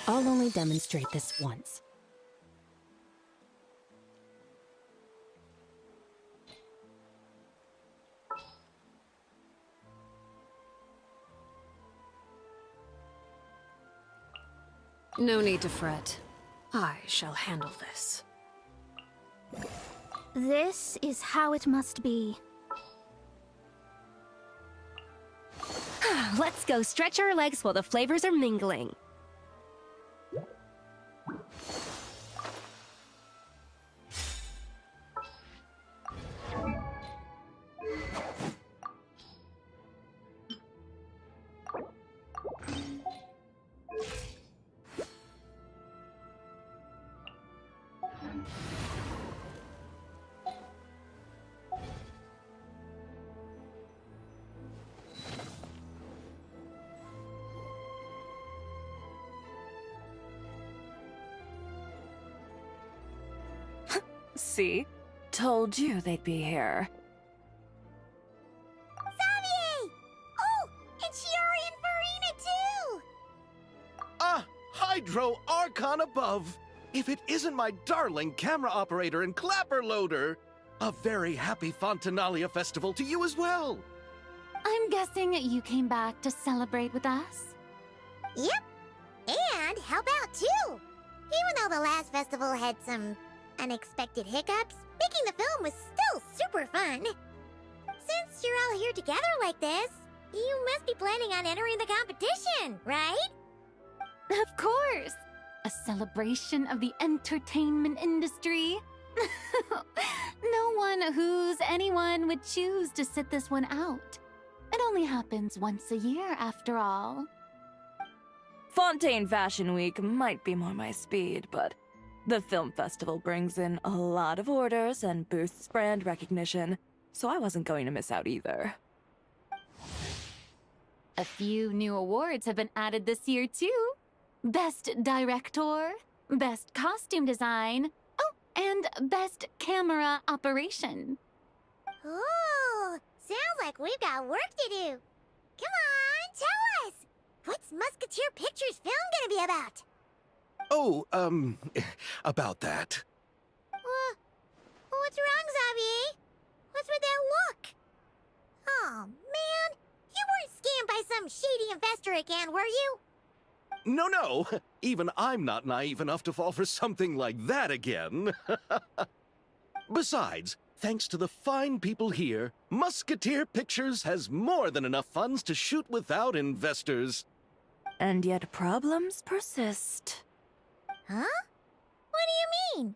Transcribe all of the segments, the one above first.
I'll only demonstrate this once. No need to fret. I shall handle this. This is how it must be. Let's go stretch our legs while the flavors are mingling. See? Told you they'd be here. Xavier! Oh, and Shiori and Farina too! Ah, Hydro Archon above! If it isn't my darling camera operator and clapper loader! A very happy Fontanalia festival to you as well! I'm guessing you came back to celebrate with us? Yep. And help out too! Even though the last festival had some unexpected hiccups, making the film was still super fun. Since you're all here together like this, you must be planning on entering the competition, right? Of course! A celebration of the entertainment industry. No one who's anyone would choose to sit this one out. It only happens once a year, after all. Fontaine Fashion Week might be more my speed, but the film festival brings in a lot of orders and boosts brand recognition, so I wasn't going to miss out either. A few new awards have been added this year, too. Best Director, Best Costume Design, oh, and Best Camera Operation. Ooh, sounds like we've got work to do. Come on, tell us! What's Musketeer Pictures film gonna be about? Oh, about that. What's wrong, Xavier? What's with that look? Oh, man. You weren't scammed by some shady investor again, were you? No, even I'm not naive enough to fall for something like that again. Besides, thanks to the fine people here, Musketeer Pictures has more than enough funds to shoot without investors. And yet problems persist. Huh? What do you mean?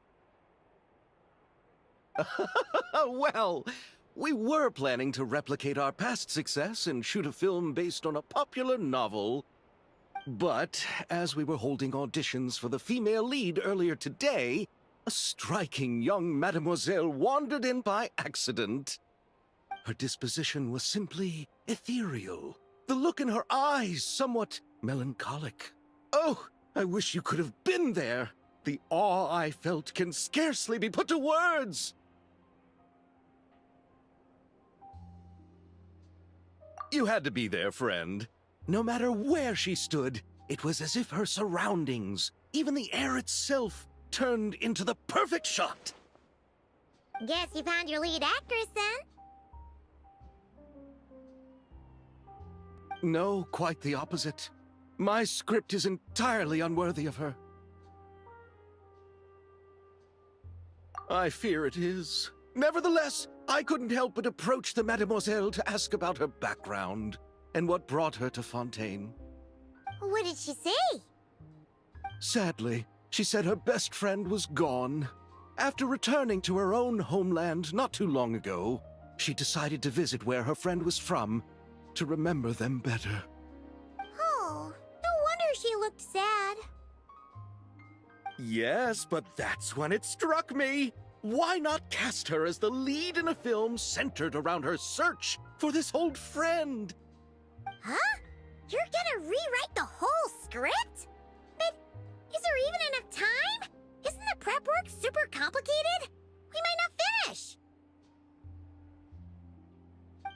Well, we were planning to replicate our past success and shoot a film based on a popular novel. But as we were holding auditions for the female lead earlier today, a striking young mademoiselle wandered in by accident. Her disposition was simply ethereal, the look in her eyes somewhat melancholic. Oh, I wish you could have been there. The awe I felt can scarcely be put to words. You had to be there, friend. No matter where she stood, it was as if her surroundings, even the air itself, turned into the perfect shot. Guess you found your lead actress, then? No, quite the opposite. My script is entirely unworthy of her. I fear it is. Nevertheless, I couldn't help but approach the mademoiselle to ask about her background and what brought her to Fontaine. What did she say? Sadly, she said her best friend was gone. After returning to her own homeland not too long ago, she decided to visit where her friend was from to remember them better. Oh, no wonder she looked sad. Yes, but that's when it struck me. Why not cast her as the lead in a film centered around her search for this old friend? Huh? You're gonna rewrite the whole script? But is there even enough time? Isn't the prep work super complicated? We might not finish.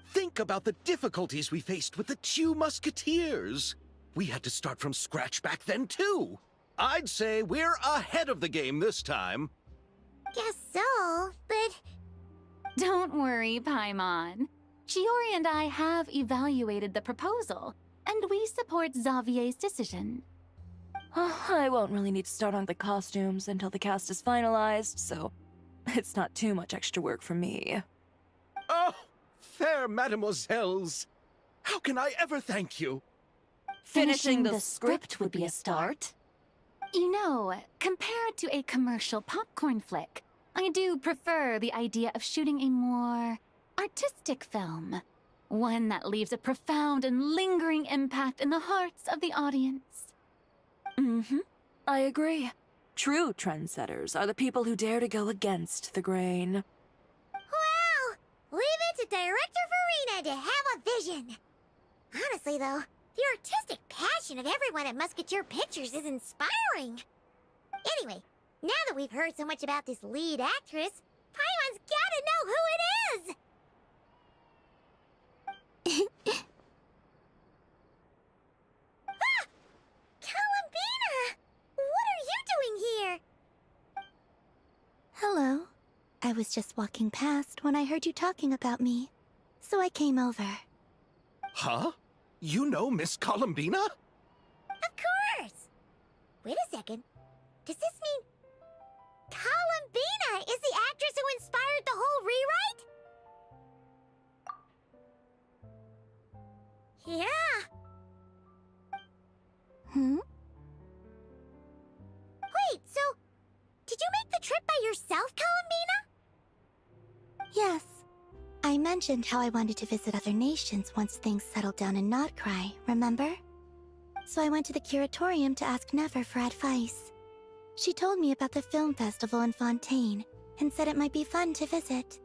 Think about the difficulties we faced with the two Musketeers. We had to start from scratch back then, too. I'd say we're ahead of the game this time. Guess so, but Don't worry, Paimon. Chiori and I have evaluated the proposal, and we support Xavier's decision. I won't really need to start on the costumes until the cast is finalized, so it's not too much extra work for me. Oh, fair mademoiselles. How can I ever thank you? Finishing the script would be a start. You know, compared to a commercial popcorn flick, I do prefer the idea of shooting a more artistic film. One that leaves a profound and lingering impact in the hearts of the audience. I agree. True trendsetters are the people who dare to go against the grain. well, leave it to Director Farina to have a vision. Honestly, though, the artistic passion of everyone at Musketeer Pictures is inspiring. Anyway, now that we've heard so much about this lead actress, Paimon's gotta know who it is! Ah! Columbina! What are you doing here? Hello. I was just walking past when I heard you talking about me, so I came over. Huh? You know Miss Columbina? Of course! Wait a second. Does this mean Columbina is the actress who inspired the whole rewrite? Yeah. Wait, so did you make the trip by yourself, Columbina? Yes. I mentioned how I wanted to visit other nations once things settled down in Notcry, remember? So I went to the curatorium to ask Never for advice. She told me about the film festival in Fontaine and said it might be fun to visit.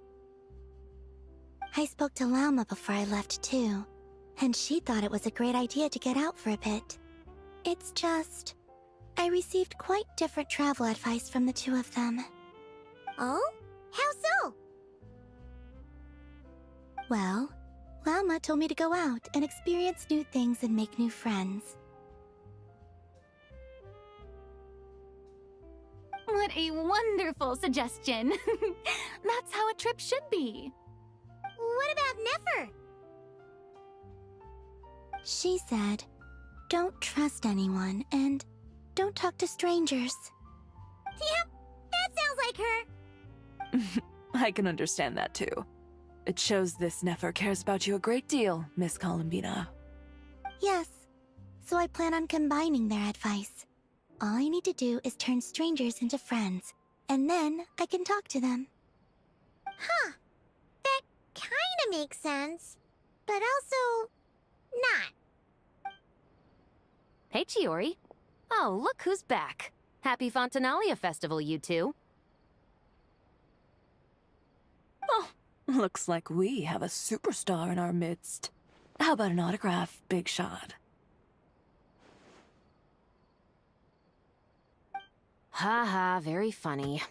I spoke to Lauma before I left too, and she thought it was a great idea to get out for a bit. It's just, I received quite different travel advice from the two of them. Oh? How so? Well, Lauma told me to go out and experience new things and make new friends. What a wonderful suggestion! That's how a trip should be. What about Nefer? She said, don't trust anyone and don't talk to strangers. Yep, that sounds like her. I can understand that too. It shows this Nefer cares about you a great deal, Miss Columbina. Yes, so I plan on combining their advice. All I need to do is turn strangers into friends, and then I can talk to them. Huh. That kinda makes sense, but also not. Hey, Chiori. Oh, look who's back. Happy Fontanalia Festival, you two. Oh, looks like we have a superstar in our midst. How about an autograph, Big Shot? Ha ha, very funny.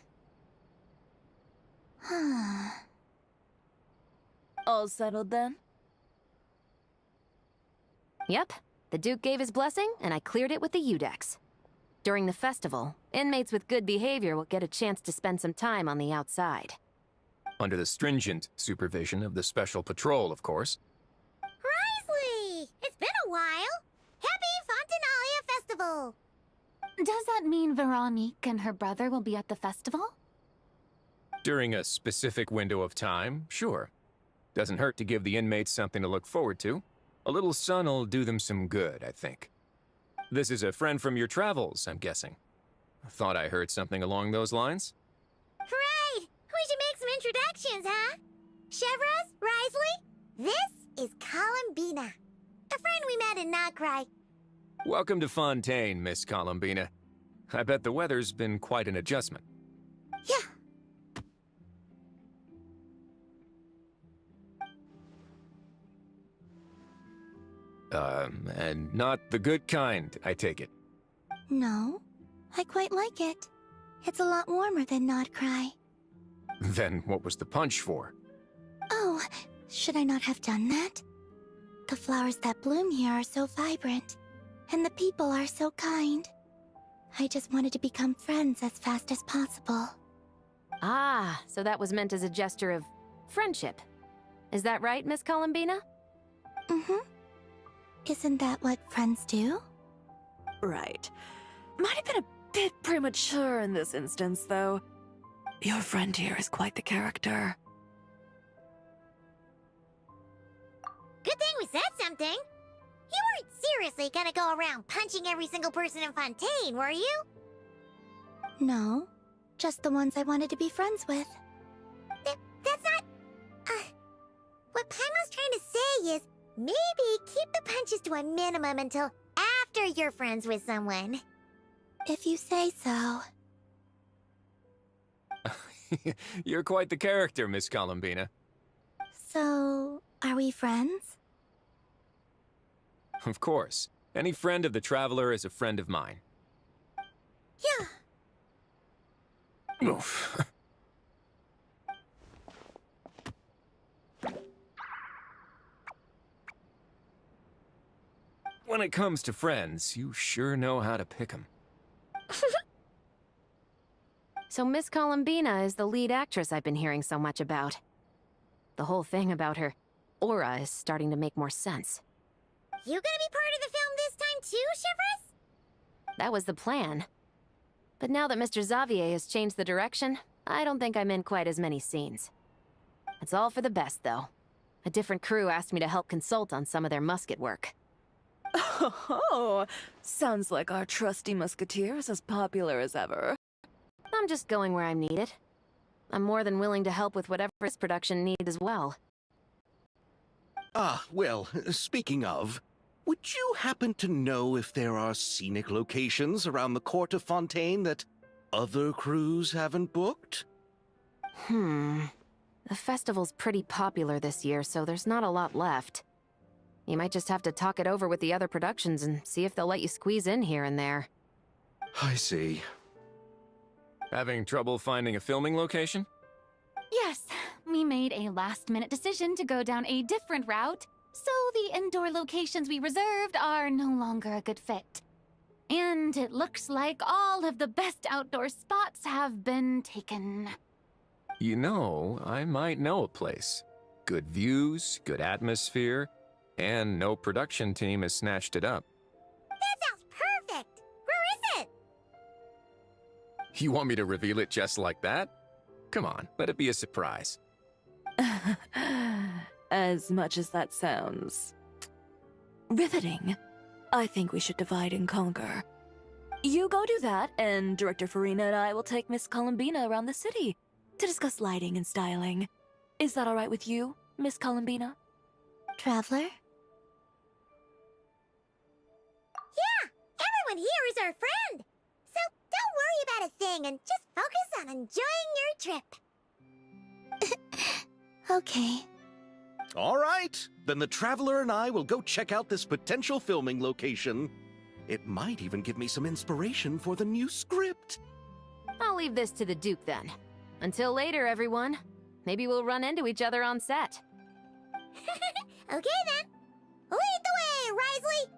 All settled then? Yep, the Duke gave his blessing, and I cleared it with the Udex. During the festival, inmates with good behavior will get a chance to spend some time on the outside. Under the stringent supervision of the Special Patrol, of course. Risley! It's been a while! Happy Fontanalia Festival! Does that mean Veronique and her brother will be at the festival? During a specific window of time, sure. Doesn't hurt to give the inmates something to look forward to. A little sun'll do them some good, I think. This is a friend from your travels, I'm guessing. Thought I heard something along those lines? Right! We should make some introductions, huh? Chevros, Risley, this is Columbina. A friend we met in Notcry. Welcome to Fontaine, Miss Columbina. I bet the weather's been quite an adjustment. Yeah. And not the good kind, I take it. No, I quite like it. It's a lot warmer than Notcry. Then what was the punch for? Oh, should I not have done that? The flowers that bloom here are so vibrant, and the people are so kind. I just wanted to become friends as fast as possible. Ah, so that was meant as a gesture of friendship. Is that right, Miss Columbina? Mm-hmm. Isn't that what friends do? Right. Might have been a bit premature in this instance, though. Your friend here is quite the character. Good thing we said something. You weren't seriously gonna go around punching every single person in Fontaine, were you? No, just the ones I wanted to be friends with. That's not... What Paimon's trying to say is, maybe keep the punches to a minimum until after you're friends with someone. If you say so. You're quite the character, Miss Columbina. So, are we friends? Of course. Any friend of the Traveler is a friend of mine. Yeah. Oof. When it comes to friends, you sure know how to pick 'em. So Miss Columbina is the lead actress I've been hearing so much about. The whole thing about her aura is starting to make more sense. You gonna be part of the film this time too, Shivers? That was the plan. But now that Mr. Xavier has changed the direction, I don't think I'm in quite as many scenes. It's all for the best, though. A different crew asked me to help consult on some of their musket work. Oh, sounds like our trusty musketeer is as popular as ever. I'm just going where I'm needed. I'm more than willing to help with whatever this production needs as well. Ah, well, speaking of, would you happen to know if there are scenic locations around the court of Fontaine that other crews haven't booked? The festival's pretty popular this year, so there's not a lot left. You might just have to talk it over with the other productions and see if they'll let you squeeze in here and there. I see. Having trouble finding a filming location? Yes, we made a last-minute decision to go down a different route, so the indoor locations we reserved are no longer a good fit. And it looks like all of the best outdoor spots have been taken. You know, I might know a place. Good views, good atmosphere, and no production team has snatched it up. That sounds perfect! Where is it? You want me to reveal it just like that? Come on, let it be a surprise. As much as that sounds riveting, I think we should divide and conquer. You go do that, and Director Farina and I will take Miss Columbina around the city to discuss lighting and styling. Is that all right with you, Miss Columbina? Traveler? Yeah! Everyone here is our friend! So don't worry about a thing and just focus on enjoying your trip. Okay. All right, then the Traveler and I will go check out this potential filming location. It might even give me some inspiration for the new script. I'll leave this to the Duke then. Until later, everyone. Maybe we'll run into each other on set. Okay then. Lead the way, Risley!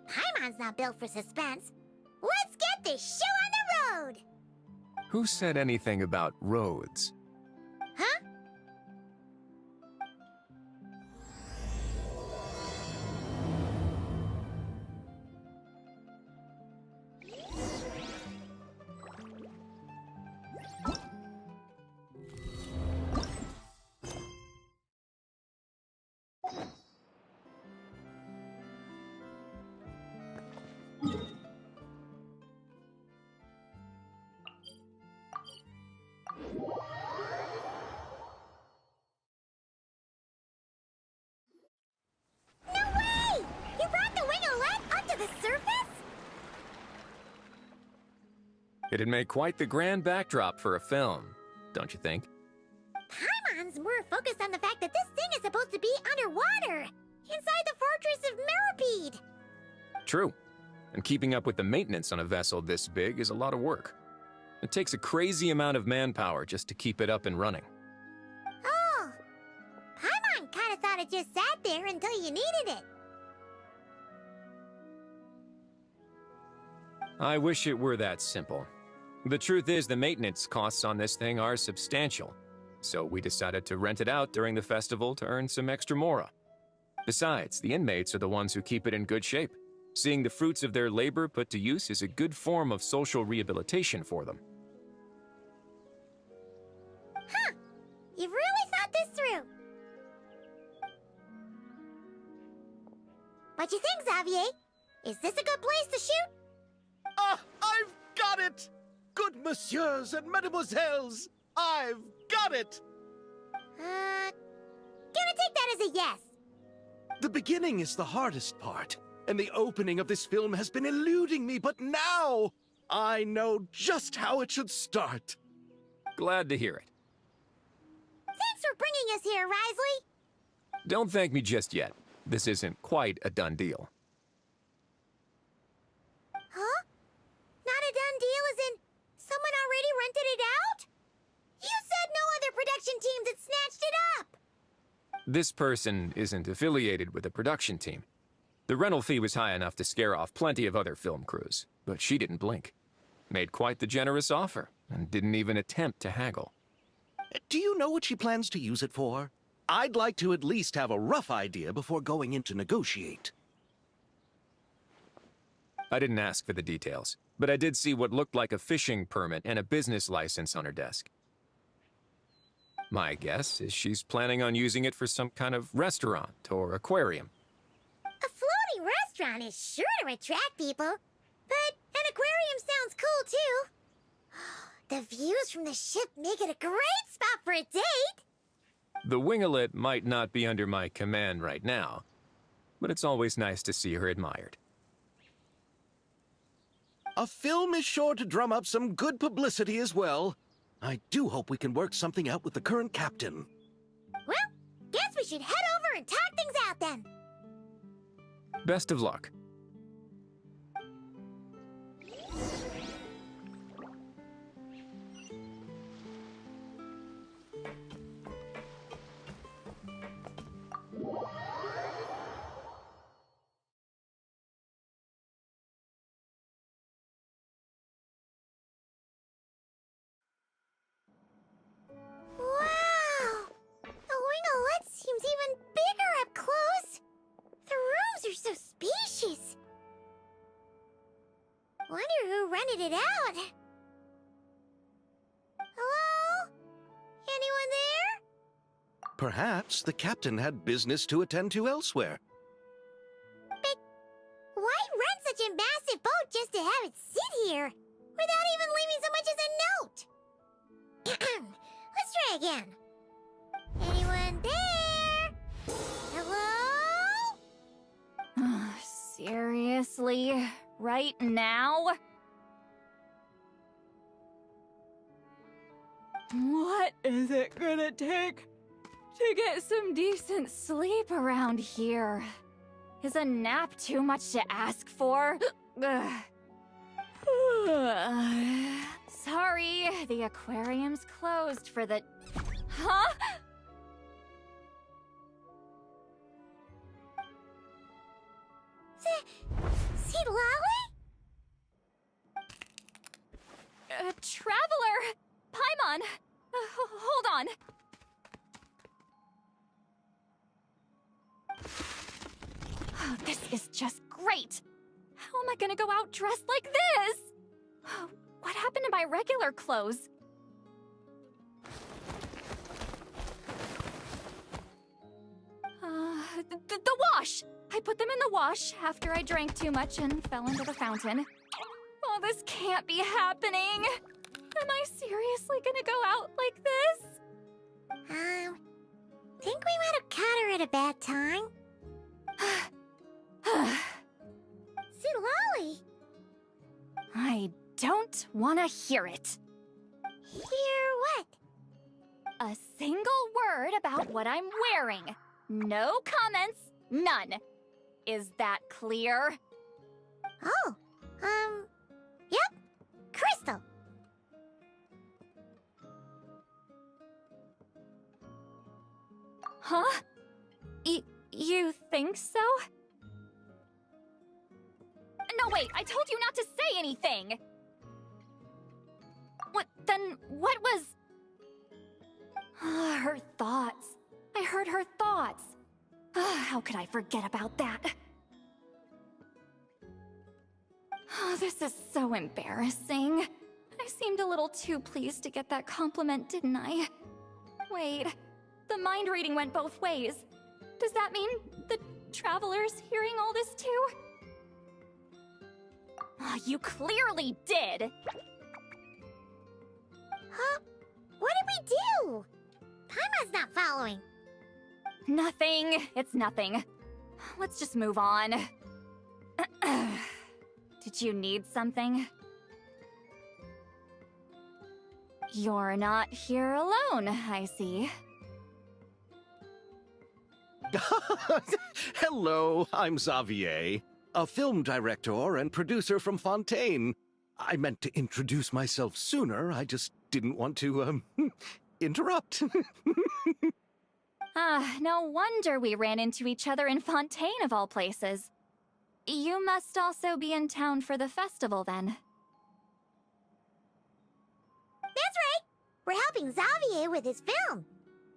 Paimon's not built for suspense. Let's get this show on the road! Who said anything about roads? Huh? It'd make quite the grand backdrop for a film, don't you think? Paimon's more focused on the fact that this thing is supposed to be underwater, inside the fortress of Meripede. True. And keeping up with the maintenance on a vessel this big is a lot of work. It takes a crazy amount of manpower just to keep it up and running. Oh, Paimon kind of thought it just sat there until you needed it. I wish it were that simple. The truth is, the maintenance costs on this thing are substantial, so we decided to rent it out during the festival to earn some extra mora. Besides, the inmates are the ones who keep it in good shape. Seeing the fruits of their labor put to use is a good form of social rehabilitation for them. Huh. You've really thought this through. What you think, Xavier? Is this a good place to shoot? Ah, I've got it! Good messieurs and mesdemoiselles, I've got it! Gonna take that as a yes. The beginning is the hardest part, and the opening of this film has been eluding me, but now I know just how it should start. Glad to hear it. Thanks for bringing us here, Risley. Don't thank me just yet. This isn't quite a done deal. Huh? Not a done deal as in someone already rented it out? You said no other production teams had snatched it up! This person isn't affiliated with the production team. The rental fee was high enough to scare off plenty of other film crews, but she didn't blink. Made quite the generous offer, and didn't even attempt to haggle. Do you know what she plans to use it for? I'd like to at least have a rough idea before going in to negotiate. I didn't ask for the details, but I did see what looked like a fishing permit and a business license on her desk. My guess is she's planning on using it for some kind of restaurant or aquarium. A floating restaurant is sure to attract people, but an aquarium sounds cool too. The views from the ship make it a great spot for a date. The winglet might not be under my command right now, but it's always nice to see her admired. A film is sure to drum up some good publicity as well. I do hope we can work something out with the current captain. Well, guess we should head over and talk things out then. Best of luck. Wow! The winglet seems even bigger up close. The rooms are so spacious. Wonder who rented it out. Hello? Anyone there? Perhaps the captain had business to attend to elsewhere. But why rent such a massive boat just to have it sit here, without even leaving so much as a note? Let's try again. Anyone there? Hello? Seriously? Right now? What is it gonna take to get some decent sleep around here? Is a nap too much to ask for? Sorry, the aquarium's closed for the... Huh? See Lolly? Traveler! Paimon! Hold on! Oh, this is just great! How am I gonna go out dressed like this? What happened to my regular clothes? The wash! I put them in the wash after I drank too much and fell into the fountain. Oh, this can't be happening! Am I seriously gonna go out like this? Think we might have caught her at a bad time. See Lolly? I don't want to hear it. Hear what? A single word about what I'm wearing. No comments, none. Is that clear? Oh, yep. Crystal. Huh? You think so? No, wait! I told you not to say anything! What was... her thoughts. I heard her thoughts. How could I forget about that? This is so embarrassing. I seemed a little too pleased to get that compliment, didn't I? Wait, the mind reading went both ways. Does that mean the Traveler's hearing all this too? You clearly did! Huh? What did we do? Paimon's not following. Nothing. It's nothing. Let's just move on. Did you need something? You're not here alone, I see. Hello, I'm Xavier, a film director and producer from Fontaine. I meant to introduce myself sooner, I just didn't want to, interrupt. No wonder we ran into each other in Fontaine of all places. You must also be in town for the festival, then. That's right! We're helping Xavier with his film.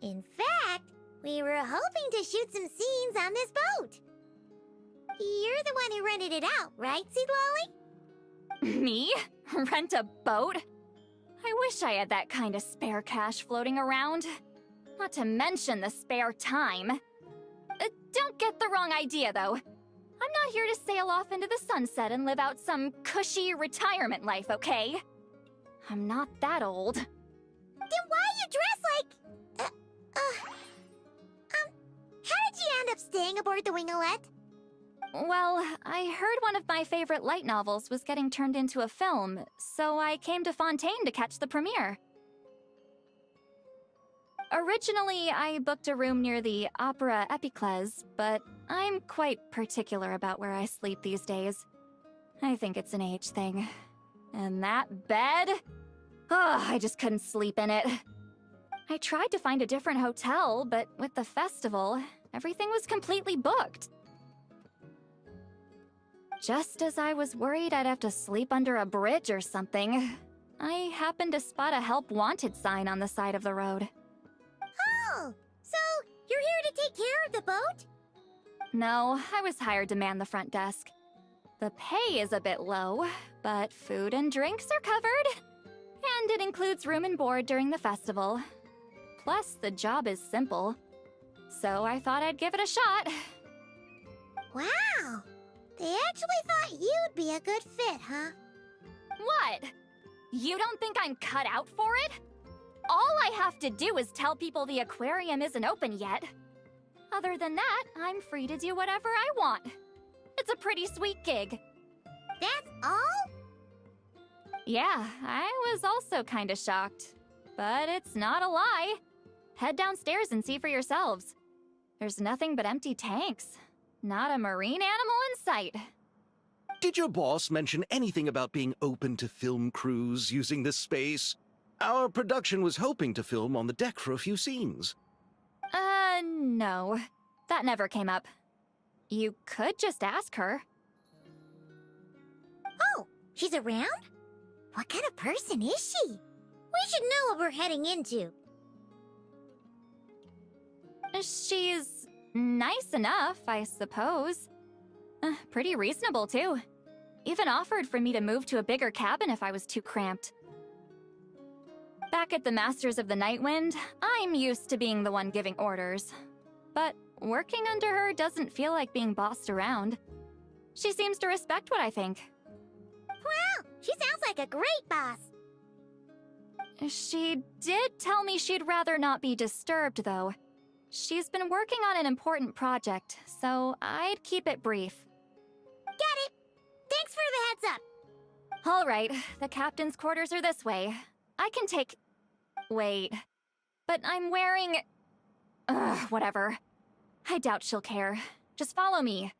In fact, we were hoping to shoot some scenes on this boat. You're the one who rented it out, right, Seed Lolly? Me? Rent a boat? I wish I had that kind of spare cash floating around. Not to mention the spare time. Don't get the wrong idea, though. I'm not here to sail off into the sunset and live out some cushy retirement life, okay? I'm not that old. Then why you dress like... how did you end up staying aboard the Wingolette? Well, I heard one of my favorite light novels was getting turned into a film, so I came to Fontaine to catch the premiere. Originally, I booked a room near the Opera Epiclese, but I'm quite particular about where I sleep these days. I think it's an age thing. And that bed? Oh, I just couldn't sleep in it. I tried to find a different hotel, but with the festival, everything was completely booked. Just as I was worried I'd have to sleep under a bridge or something, I happened to spot a help wanted sign on the side of the road. Oh, so you're here to take care of the boat? No, I was hired to man the front desk. The pay is a bit low, but food and drinks are covered. And it includes room and board during the festival. Plus, the job is simple. So I thought I'd give it a shot. Wow! They actually thought you'd be a good fit, huh? What? You don't think I'm cut out for it? All I have to do is tell people the aquarium isn't open yet. Other than that, I'm free to do whatever I want. It's a pretty sweet gig. That's all? Yeah, I was also kinda shocked. But it's not a lie. Head downstairs and see for yourselves. There's nothing but empty tanks. Not a marine animal in sight. Did your boss mention anything about being open to film crews using this space? Our production was hoping to film on the deck for a few scenes. No. That never came up. You could just ask her. Oh, she's around? What kind of person is she? We should know what we're heading into. She's nice enough, I suppose. Pretty reasonable, too. Even offered for me to move to a bigger cabin if I was too cramped. Back at the Masters of the Nightwind, I'm used to being the one giving orders. But working under her doesn't feel like being bossed around. She seems to respect what I think. Wow, she sounds like a great boss. She did tell me she'd rather not be disturbed, though. She's been working on an important project, so I'd keep it brief. Got it. Thanks for the heads up. All right, the captain's quarters are this way. I can take... Wait. But I'm wearing... whatever. I doubt she'll care. Just follow me.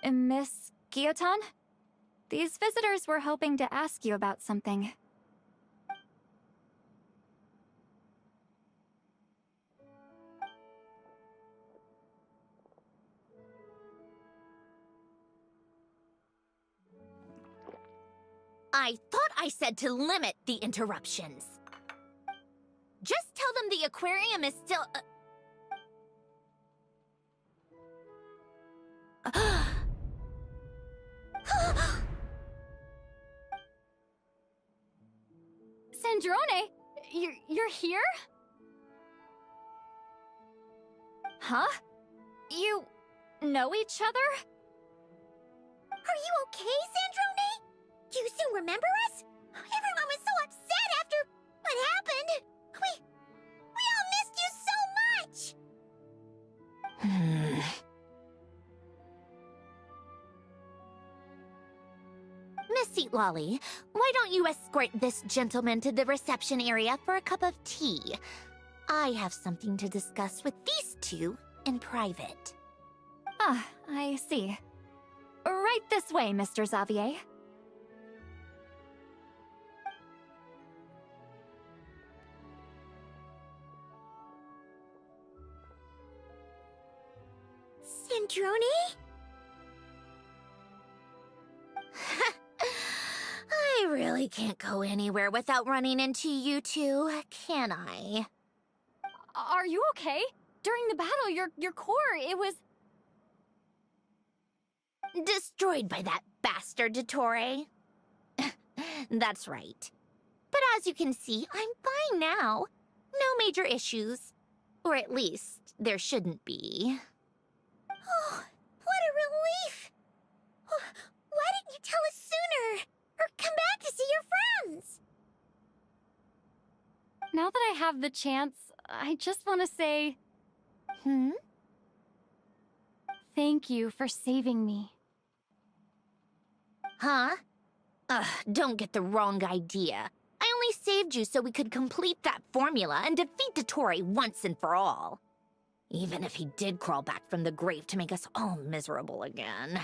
Miss Guillotin? These visitors were hoping to ask you about something. I thought I said to limit the interruptions. Just tell them the aquarium is still... Sandrone, you're here? Huh? You know each other? Are you okay, Sandrone? Do you still remember us? Everyone was so upset after what happened. We all missed you so much. Miss Seat Lolly, why don't you escort this gentleman to the reception area for a cup of tea? I have something to discuss with these two in private. Ah, I see. Right this way, Mr. Xavier. Sandrone? I really can't go anywhere without running into you two, can I? Are you okay? During the battle, your core, it was... Destroyed by that bastard Dottore. That's right. But as you can see, I'm fine now. No major issues. Or at least, there shouldn't be. Oh, what a relief! Why didn't you tell us sooner? Or come back to see your friends? Now that I have the chance, I just want to say... Thank you for saving me. Huh? Don't get the wrong idea. I only saved you so we could complete that formula and defeat Dottore once and for all. Even if he did crawl back from the grave to make us all miserable again.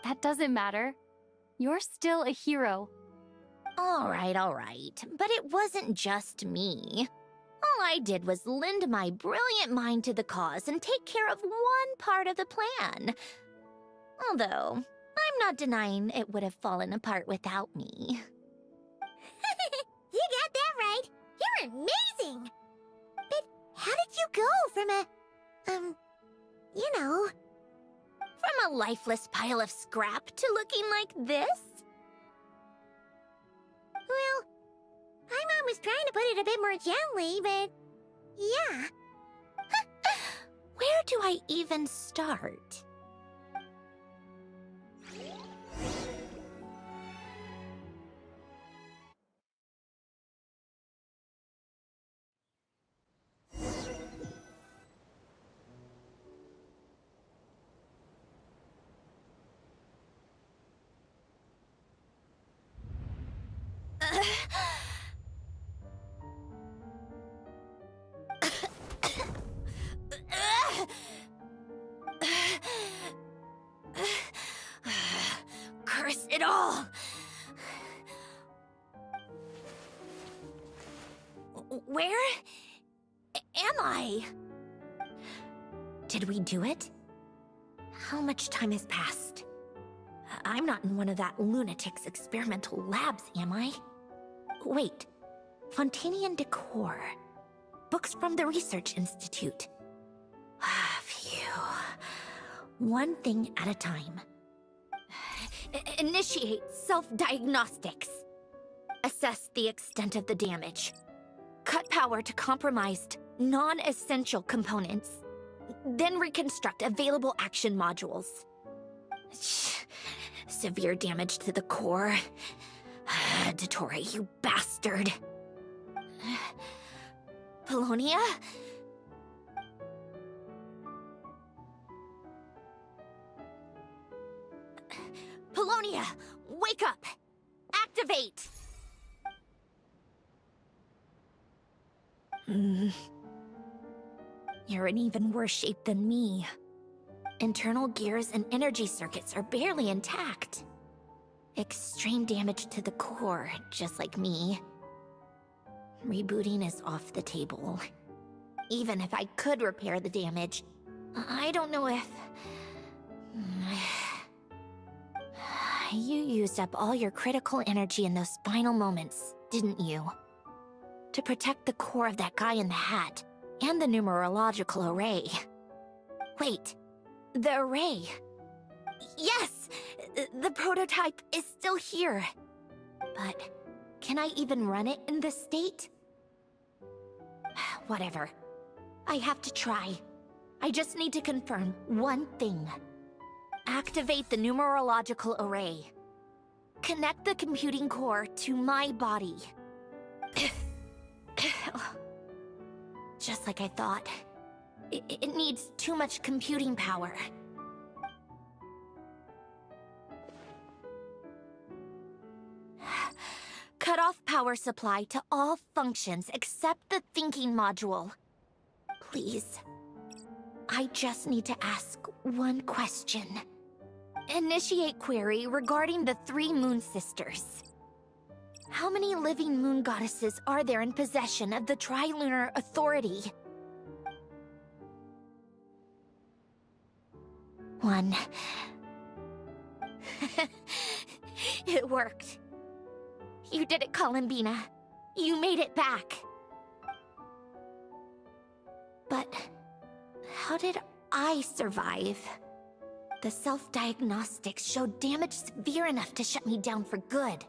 That doesn't matter. You're still a hero. All right. But it wasn't just me. All I did was lend my brilliant mind to the cause and take care of one part of the plan. Although, I'm not denying it would have fallen apart without me. You got that right. You're amazing. But how did you go from From a lifeless pile of scrap to looking like this? Well, my mom was trying to put it a bit more gently, but yeah. Where do I even start? Curse it all! Where am I? Did we do it? How much time has passed? I'm not in one of that lunatic's experimental labs, am I? Wait, Fontanian Decor. Books from the Research Institute. Phew. One thing at a time. Initiate self-diagnostics. Assess the extent of the damage. Cut power to compromised, non-essential components. Then reconstruct available action modules. Severe damage to the core. Dottore, you bastard. Polonia? Polonia, wake up! Activate! You're in even worse shape than me. Internal gears and energy circuits are barely intact. Extreme damage to the core, just like me. Rebooting is off the table. Even if I could repair the damage, I don't know if... You used up all your critical energy in those final moments, didn't you? To protect the core of that guy in the hat, and the numerological array. Wait, the array. Yes! The prototype is still here. But can I even run it in this state? Whatever. I have to try. I just need to confirm one thing. Activate the numerological array. Connect the computing core to my body. Just like I thought. It needs too much computing power. Cut off power supply to all functions except the thinking module. Please. I just need to ask one question. Initiate query regarding the 3 moon sisters. How many living moon goddesses are there in possession of the Trilunar Authority? 1. It worked. You did it, Columbina. You made it back. But how did I survive? The self-diagnostics showed damage severe enough to shut me down for good.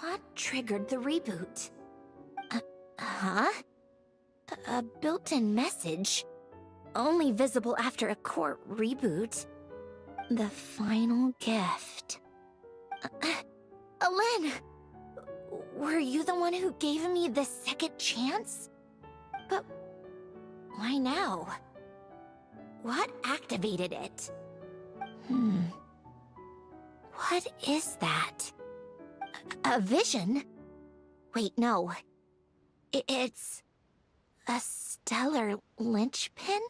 What triggered the reboot? A built-in message? Only visible after a core reboot. The final gift. Alen! Were you the one who gave me this second chance? But why now? What activated it? What is that? A vision? Wait, no. It's a stellar linchpin?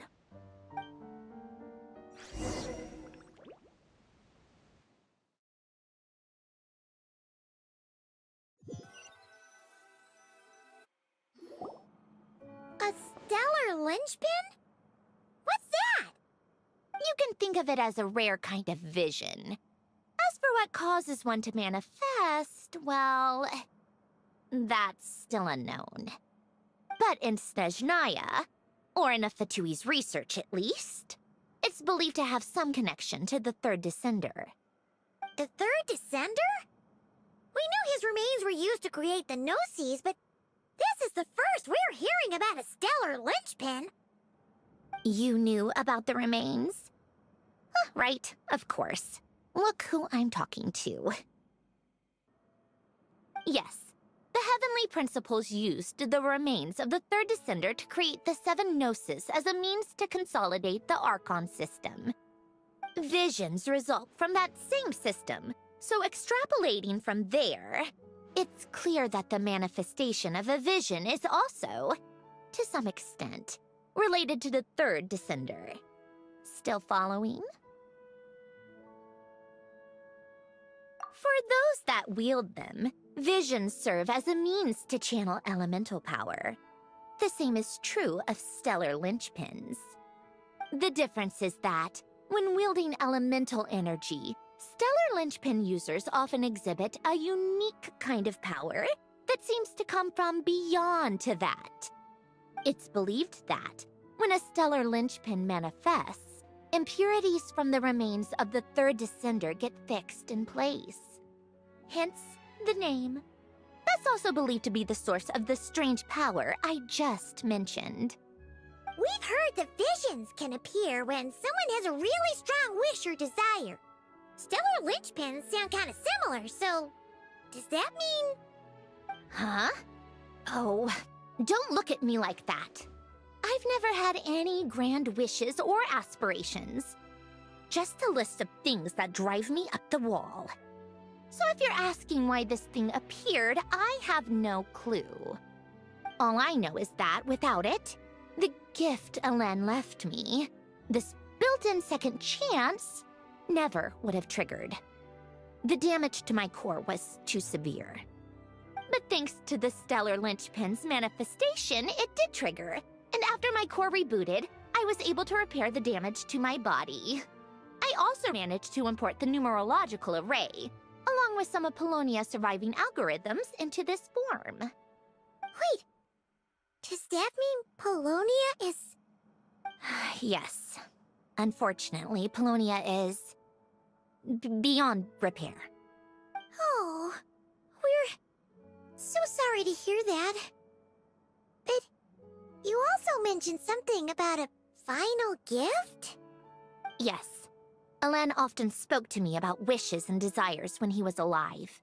A stellar linchpin? What's that? You can think of it as a rare kind of vision. As for what causes one to manifest, well, that's still unknown. But in Snezhnaya, or in Afatui's research at least, it's believed to have some connection to the third descender. The third descender? We knew his remains were used to create the Gnosis, but this is the first we're hearing about a stellar linchpin. You knew about the remains? Right, of course. Look who I'm talking to. Yes, the Heavenly Principles used the remains of the third descender to create the 7 Gnosis as a means to consolidate the Archon system. Visions result from that same system, so extrapolating from there, it's clear that the manifestation of a vision is also, to some extent, related to the third descender. Still following? For those that wield them, visions serve as a means to channel elemental power. The same is true of stellar linchpins. The difference is that, when wielding elemental energy, stellar linchpin users often exhibit a unique kind of power that seems to come from beyond to that. It's believed that, when a stellar linchpin manifests, impurities from the remains of the third descender get fixed in place. Hence, the name. That's also believed to be the source of the strange power I just mentioned. We've heard that visions can appear when someone has a really strong wish or desire. Stellar linchpins sound kind of similar, so does that mean... Huh? Oh, don't look at me like that. I've never had any grand wishes or aspirations. Just a list of things that drive me up the wall. So if you're asking why this thing appeared, I have no clue. All I know is that without it, the gift Alen left me, this built-in second chance, never would have triggered. The damage to my core was too severe. But thanks to the stellar linchpin's manifestation, it did trigger. And after my core rebooted, I was able to repair the damage to my body. I also managed to import the numerological array, along with some of Polonia's surviving algorithms, into this form. Wait, does that mean Polonia is... Yes. Unfortunately, Polonia is... beyond repair. Oh, we're so sorry to hear that. But you also mentioned something about a final gift? Yes. Alen often spoke to me about wishes and desires when he was alive.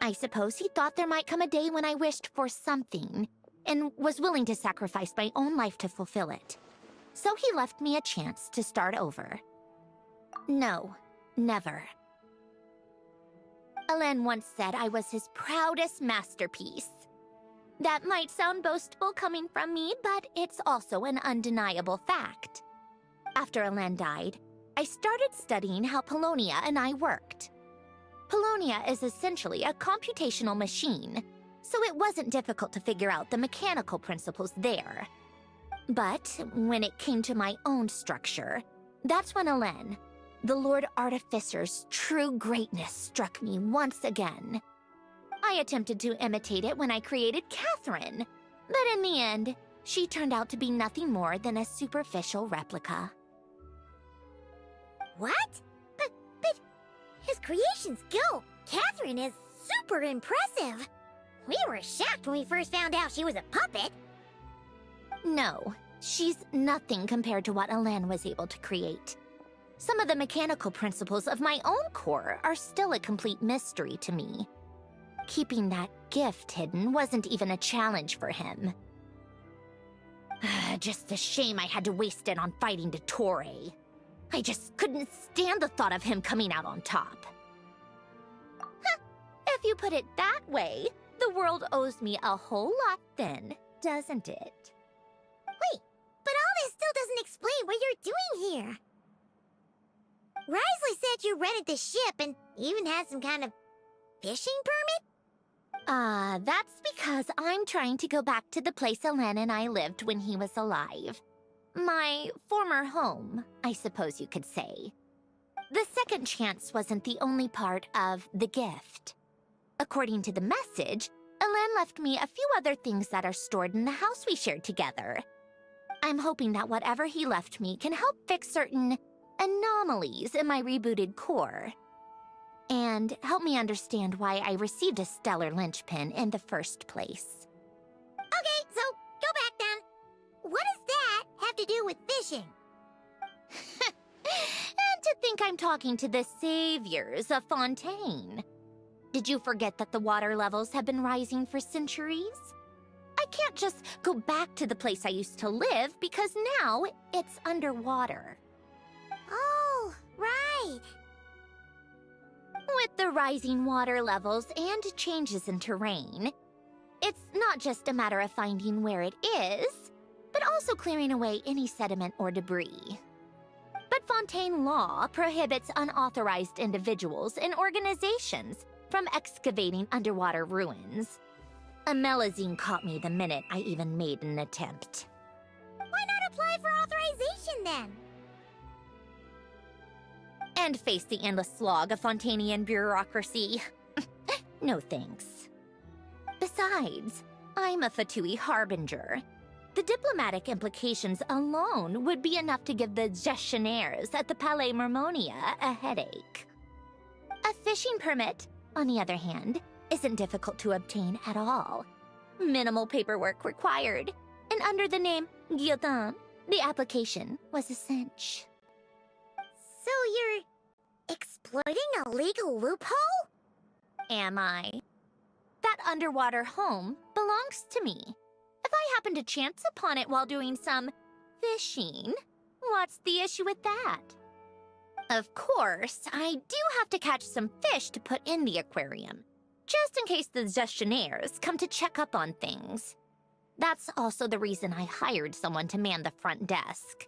I suppose he thought there might come a day when I wished for something, and was willing to sacrifice my own life to fulfill it. So he left me a chance to start over. No, never. Alen once said I was his proudest masterpiece. That might sound boastful coming from me, but it's also an undeniable fact. After Alen died, I started studying how Polonia and I worked. Polonia is essentially a computational machine, so it wasn't difficult to figure out the mechanical principles there. But when it came to my own structure, that's when Alen, the Lord Artificer's true greatness, struck me once again. I attempted to imitate it when I created Catherine, but in the end, she turned out to be nothing more than a superficial replica. What? But his creations go. Catherine is super impressive. We were shocked when we first found out she was a puppet. No, she's nothing compared to what Alen was able to create. Some of the mechanical principles of my own core are still a complete mystery to me. Keeping that gift hidden wasn't even a challenge for him. Just a shame I had to waste it on fighting Dottore. I just couldn't stand the thought of him coming out on top. If you put it that way, the world owes me a whole lot then, doesn't it? Wait, but all this still doesn't explain what you're doing here. Risley said you rented the ship and even had some kind of fishing permit? That's because I'm trying to go back to the place Alen and I lived when he was alive. My former home, I suppose you could say. The second chance wasn't the only part of the gift. According to the message, Alen left me a few other things that are stored in the house we shared together. I'm hoping that whatever he left me can help fix certain anomalies in my rebooted core. And help me understand why I received a stellar linchpin in the first place. Okay, so go back then. What does that have to do with fishing? And to think I'm talking to the saviors of Fontaine. Did you forget that the water levels have been rising for centuries? I can't just go back to the place I used to live because now it's underwater. Oh, right. With the rising water levels and changes in terrain, it's not just a matter of finding where it is, but also clearing away any sediment or debris. But Fontaine law prohibits unauthorized individuals and organizations from excavating underwater ruins. Amelazine caught me the minute I even made an attempt. Why not apply for authorization then? And face the endless slog of Fontainian bureaucracy. No thanks. Besides, I'm a Fatui harbinger. The diplomatic implications alone would be enough to give the gestionnaires at the Palais Mermonia a headache. A fishing permit, on the other hand, isn't difficult to obtain at all. Minimal paperwork required, and under the name Guillotin, the application was a cinch. So you're exploiting a legal loophole? Am I? That underwater home belongs to me. If I happen to chance upon it while doing some fishing, what's the issue with that? Of course, I do have to catch some fish to put in the aquarium, just in case the gestionnaires come to check up on things. That's also the reason I hired someone to man the front desk.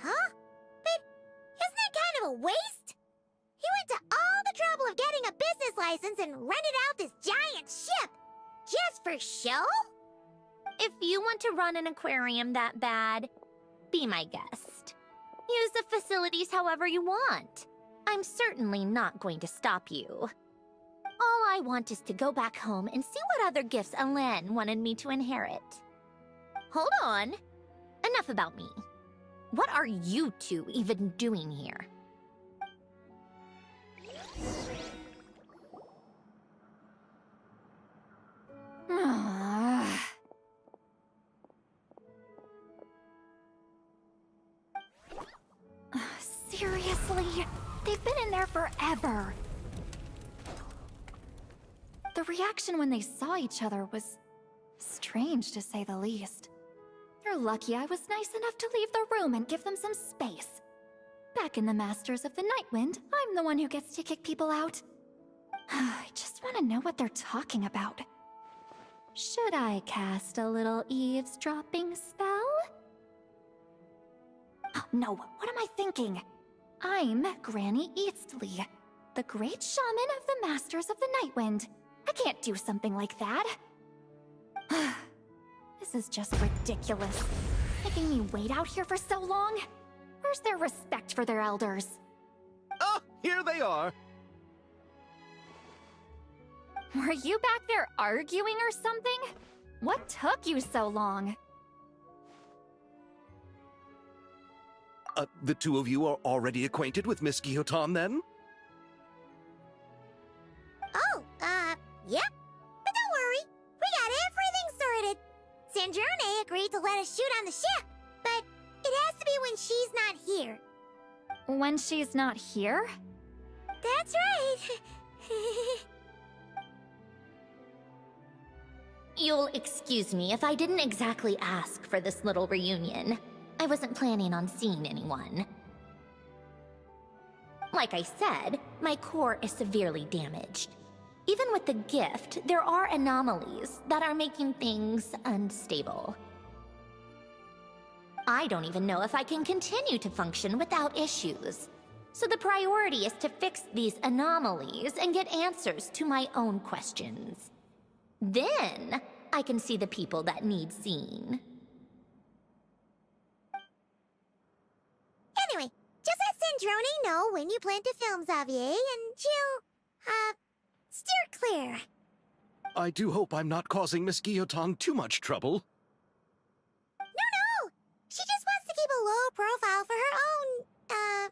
Huh? But isn't that kind of a waste? He went to all the trouble of getting a business license and rented out this giant ship, just for show? If you want to run an aquarium that bad, be my guest. Use the facilities however you want. I'm certainly not going to stop you. All I want is to go back home and see what other gifts Alain wanted me to inherit. Hold on. Enough about me. What are you two even doing here? Seriously? They've been in there forever. The reaction when they saw each other was strange, to say the least. You're lucky I was nice enough to leave the room and give them some space. Back in the Masters of the Nightwind, I'm the one who gets to kick people out. I just want to know what they're talking about. Should I cast a little eavesdropping spell? No, what am I thinking? I'm Granny Eastley, the great shaman of the Masters of the Nightwind. I can't do something like that. This is just ridiculous. Making me wait out here for so long? Where's their respect for their elders? Oh, here they are. Were you back there arguing or something? What took you so long? The two of you are already acquainted with Miss Guillotin, then? Oh, yep. But don't worry, we got everything sorted. Sandrone agreed to let us shoot on the ship, but it has to be when she's not here. When she's not here? That's right. You'll excuse me if I didn't exactly ask for this little reunion. I wasn't planning on seeing anyone. Like I said, my core is severely damaged. Even with the gift, there are anomalies that are making things unstable. I don't even know if I can continue to function without issues. So the priority is to fix these anomalies and get answers to my own questions. Then, I can see the people that need seeing. Anyway, just let Sandrone know when you plan to film Xavier, and she'll, steer clear. I do hope I'm not causing Miss Guillotin too much trouble. No! She just wants to keep a low profile for her own,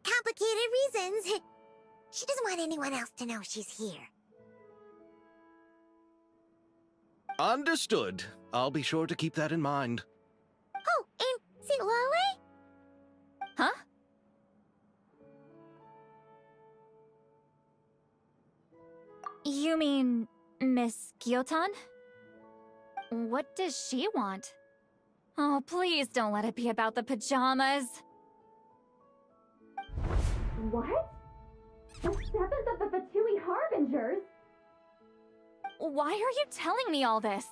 complicated reasons. She doesn't want anyone else to know she's here. Understood. I'll be sure to keep that in mind. Oh, and see Lale? Huh? You mean Miss Guillotin? What does she want? Oh, please don't let it be about the pajamas. What? The 7th of the Fatui Harbingers? Why are you telling me all this?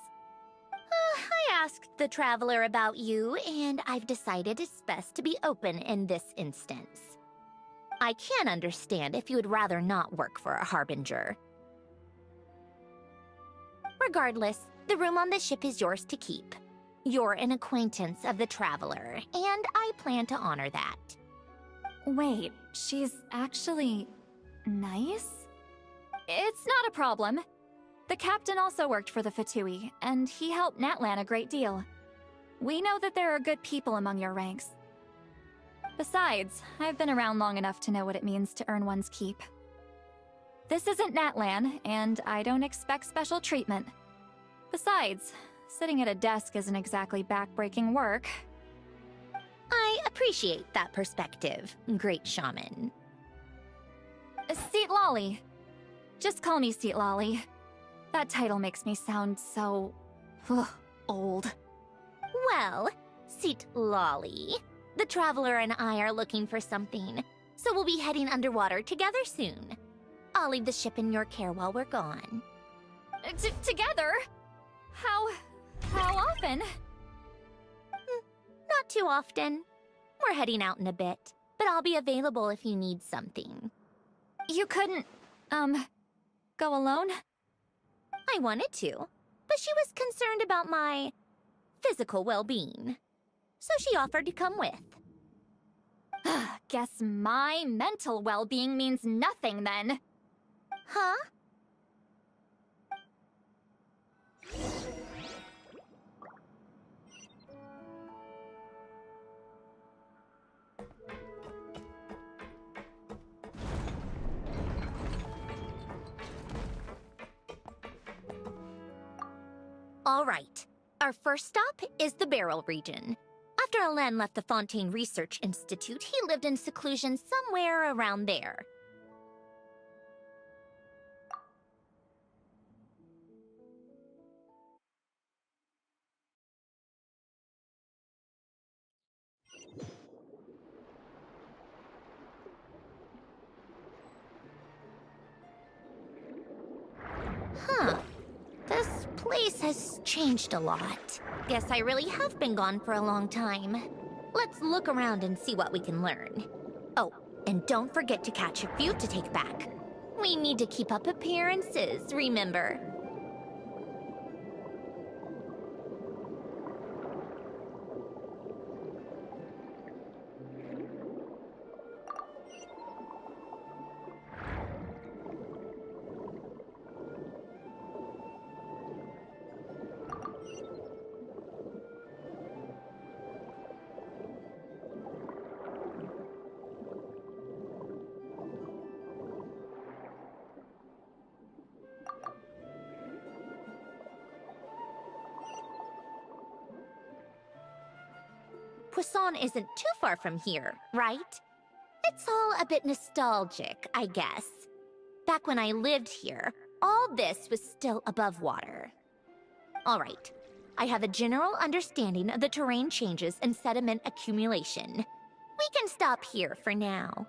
I asked the Traveler about you, and I've decided it's best to be open in this instance. I can understand if you would rather not work for a Harbinger. Regardless, the room on the ship is yours to keep. You're an acquaintance of the Traveler, and I plan to honor that. Wait, she's actually nice? It's not a problem. The captain also worked for the Fatui, and he helped Natlan a great deal. We know that there are good people among your ranks. Besides, I've been around long enough to know what it means to earn one's keep. This isn't Natlan, and I don't expect special treatment. Besides, sitting at a desk isn't exactly back-breaking work. I appreciate that perspective, great shaman. Seat Lolly. Just call me Seat Lolly. That title makes me sound so... old. Well, Seat Lolly, the Traveler and I are looking for something, so we'll be heading underwater together soon. I'll leave the ship in your care while we're gone. Together? How often? Not too often. We're heading out in a bit, but I'll be available if you need something. You couldn't, go alone? I wanted to, but she was concerned about my physical well-being, so she offered to come with. Guess my mental well-being means nothing then. Huh? All right. Our first stop is the Barrel region. After Alain left the Fontaine Research Institute, he lived in seclusion somewhere around there. Huh. This place has changed a lot. Guess I really have been gone for a long time. Let's look around and see what we can learn. Oh, and don't forget to catch a few to take back. We need to keep up appearances, remember? Poisson isn't too far from here, right? It's all a bit nostalgic, I guess. Back when I lived here, all this was still above water. All right, I have a general understanding of the terrain changes and sediment accumulation. We can stop here for now.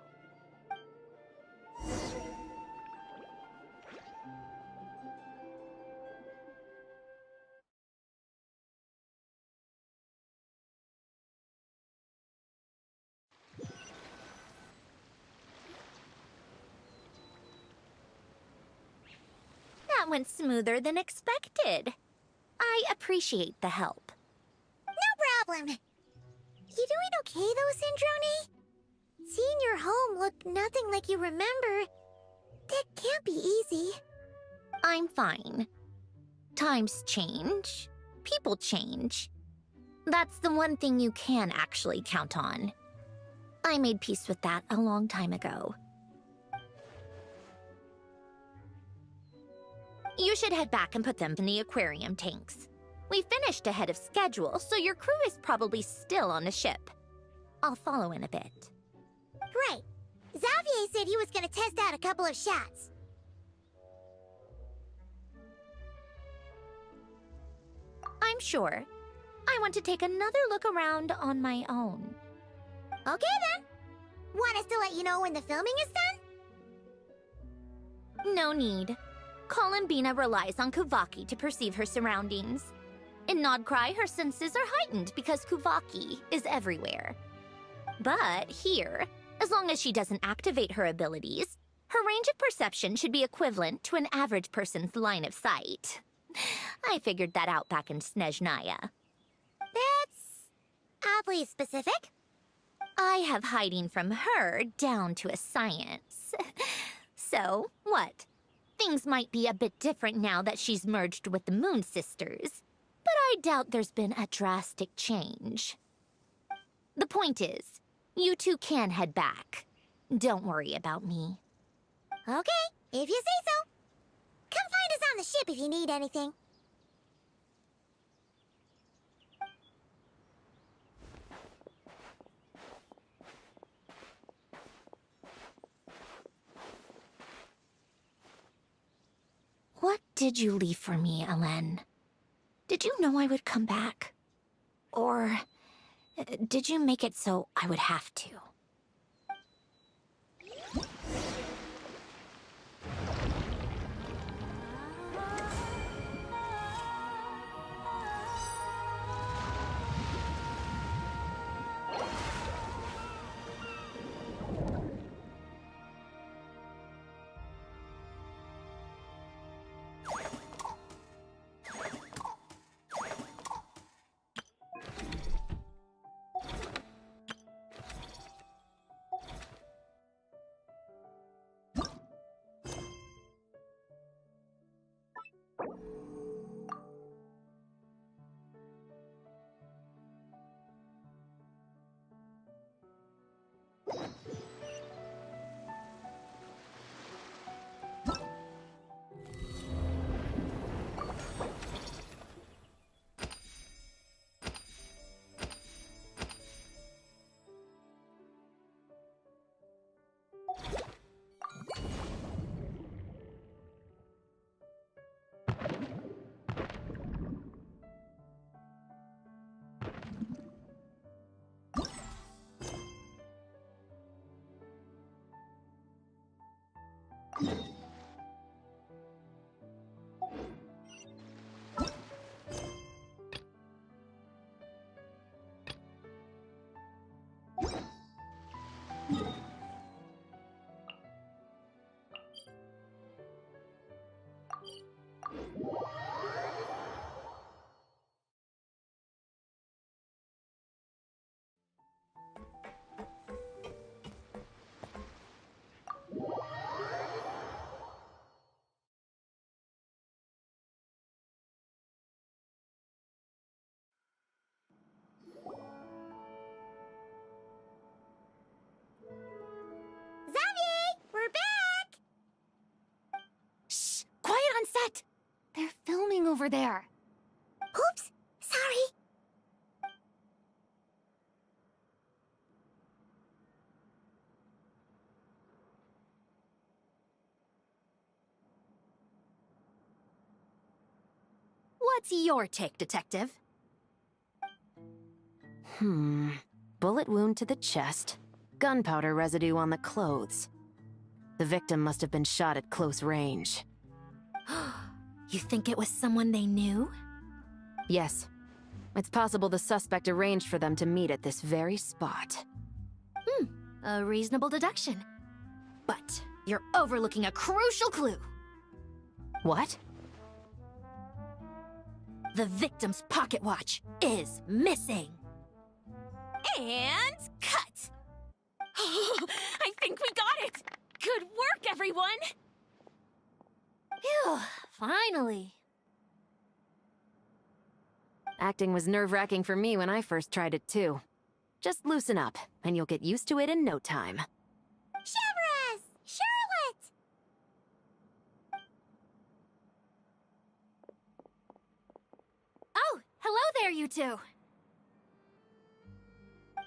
That went smoother than expected. I appreciate the help. No problem. You doing okay though, Sandrone? Seeing your home look nothing like you remember, that can't be easy. I'm fine. Times change. People change. That's the one thing you can actually count on. I made peace with that a long time ago. You should head back and put them in the aquarium tanks. We finished ahead of schedule, so your crew is probably still on the ship. I'll follow in a bit. Right. Xavier said he was gonna test out a couple of shots. I'm sure. I want to take another look around on my own. Okay then. Want us to let you know when the filming is done? No need. Columbina relies on Kuvaki to perceive her surroundings. In Nodcry, her senses are heightened because Kuvaki is everywhere. But here, as long as she doesn't activate her abilities, her range of perception should be equivalent to an average person's line of sight. I figured that out back in Snezhnaya. That's oddly specific. I have hiding from her down to a science. So, what? Things might be a bit different now that she's merged with the Moon Sisters, but I doubt there's been a drastic change. The point is, you two can head back. Don't worry about me. Okay, if you say so. Come find us on the ship if you need anything. What did you leave for me, Alain? Did you know I would come back? Or did you make it so I would have to? They're filming over there. Oops, sorry. What's your take, Detective? Bullet wound to the chest. Gunpowder residue on the clothes. The victim must have been shot at close range. You think it was someone they knew? Yes. It's possible the suspect arranged for them to meet at this very spot. A reasonable deduction. But you're overlooking a crucial clue. What? The victim's pocket watch is missing. And cut! I think we got it! Good work, everyone! Phew, finally. Acting was nerve-wracking for me when I first tried it too. Just loosen up, and you'll get used to it in no time. Severus! Charlotte! Oh, hello there, you two.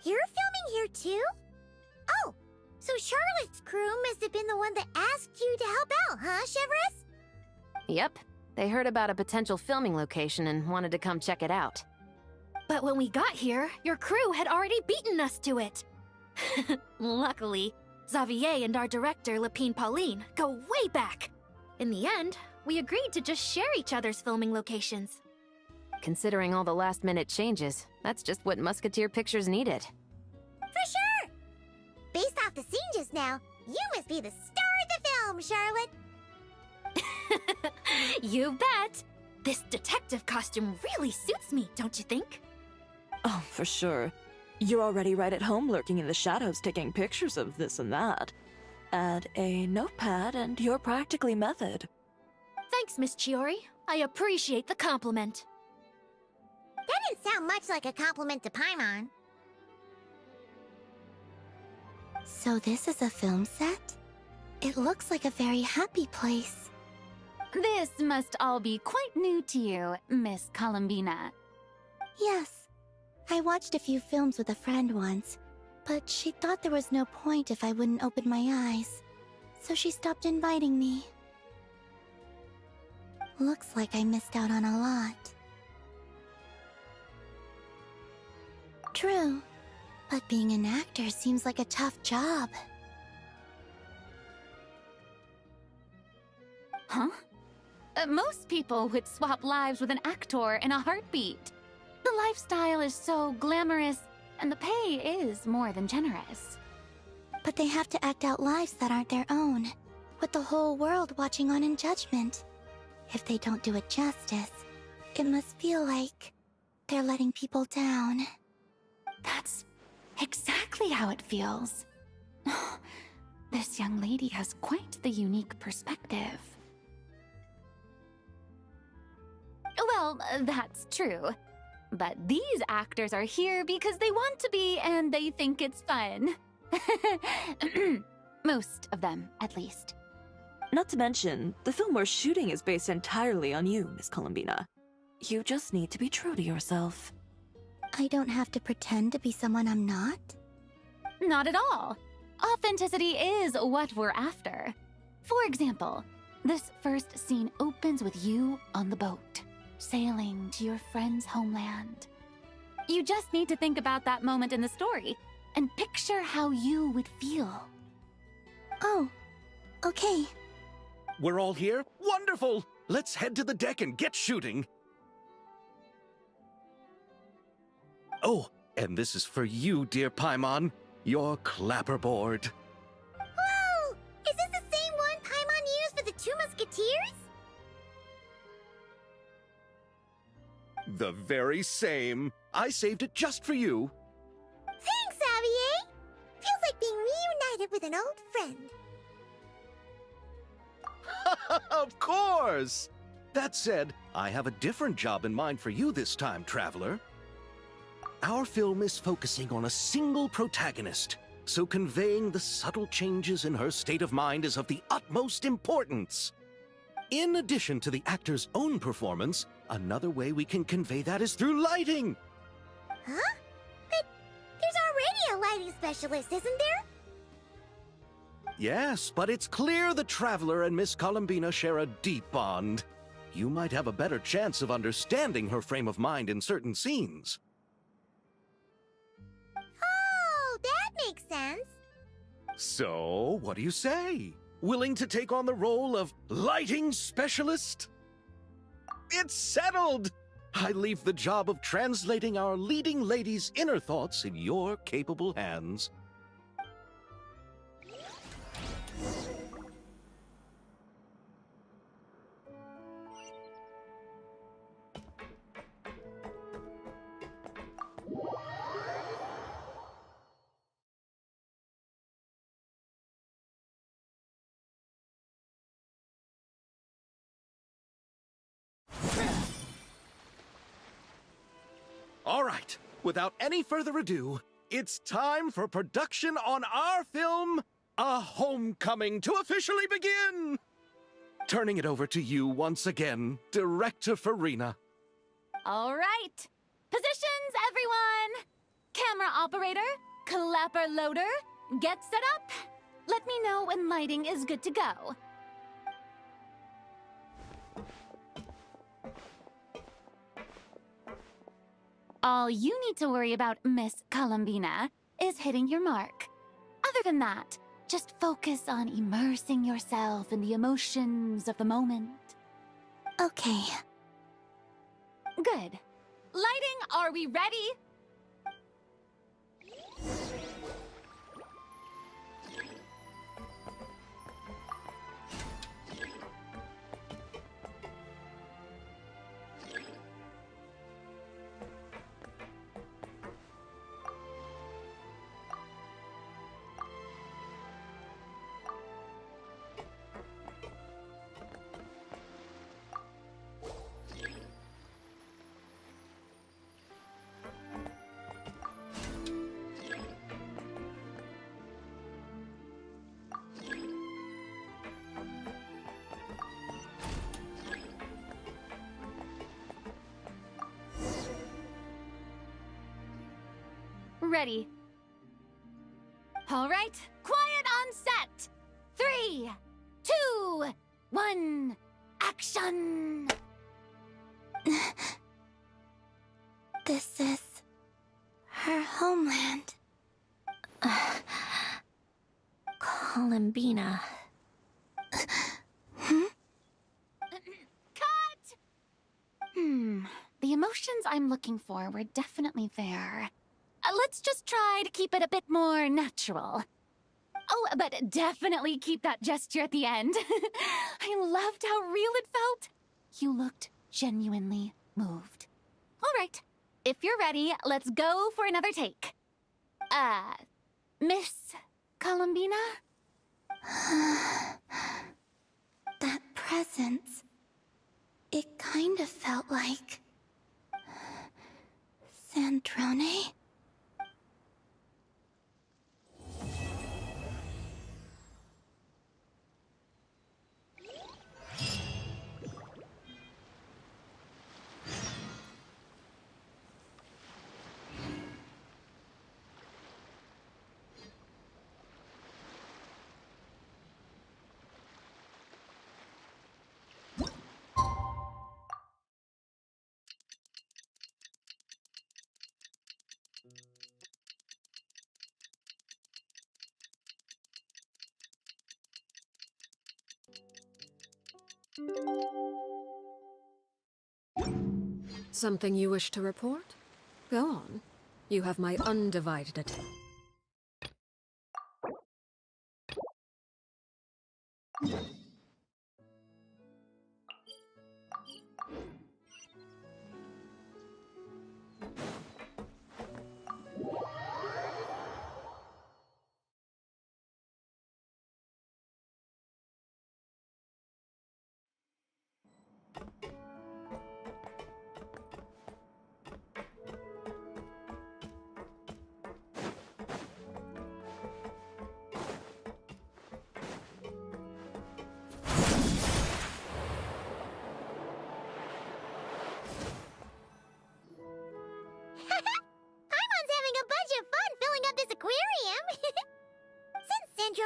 You're filming here too? Oh, so Charlotte's crew must have been the one that asked you to help out, huh, Severus? Yep. They heard about a potential filming location and wanted to come check it out. But when we got here, your crew had already beaten us to it. Luckily, Xavier and our director, Lapine Pauline, go way back. In the end, we agreed to just share each other's filming locations. Considering all the last-minute changes, that's just what Musketeer Pictures needed. For sure! Based off the scene just now, you must be the star of the film, Charlotte! You bet! This detective costume really suits me, don't you think? Oh, for sure. You're already right at home lurking in the shadows taking pictures of this and that. Add a notepad and you're practically method. Thanks, Miss Chiori. I appreciate the compliment. That didn't sound much like a compliment to Paimon. So this is a film set? It looks like a very happy place. This must all be quite new to you, Miss Columbina. Yes. I watched a few films with a friend once, but she thought there was no point if I wouldn't open my eyes. So she stopped inviting me. Looks like I missed out on a lot. True, but being an actor seems like a tough job. Huh? Most people would swap lives with an actor in a heartbeat. The lifestyle is so glamorous, and the pay is more than generous. But they have to act out lives that aren't their own, with the whole world watching on in judgment. If they don't do it justice, it must feel like they're letting people down. That's exactly how it feels. This young lady has quite the unique perspective. Well, that's true. But these actors are here because they want to be and they think it's fun. Most of them, at least. Not to mention, the film we're shooting is based entirely on you, Miss Columbina. You just need to be true to yourself. I don't have to pretend to be someone I'm not? Not at all. Authenticity is what we're after. For example, this first scene opens with you on the boat, sailing to your friend's homeland. You just need to think about that moment in the story and picture how you would feel. Oh, okay. We're all here? Wonderful! Let's head to the deck and get shooting. Oh, and this is for you, dear Paimon. Your clapperboard. Whoa! Is this the same one Paimon used for the Two Musketeers? The very same. I saved it just for you. Thanks, Xavier! Feels like being reunited with an old friend. Of course! That said, I have a different job in mind for you this time, Traveler. Our film is focusing on a single protagonist, so conveying the subtle changes in her state of mind is of the utmost importance. In addition to the actor's own performance, another way we can convey that is through lighting. Huh? But there's already a lighting specialist, isn't there? Yes, but it's clear the Traveler and Miss Columbina share a deep bond. You might have a better chance of understanding her frame of mind in certain scenes. Oh, that makes sense. So, what do you say? Willing to take on the role of lighting specialist? It's settled! I leave the job of translating our leading lady's inner thoughts in your capable hands. All right, without any further ado, it's time for production on our film, A Homecoming, to officially begin! Turning it over to you once again, Director Farina. All right. Positions, everyone. Camera operator, clapper loader, get set up. Let me know when lighting is good to go. All you need to worry about, Miss Columbina, is hitting your mark. Other than that, just focus on immersing yourself in the emotions of the moment. Okay. Good. Lighting, are we ready? Ready. All right, quiet on set. 3, 2, 1, action! This is her homeland. Columbina. Cut! The emotions I'm looking for were definitely there. Let's just try to keep it a bit more natural. Oh, but definitely keep that gesture at the end. I loved how real it felt. You looked genuinely moved. All right, if you're ready, let's go for another take. Miss Columbina? That presence. It kind of felt like... Sandrone? Something you wish to report? Go on. You have my undivided attention.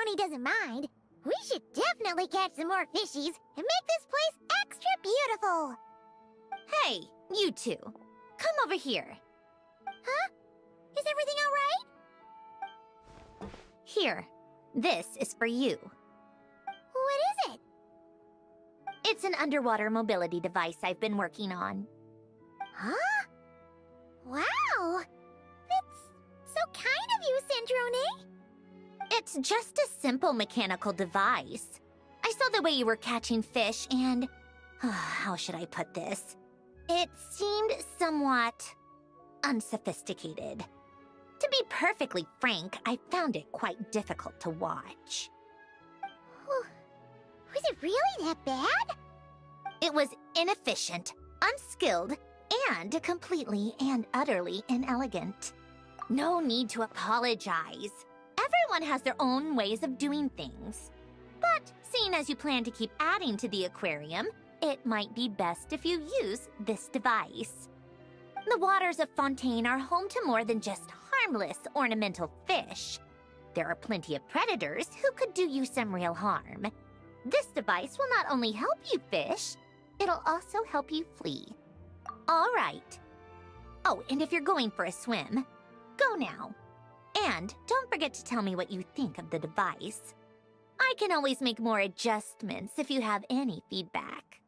Sandrone doesn't mind, we should definitely catch some more fishies and make this place extra beautiful. Hey, you two. Come over here. Huh? Is everything all right? Here. This is for you. What is it? It's an underwater mobility device I've been working on. Huh? Wow! That's so kind of you, Sandrone. It's just a simple mechanical device. I saw the way you were catching fish and... how should I put this? It seemed somewhat... unsophisticated. To be perfectly frank, I found it quite difficult to watch. Was it really that bad? It was inefficient, unskilled, and completely and utterly inelegant. No need to apologize. Everyone has their own ways of doing things. But seeing as you plan to keep adding to the aquarium, it might be best if you use this device. The waters of Fontaine are home to more than just harmless ornamental fish. There are plenty of predators who could do you some real harm. This device will not only help you fish, it'll also help you flee. All right. Oh, and if you're going for a swim, go now. And don't forget to tell me what you think of the device. I can always make more adjustments if you have any feedback.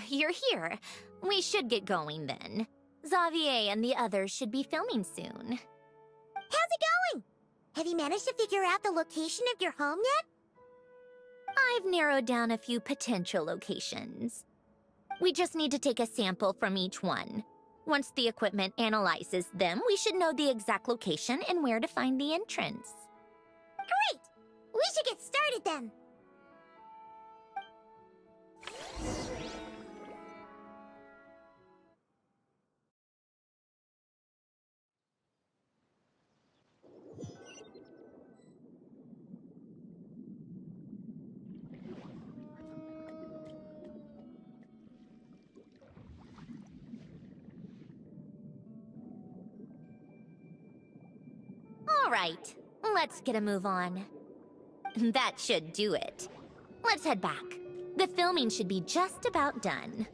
you're here. We should get going then. Xavier and the others should be filming soon. How's it going? Have you managed to figure out the location of your home yet? I've narrowed down a few potential locations. We just need to take a sample from each one. Once the equipment analyzes them, we should know the exact location and where to find the entrance. Great! We should get started then. All right, let's get a move on. That should do it. Let's head back. The filming should be just about done.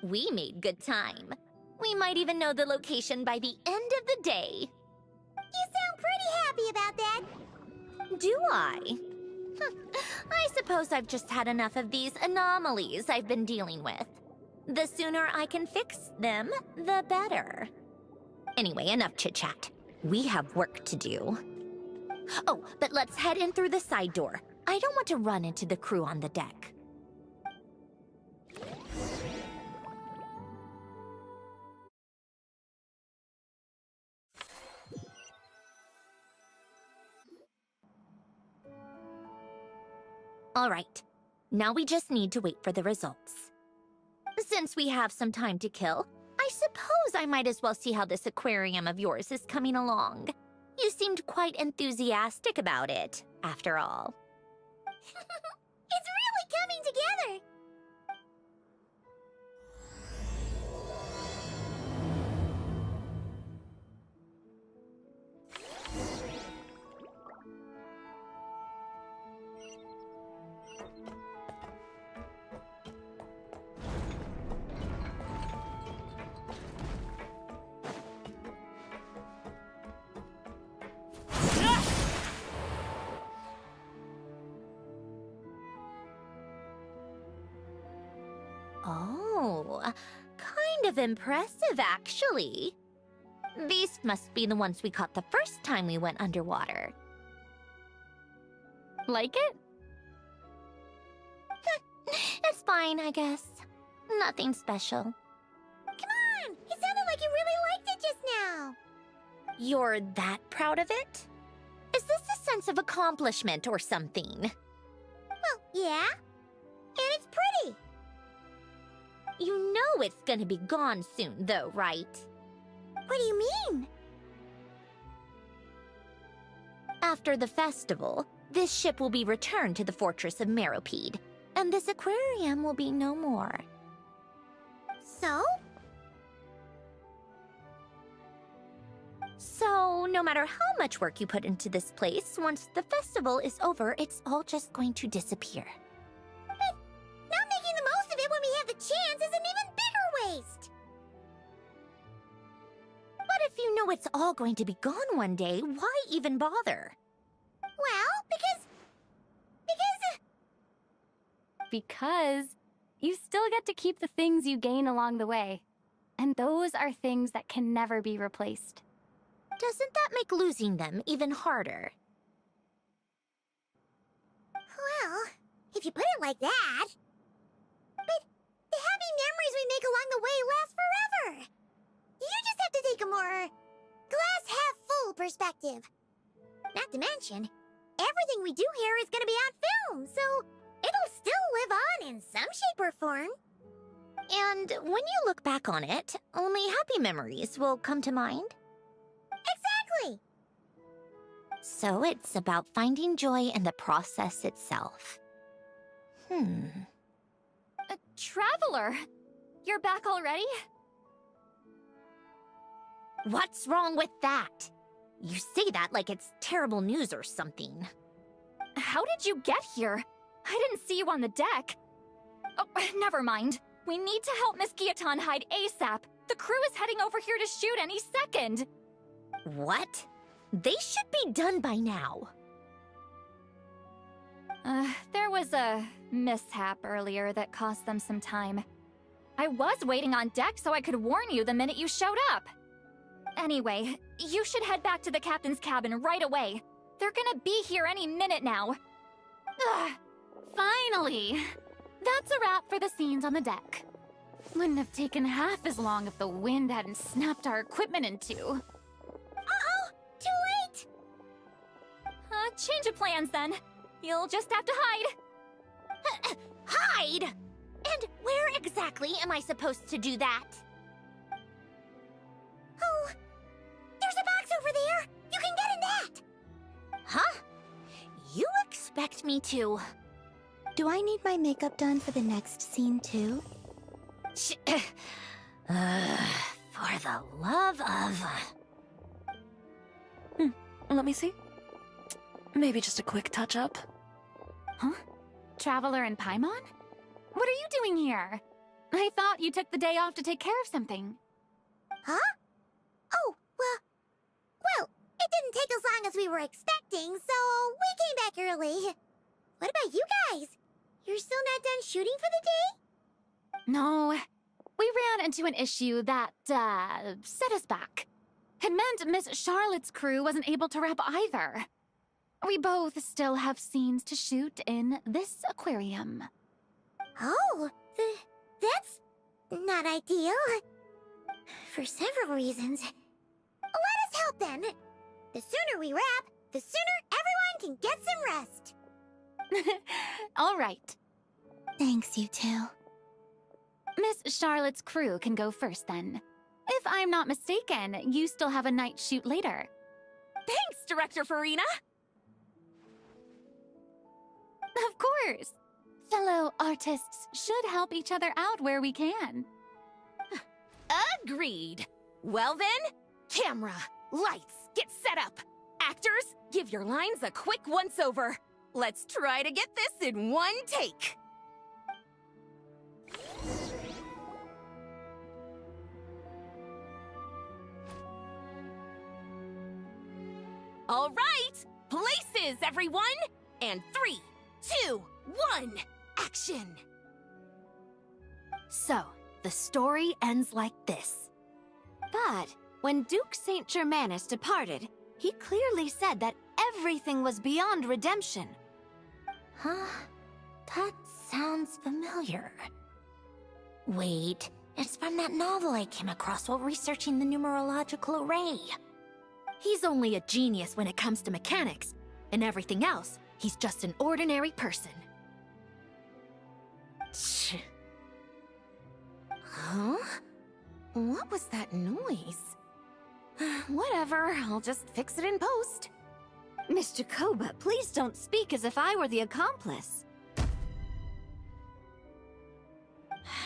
We made good time. We might even know the location by the end of the day. You sound pretty happy about that. Do I? I suppose I've just had enough of these anomalies I've been dealing with. The sooner I can fix them, the better. Anyway, enough chit-chat. We have work to do. Oh, but let's head in through the side door. I don't want to run into the crew on the deck. All right, now we just need to wait for the results. Since we have some time to kill, I suppose I might as well see how this aquarium of yours is coming along. You seemed quite enthusiastic about it, after all. It's really coming together! Oh, kind of impressive, actually. These must be the ones we caught the first time we went underwater. Like it? It's fine, I guess. Nothing special. Come on! It sounded like you really liked it just now! You're that proud of it? Is this a sense of accomplishment or something? Well, yeah. And it's pretty! You know it's gonna be gone soon, though, right? What do you mean? After the festival, this ship will be returned to the fortress of Meropide, and this aquarium will be no more. So? So, no matter how much work you put into this place, once the festival is over, it's all just going to disappear. But not making the most of it when we have the chance is an even bigger waste! But if you know it's all going to be gone one day, why even bother? Well, Because you still get to keep the things you gain along the way. And those are things that can never be replaced. Doesn't that make losing them even harder? well, if you put it like that... But the happy memories we make along the way last forever! You just have to take a more glass-half-full perspective. Not to mention, everything we do here is gonna be on film, so it'll still live on in some shape or form. And when you look back on it, only happy memories will come to mind? Exactly! So it's about finding joy in the process itself. Traveler! You're back already? What's wrong with that? You say that like it's terrible news or something. How did you get here? I didn't see you on the deck. Oh, never mind. We need to help Miss Guillotin hide ASAP. The crew is heading over here to shoot any second. What? They should be done by now. There was a mishap earlier that cost them some time. I was waiting on deck so I could warn you the minute you showed up. Anyway, you should head back to the captain's cabin right away. They're gonna be here any minute now. Ugh, finally! That's a wrap for the scenes on the deck. Wouldn't have taken half as long if the wind hadn't snapped our equipment in two. Uh-oh! Too late! Change of plans then. You'll just have to hide. Hide? And where exactly am I supposed to do that? Oh, there's a box over there! You can get in that! Huh? You expect me to... Do I need my makeup done for the next scene too? For the love of... Let me see. Maybe just a quick touch-up. Huh? Traveler and Paimon? What are you doing here? I thought you took the day off to take care of something. Huh? Oh, well, it didn't take as long as we were expecting, so we came back early. What about you guys? You're still not done shooting for the day? No, we ran into an issue that, set us back. It meant Miss Charlotte's crew wasn't able to wrap either. We both still have scenes to shoot in this aquarium. Oh, that's not ideal. For several reasons. Let us help then. The sooner we wrap, the sooner everyone can get some rest. All right. Thanks, you two. Miss Charlotte's crew can go first then. If I'm not mistaken, you still have a night shoot later. Thanks, Director Farina! Of course. Fellow artists should help each other out where we can. Agreed. Well then, camera, lights, get set up. Actors, give your lines a quick once-over. Let's try to get this in one take. All right, places, everyone! And 3, 2, 1, action! So, the story ends like this. But when Duke St. Germanus departed, he clearly said that everything was beyond redemption. Huh? That sounds familiar. Wait, it's from that novel I came across while researching the numerological array. He's only a genius when it comes to mechanics, and everything else, he's just an ordinary person. Huh? What was that noise? Whatever, I'll just fix it in post. Mr. Koba, please don't speak as if I were the accomplice.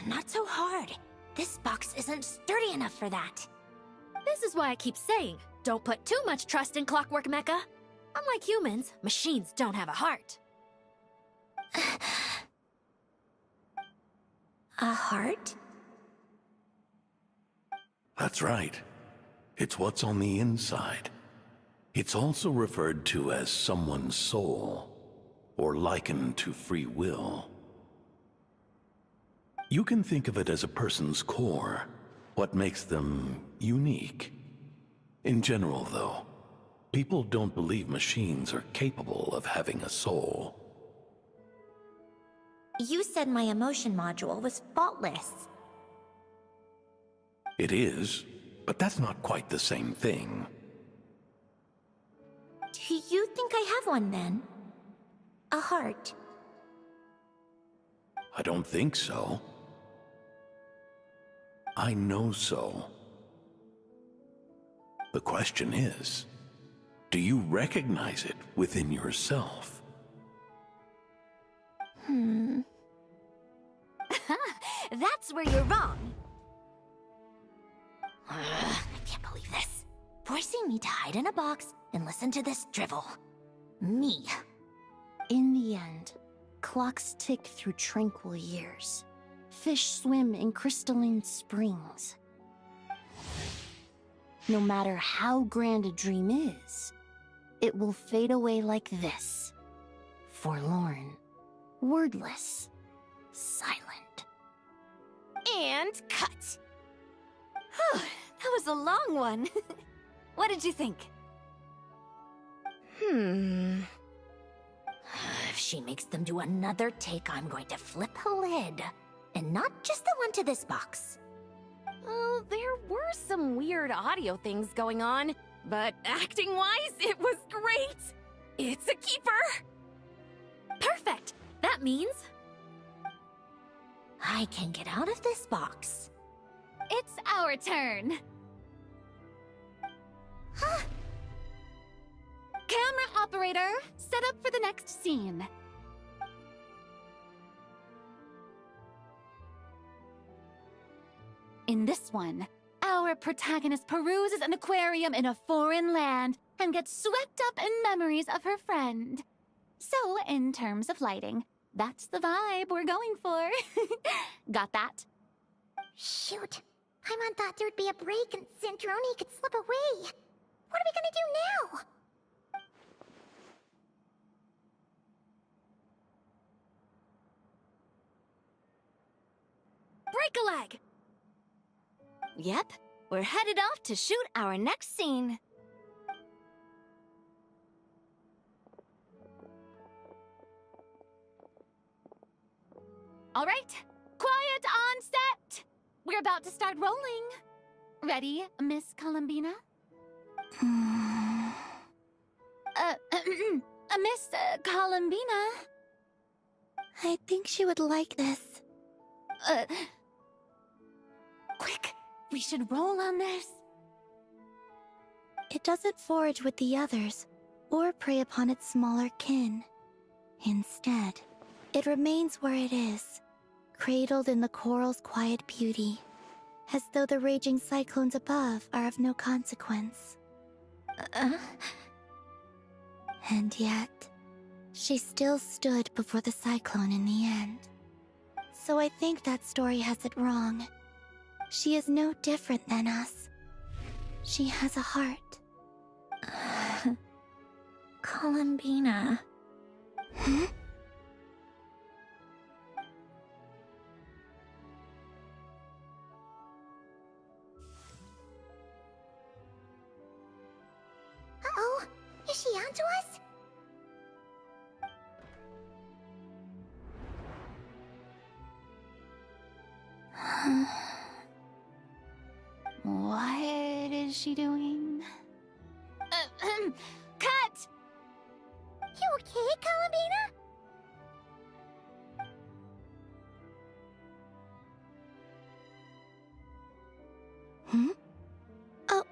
Not so hard. This box isn't sturdy enough for that. This is why I keep saying, don't put too much trust in Clockwork Mecha. Unlike humans, machines don't have a heart. A heart? That's right. It's what's on the inside. It's also referred to as someone's soul, or likened to free will. You can think of it as a person's core, what makes them unique. In general, though, people don't believe machines are capable of having a soul. You said my emotion module was faultless. It is, but that's not quite the same thing. Do you think I have one then? A heart? I don't think so. I know so. The question is, do you recognize it within yourself? That's where you're wrong. I can't believe this. Forcing me to hide in a box and listen to this drivel. Me. In the end, clocks tick through tranquil years. Fish swim in crystalline springs. No matter how grand a dream is, it will fade away like this. Forlorn, wordless, silent. And cut. Whew, that was a long one. What did you think? If she makes them do another take, I'm going to flip a lid. And not just the one to this box. Oh, there were some weird audio things going on, but acting-wise, it was great! It's a keeper! Perfect! That means I can get out of this box. It's our turn. Camera operator, set up for the next scene. In this one, our protagonist peruses an aquarium in a foreign land and gets swept up in memories of her friend. So, in terms of lighting, that's the vibe we're going for. Got that? Shoot. Paimon thought there would be a break and Sandrone could slip away. What are we gonna do now? Break a leg! Yep, we're headed off to shoot our next scene. All right, quiet on set. We're about to start rolling. Ready, Miss Columbina? Miss Columbina? I think she would like this. Quick, we should roll on this. It doesn't forage with the others, or prey upon its smaller kin. Instead, it remains where it is, cradled in the coral's quiet beauty, as though the raging cyclones above are of no consequence. And yet, she still stood before the cyclone in the end. So I think that story has it wrong. She is no different than us. She has a heart. Columbina. Hmm? Uh-oh. Is she onto us? What is she doing? Cut! You okay, Columbina? Hmm? Oh,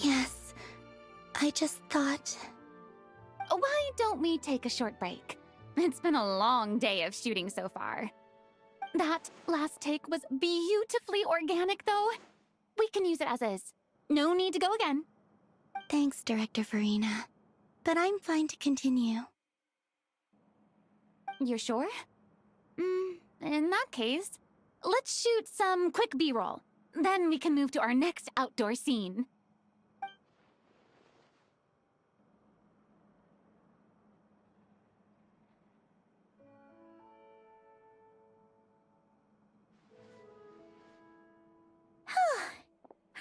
yes. I just thought... Why don't we take a short break? It's been a long day of shooting so far. That last take was beautifully organic, though. We can use it as is. No need to go again. Thanks, Director Farina. But I'm fine to continue. You're sure? In that case, let's shoot some quick B-roll. Then we can move to our next outdoor scene.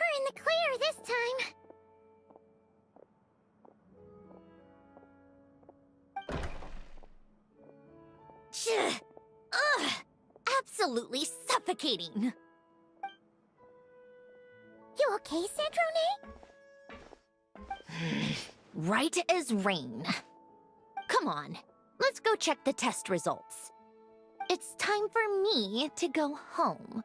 We're in the clear this time. Ugh! Absolutely suffocating. You okay, Sandrone? Right as rain. Come on, let's go check the test results. It's time for me to go home.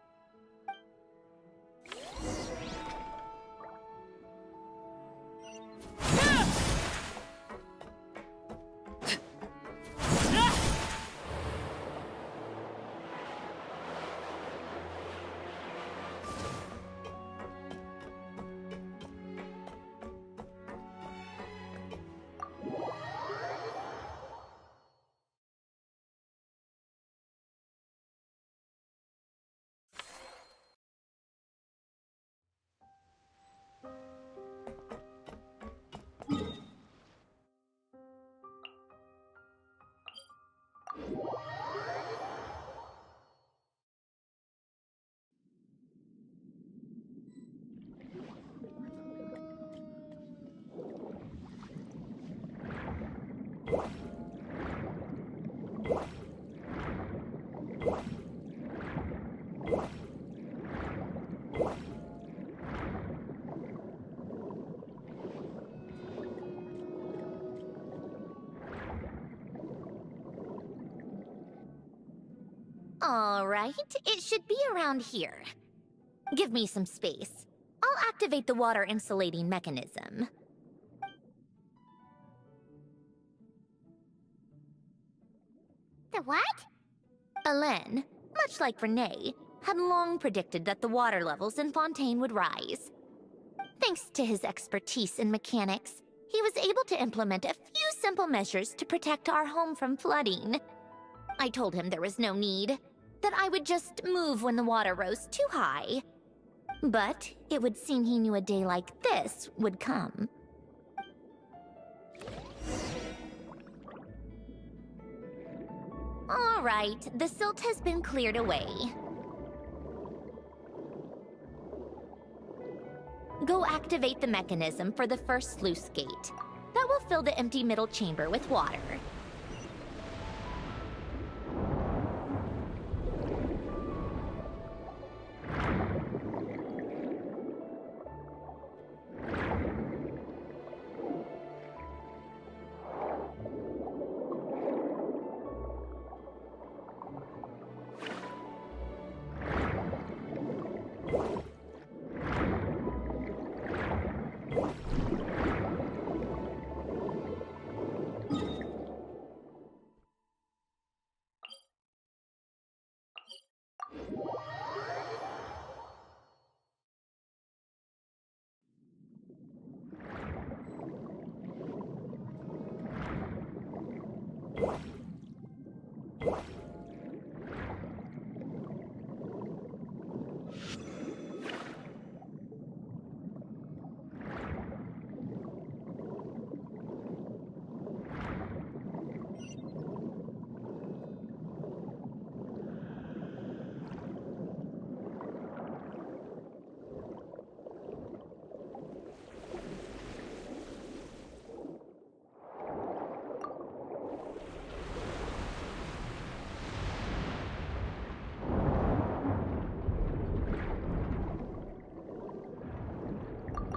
All right, it should be around here. Give me some space. I'll activate the water insulating mechanism. The what? Hélène, much like Renee, had long predicted that the water levels in Fontaine would rise. Thanks to his expertise in mechanics, he was able to implement a few simple measures to protect our home from flooding. I told him there was no need, that I would just move when the water rose too high. But it would seem he knew a day like this would come. All right, the silt has been cleared away. Go activate the mechanism for the first sluice gate. That will fill the empty middle chamber with water.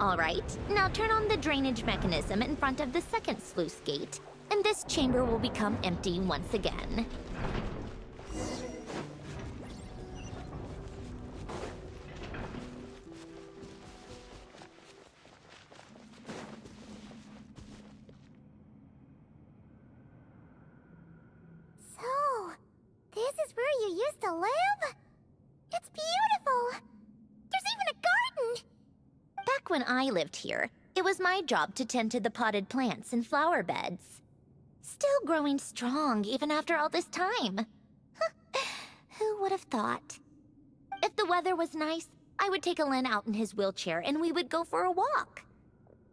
All right, now turn on the drainage mechanism in front of the second sluice gate, and this chamber will become empty once again. So, this is where you used to live? It's beautiful! There's even a garden! Back when I lived here, it was my job to tend to the potted plants and flower beds. Still growing strong even after all this time. Who would have thought? If the weather was nice, I would take Alen out in his wheelchair and we would go for a walk.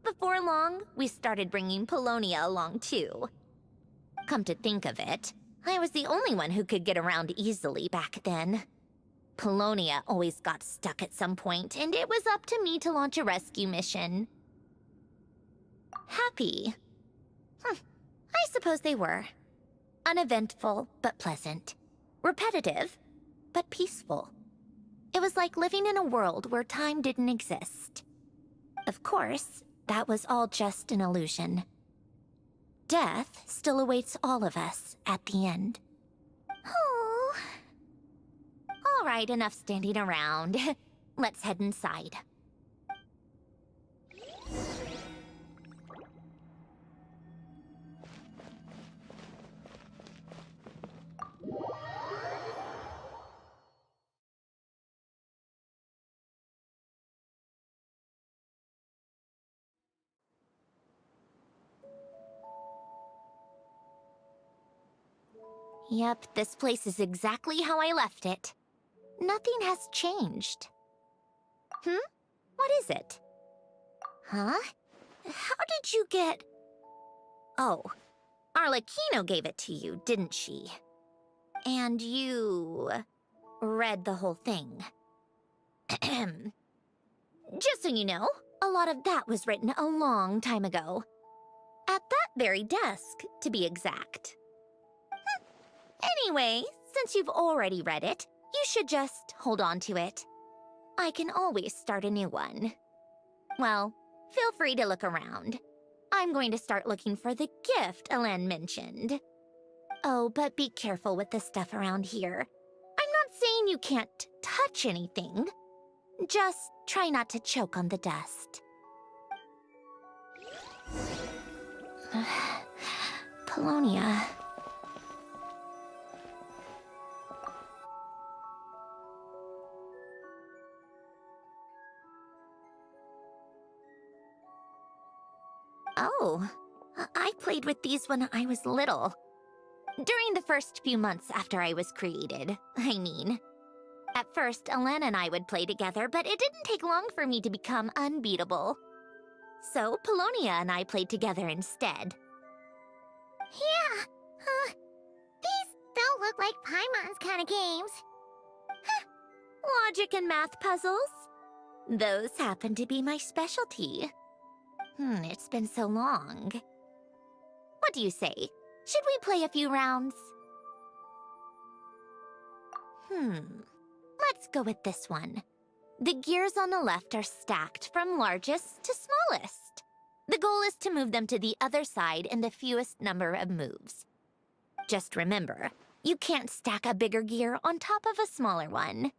Before long, we started bringing Polonia along too. Come to think of it, I was the only one who could get around easily back then. Polonia always got stuck at some point, and it was up to me to launch a rescue mission. Happy? I suppose they were. Uneventful, but pleasant. Repetitive, but peaceful. It was like living in a world where time didn't exist. Of course, that was all just an illusion. Death still awaits all of us at the end. Oh. All right, enough standing around. Let's head inside. Yep, this place is exactly how I left it. Nothing has changed. What is it? Huh? How did you get... Oh, Arlecchino gave it to you, didn't she? And you... read the whole thing. Just so you know, a lot of that was written a long time ago. At that very desk, to be exact. Anyway, since you've already read it, you should just hold on to it. I can always start a new one. Well, feel free to look around. I'm going to start looking for the gift Alen mentioned. Oh, but be careful with the stuff around here. I'm saying you can't touch anything. Just try not to choke on the dust. Polonia. Oh, I played with these when I was little. During the first few months after I was created, I mean. At first, Elena and I would play together, but it didn't take long for me to become unbeatable. So, Polonia and I played together instead. Yeah, these don't look like Paimon's kind of games. Logic and math puzzles? Those happen to be my specialty. It's been so long. What do you say? Should we play a few rounds? Let's go with this one. The gears on the left are stacked from largest to smallest. The goal is to move them to the other side in the fewest number of moves. Just remember, you can't stack a bigger gear on top of a smaller one.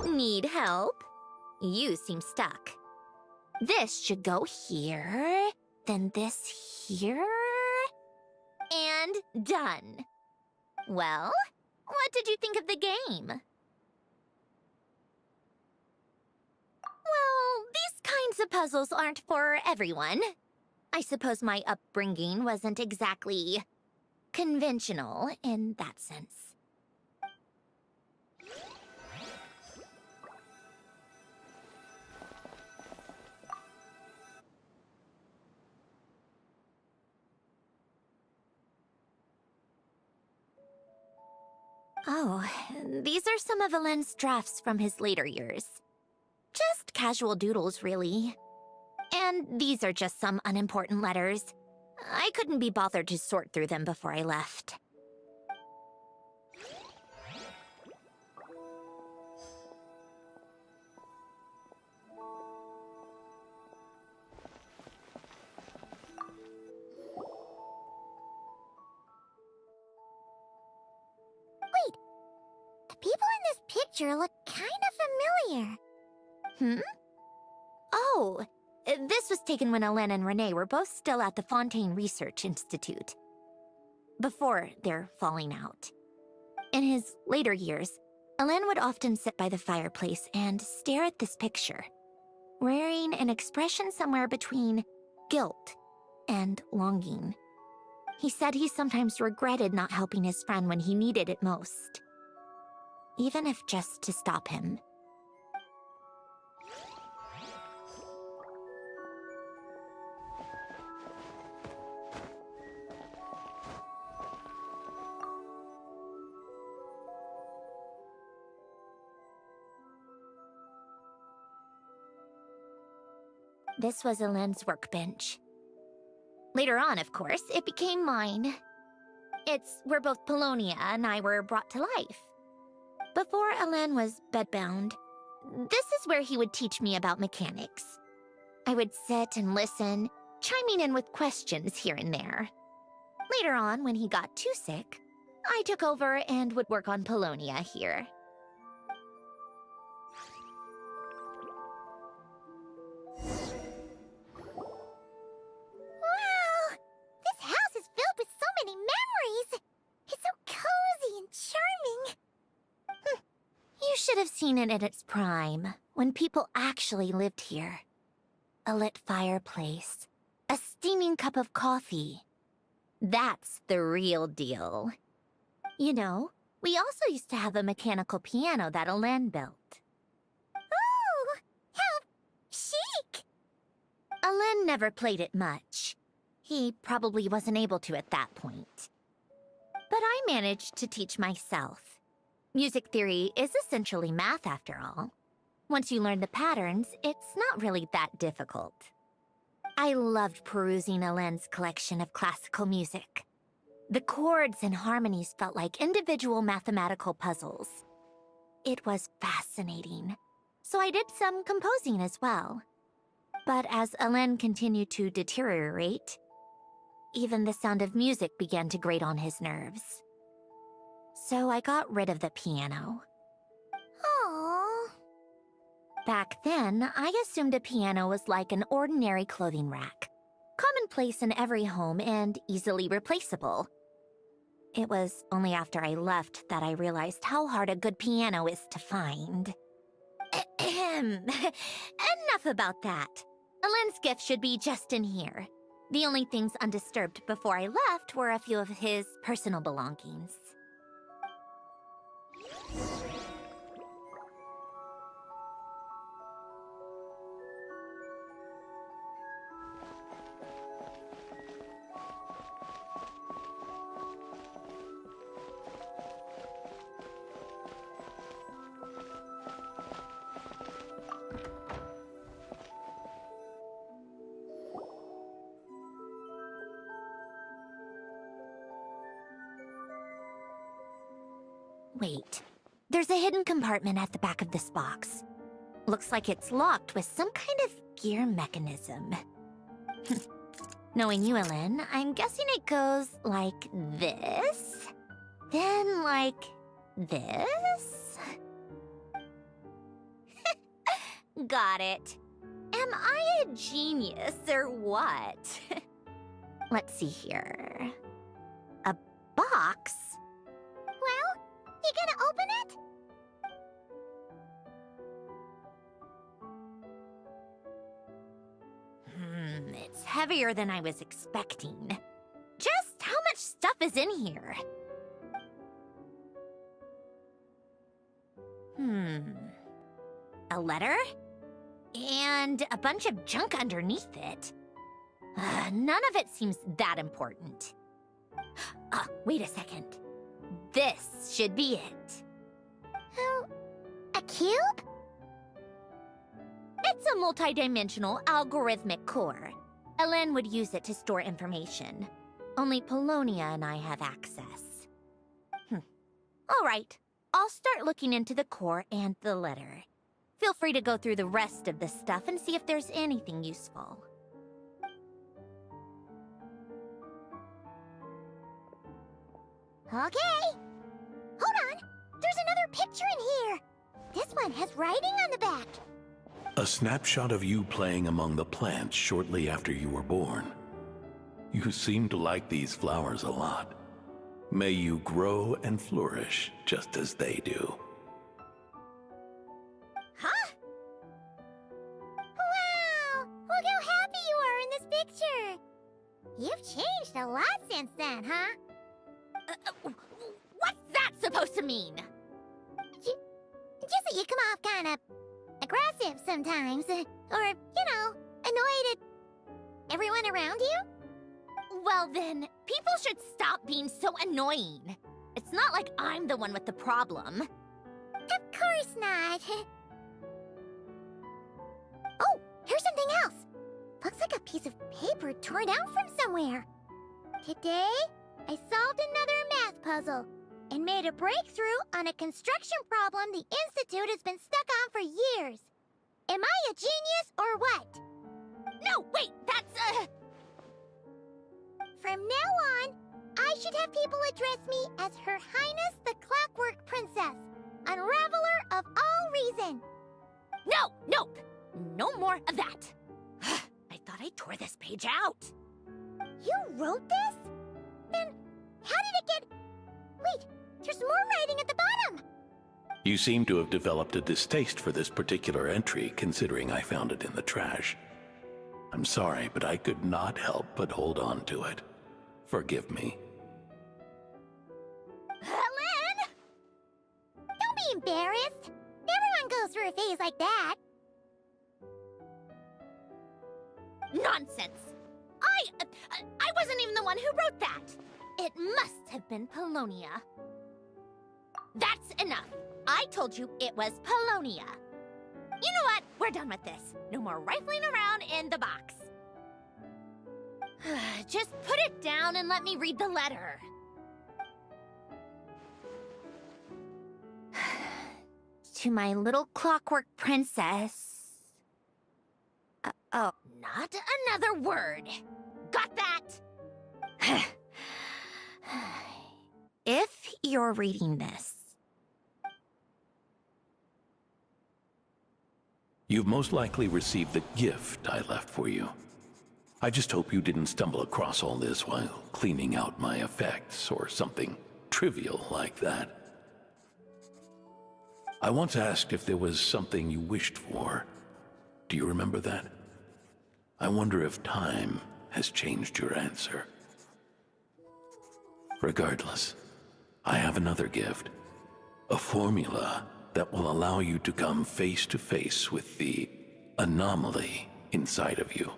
Need help? You seem stuck. This should go here, then this here, and done. Well, what did you think of the game? Well, these kinds of puzzles aren't for everyone. I suppose my upbringing wasn't exactly conventional in that sense. Oh, these are some of Alen's drafts from his later years. Just casual doodles, really. And these are just some unimportant letters. I couldn't be bothered to sort through them before I left. Wait, the people in this picture look kind of familiar. Oh, this was taken when Alen and Renee were both still at the Fontaine Research Institute. Before their falling out. In his later years, Alen would often sit by the fireplace and stare at this picture. wearing an expression somewhere between guilt and longing. He said he sometimes regretted not helping his friend when he needed it most, even if just to stop him. This was Elend's workbench. Later on, of course, it became mine. It's where both Polonia and I were brought to life. Before Elend was bedbound, this is where he would teach me about mechanics. I would sit and listen, chiming in with questions here and there. Later on, when he got too sick, I took over and would work on Polonia here. You should have seen it at its prime, when people actually lived here. A lit fireplace, a steaming cup of coffee. That's the real deal. You know, we also used to have a mechanical piano that Elend built. Oh, how chic! Elend never played it much. He probably wasn't able to at that point. But I managed to teach myself. Music theory is essentially math, after all. Once you learn the patterns, it's not really that difficult. I loved perusing Elend's collection of classical music. The chords and harmonies felt like individual mathematical puzzles. It was fascinating, so I did some composing as well. But as Elend continued to deteriorate, even the sound of music began to grate on his nerves. So I got rid of the piano. Aww. Back then, I assumed a piano was like an ordinary clothing rack, commonplace in every home and easily replaceable. It was only after I left that I realized how hard a good piano is to find. Enough about that. Elend's gift should be just in here. The only things undisturbed before I left were a few of his personal belongings. Wait, there's a hidden compartment at the back of this box. Looks like it's locked with some kind of gear mechanism. Knowing you, Elend, I'm guessing it goes like this, then like this? Got it. Am I a genius or what? Let's see here. A box? Well, you gonna open it? It's heavier than I was expecting. Just how much stuff is in here? A letter? And a bunch of junk underneath it. None of it seems that important. Wait a second. This should be it. Oh, a cube? It's a multi-dimensional algorithmic core. Elend would use it to store information. Only Polonia and I have access. All right, I'll start looking into the core and the letter. Feel free to go through the rest of the stuff and see if there's anything useful. Okay. Hold on. There's another picture in here. This one has writing on the back. A snapshot of you playing among the plants shortly after you were born. You seem to like these flowers a lot. May you grow and flourish just as they do. Huh? picture. You've changed a lot since then, huh? What's that supposed to mean? Just that you come off kind of aggressive sometimes. Or, annoyed at everyone around you? Well then, people should stop being so annoying. It's not like I'm the one with the problem. Of course not. Oh, here's something else. Looks like a piece of paper torn out from somewhere. Today, I solved another math puzzle and made a breakthrough on a construction problem the Institute has been stuck on for years. Am I a genius or what? No, wait, that's From now on, I should have people address me as Her Highness the Clockwork Princess, Unraveler of all reason. No, nope, no more of that. I thought I tore this page out. You wrote this? Then how did it get... Wait, there's more writing at the bottom. You seem to have developed a distaste for this particular entry, considering I found it in the trash. I'm sorry, but I could not help but hold on to it. Forgive me. Helen! Don't be embarrassed. Everyone goes through a phase like that. Nonsense! I wasn't even the one who wrote that. It must have been Polonia. That's enough. I told you it was Polonia. You know what? We're done with this. No more rifling around in the box. Just put it down and let me read the letter. To my little clockwork princess. Oh, not another word. Got that? If you're reading this, You've most likely received the gift I left for you. I just hope you didn't stumble across all this while cleaning out my effects or something trivial like that. I once asked if there was something you wished for. Do you remember that? I wonder if time has changed your answer. Regardless, I have another gift. A formula that will allow you to come face to face with the anomaly inside of you.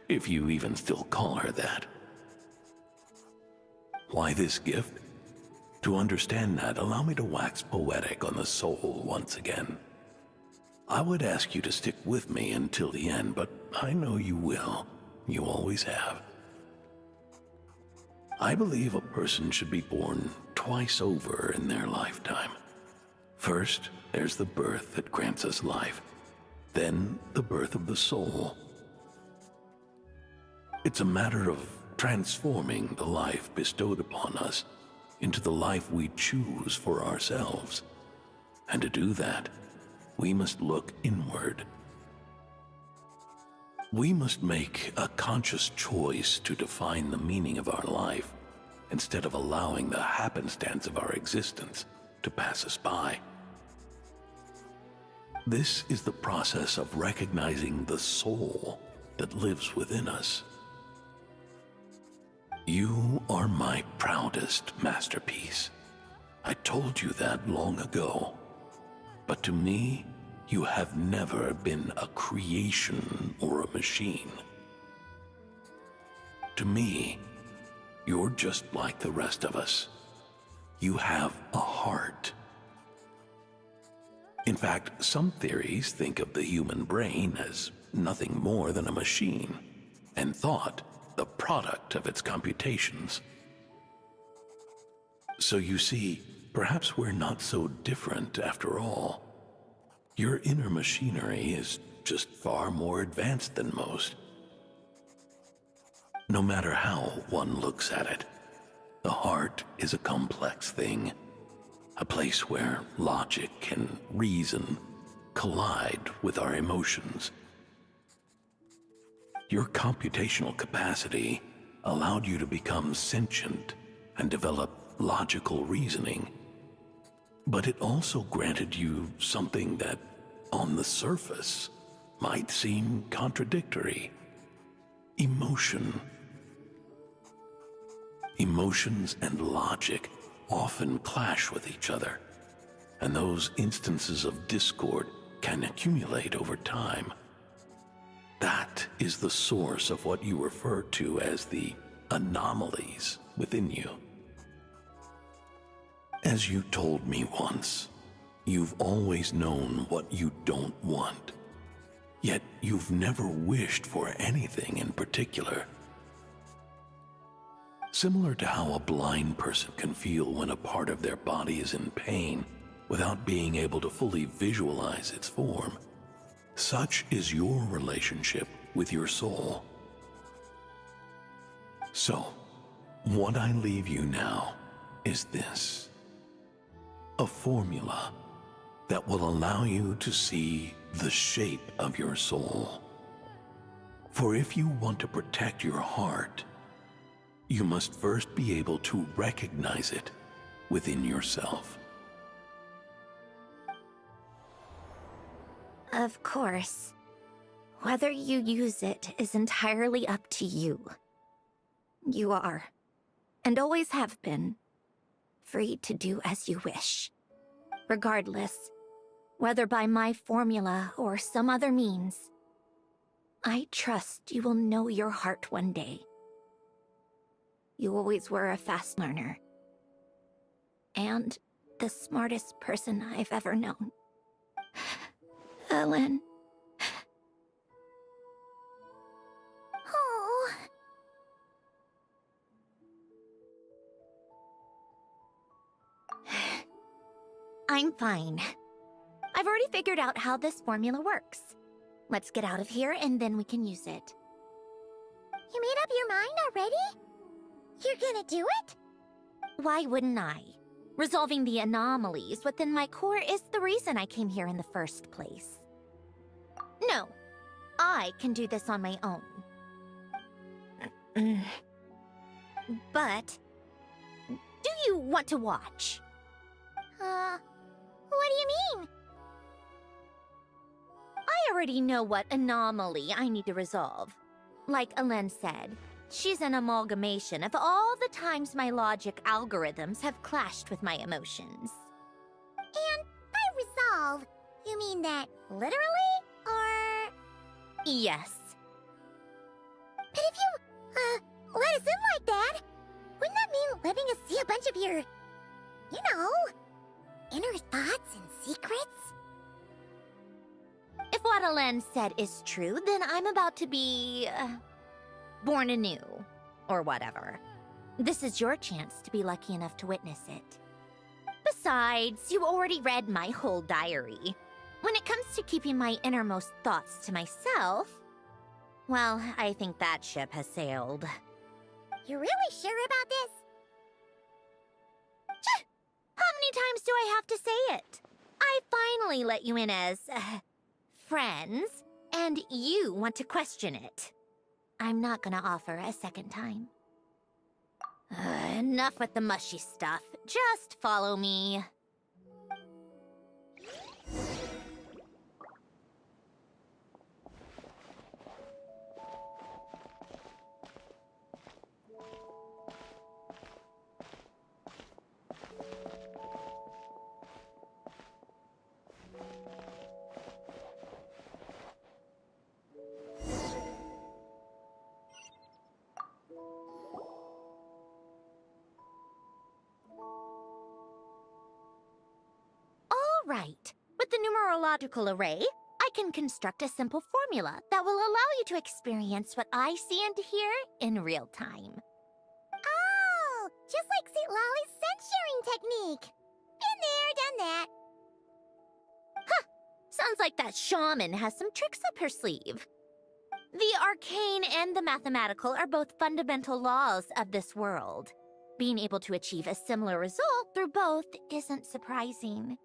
If you even still call her that. Why this gift? To understand that, allow me to wax poetic on the soul once again. I would ask you to stick with me until the end, but I know you will. You always have. I believe a person should be born twice over in their lifetime. First, there's the birth that grants us life. Then, the birth of the soul. It's a matter of transforming the life bestowed upon us into the life we choose for ourselves. And to do that, we must look inward. We must make a conscious choice to define the meaning of our life instead of allowing the happenstance of our existence to pass us by. This is the process of recognizing the soul that lives within us. You are my proudest masterpiece. I told you that long ago. But to me, you have never been a creation or a machine. To me, you're just like the rest of us. You have a heart. In fact, some theories think of the human brain as nothing more than a machine, and thought the product of its computations. So you see, perhaps we're not so different after all. Your inner machinery is just far more advanced than most. No matter how one looks at it, the heart is a complex thing, a place where logic and reason collide with our emotions. Your computational capacity allowed you to become sentient and develop logical reasoning. But it also granted you something that, on the surface, might seem contradictory. Emotions and logic often clash with each other, and those instances of discord can accumulate over time. That is the source of what you refer to as the anomalies within you. As you told me once, you've always known what you don't want, yet you've never wished for anything in particular. Similar to how a blind person can feel when a part of their body is in pain without being able to fully visualize its form, such is your relationship with your soul. So, what I leave you now is this: a formula that will allow you to see the shape of your soul. For if you want to protect your heart, you must first be able to recognize it within yourself. Of course. Whether you use it is entirely up to you. You are, and always have been, free to do as you wish. Regardless, whether by my formula or some other means, I trust you will know your heart one day. You always were a fast learner. And the smartest person I've ever known. Ellen. Oh. I'm fine. I've already figured out how this formula works. Let's get out of here and then we can use it. You made up your mind already? You're gonna do it? Why wouldn't I? Resolving the anomalies within my core is the reason I came here in the first place. No, I can do this on my own. But, do you want to watch? What do you mean? I already know what anomaly I need to resolve. Like Alen said, she's an amalgamation of all the times my logic algorithms have clashed with my emotions. And by resolve, you mean that literally, or...? Yes. But if you, let us in like that, wouldn't that mean letting us see a bunch of your, you know, inner thoughts and secrets? If what Alen said is true, then I'm about to be... born anew, or whatever. This is your chance to be lucky enough to witness it. Besides, you already read my whole diary. When it comes to keeping my innermost thoughts to myself, well, I think that ship has sailed. You're really sure about this? How many times do I have to say it? I finally let you in as, friends, and you want to question it. I'm not gonna offer a second time. Enough with the mushy stuff. Just follow me. Right. With the numerological array, I can construct a simple formula that will allow you to experience what I see and hear in real time. Oh, just like St. Lolly's scent sharing technique. Been there, done that. Huh. Sounds like that shaman has some tricks up her sleeve. The arcane and the mathematical are both fundamental laws of this world. Being able to achieve a similar result through both isn't surprising.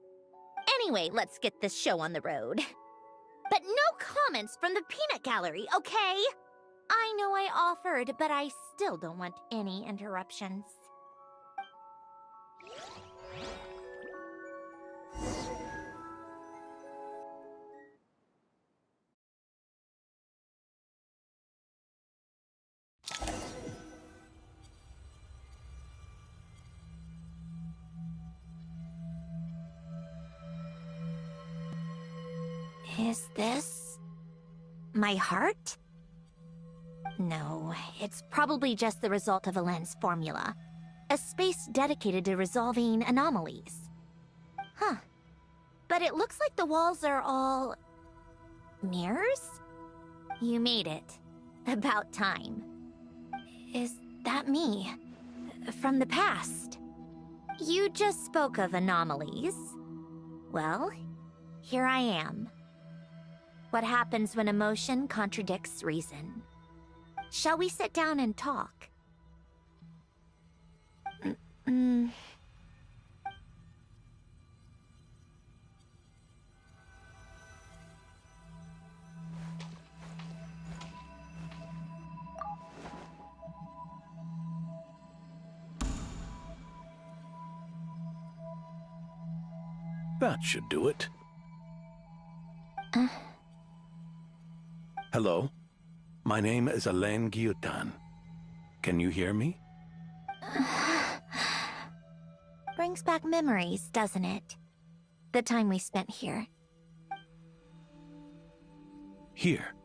Anyway, let's get this show on the road. But no comments from the peanut gallery, okay? I know I offered, but I still don't want any interruptions. Is this... my heart? No, it's probably just the result of Alen's formula. A space dedicated to resolving anomalies. Huh. But it looks like the walls are all... mirrors? You made it. About time. Is that me? From the past? You just spoke of anomalies. Well, here I am. What happens when emotion contradicts reason? Shall we sit down and talk? That should do it. Hello? My name is Alen Guillotin. Can you hear me? Brings back memories, doesn't it? The time we spent here. Here.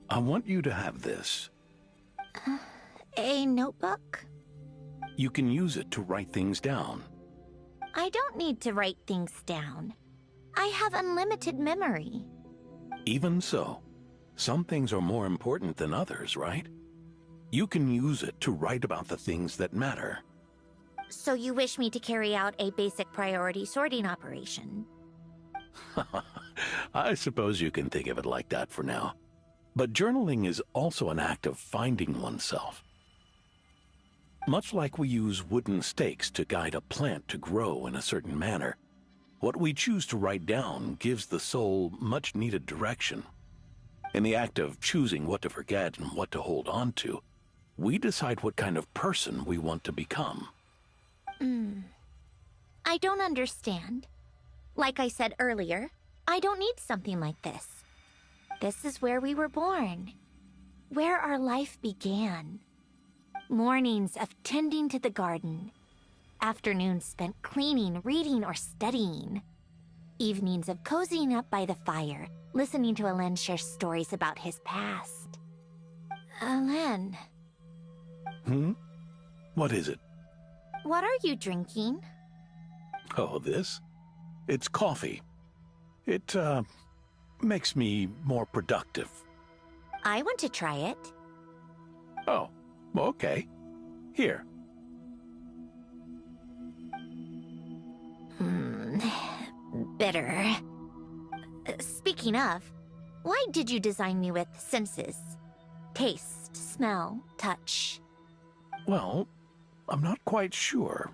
I want you to have this. A notebook? You can use it to write things down. I don't need to write things down. I have unlimited memory. Even so, some things are more important than others, right? You can use it to write about the things that matter. So you wish me to carry out a basic priority sorting operation? I suppose you can think of it like that for now. But journaling is also an act of finding oneself. Much like we use wooden stakes to guide a plant to grow in a certain manner, what we choose to write down gives the soul much-needed direction. In the act of choosing what to forget and what to hold on to, we decide what kind of person we want to become. I don't understand. Like I said earlier, I don't need something like this. This is where we were born. Where our life began. Mornings of tending to the garden. Afternoons spent cleaning, reading, or studying. Evenings of cozying up by the fire, listening to Alen share stories about his past. Alen. What is it? What are you drinking? Oh, this? It's coffee. It, makes me more productive. I want to try it. Oh, okay. Here. Bitter. Speaking of, why did you design me with senses? Taste, smell, touch. Well, I'm not quite sure.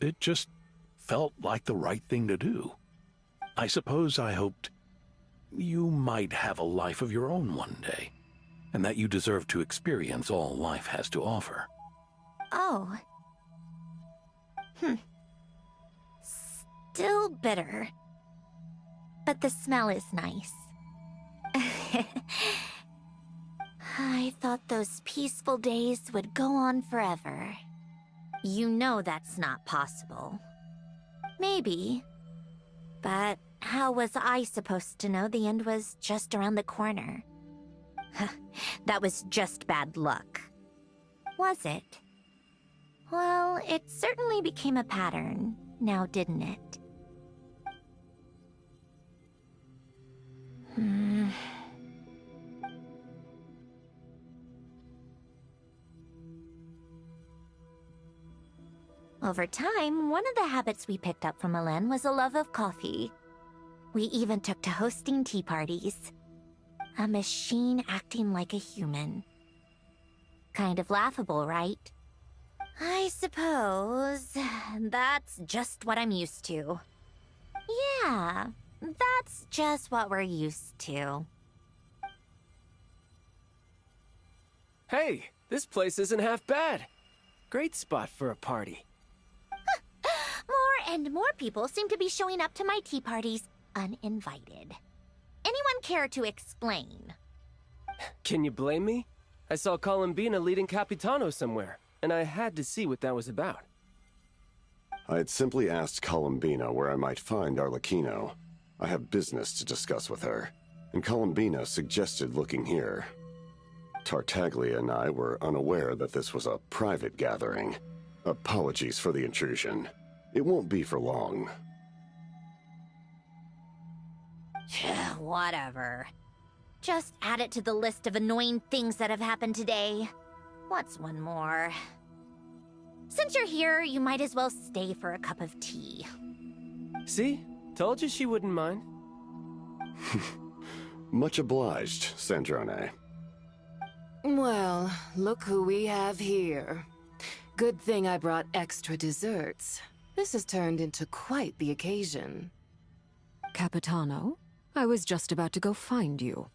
It just felt like the right thing to do. I suppose I hoped you might have a life of your own one day, and that you deserve to experience all life has to offer. Oh. Still bitter. But the smell is nice. I thought those peaceful days would go on forever. You know that's not possible. Maybe. But how was I supposed to know the end was just around the corner? That was just bad luck. Was it? Well, it certainly became a pattern, now didn't it? Over time, one of the habits we picked up from Alen was a love of coffee. We even took to hosting tea parties. A machine acting like a human. Kind of laughable, right? I suppose that's just what I'm used to. Yeah, that's just what we're used to. Hey, this place isn't half bad. Great spot for a party. More and more people seem to be showing up to my tea parties uninvited. Anyone care to explain? Can you blame me? I saw Columbina leading Capitano somewhere, and I had to see what that was about. I had simply asked Columbina where I might find Arlecchino. I have business to discuss with her. and Columbina suggested looking here. Tartaglia and I were unaware that this was a private gathering. Apologies for the intrusion. It won't be for long. Whatever. Just add it to the list of annoying things that have happened today. What's one more? Since you're here, you might as well stay for a cup of tea. See? Told you she wouldn't mind. Much obliged, Sandrone. Well, look who we have here. Good thing I brought extra desserts. This has turned into quite the occasion. Capitano, I was just about to go find you.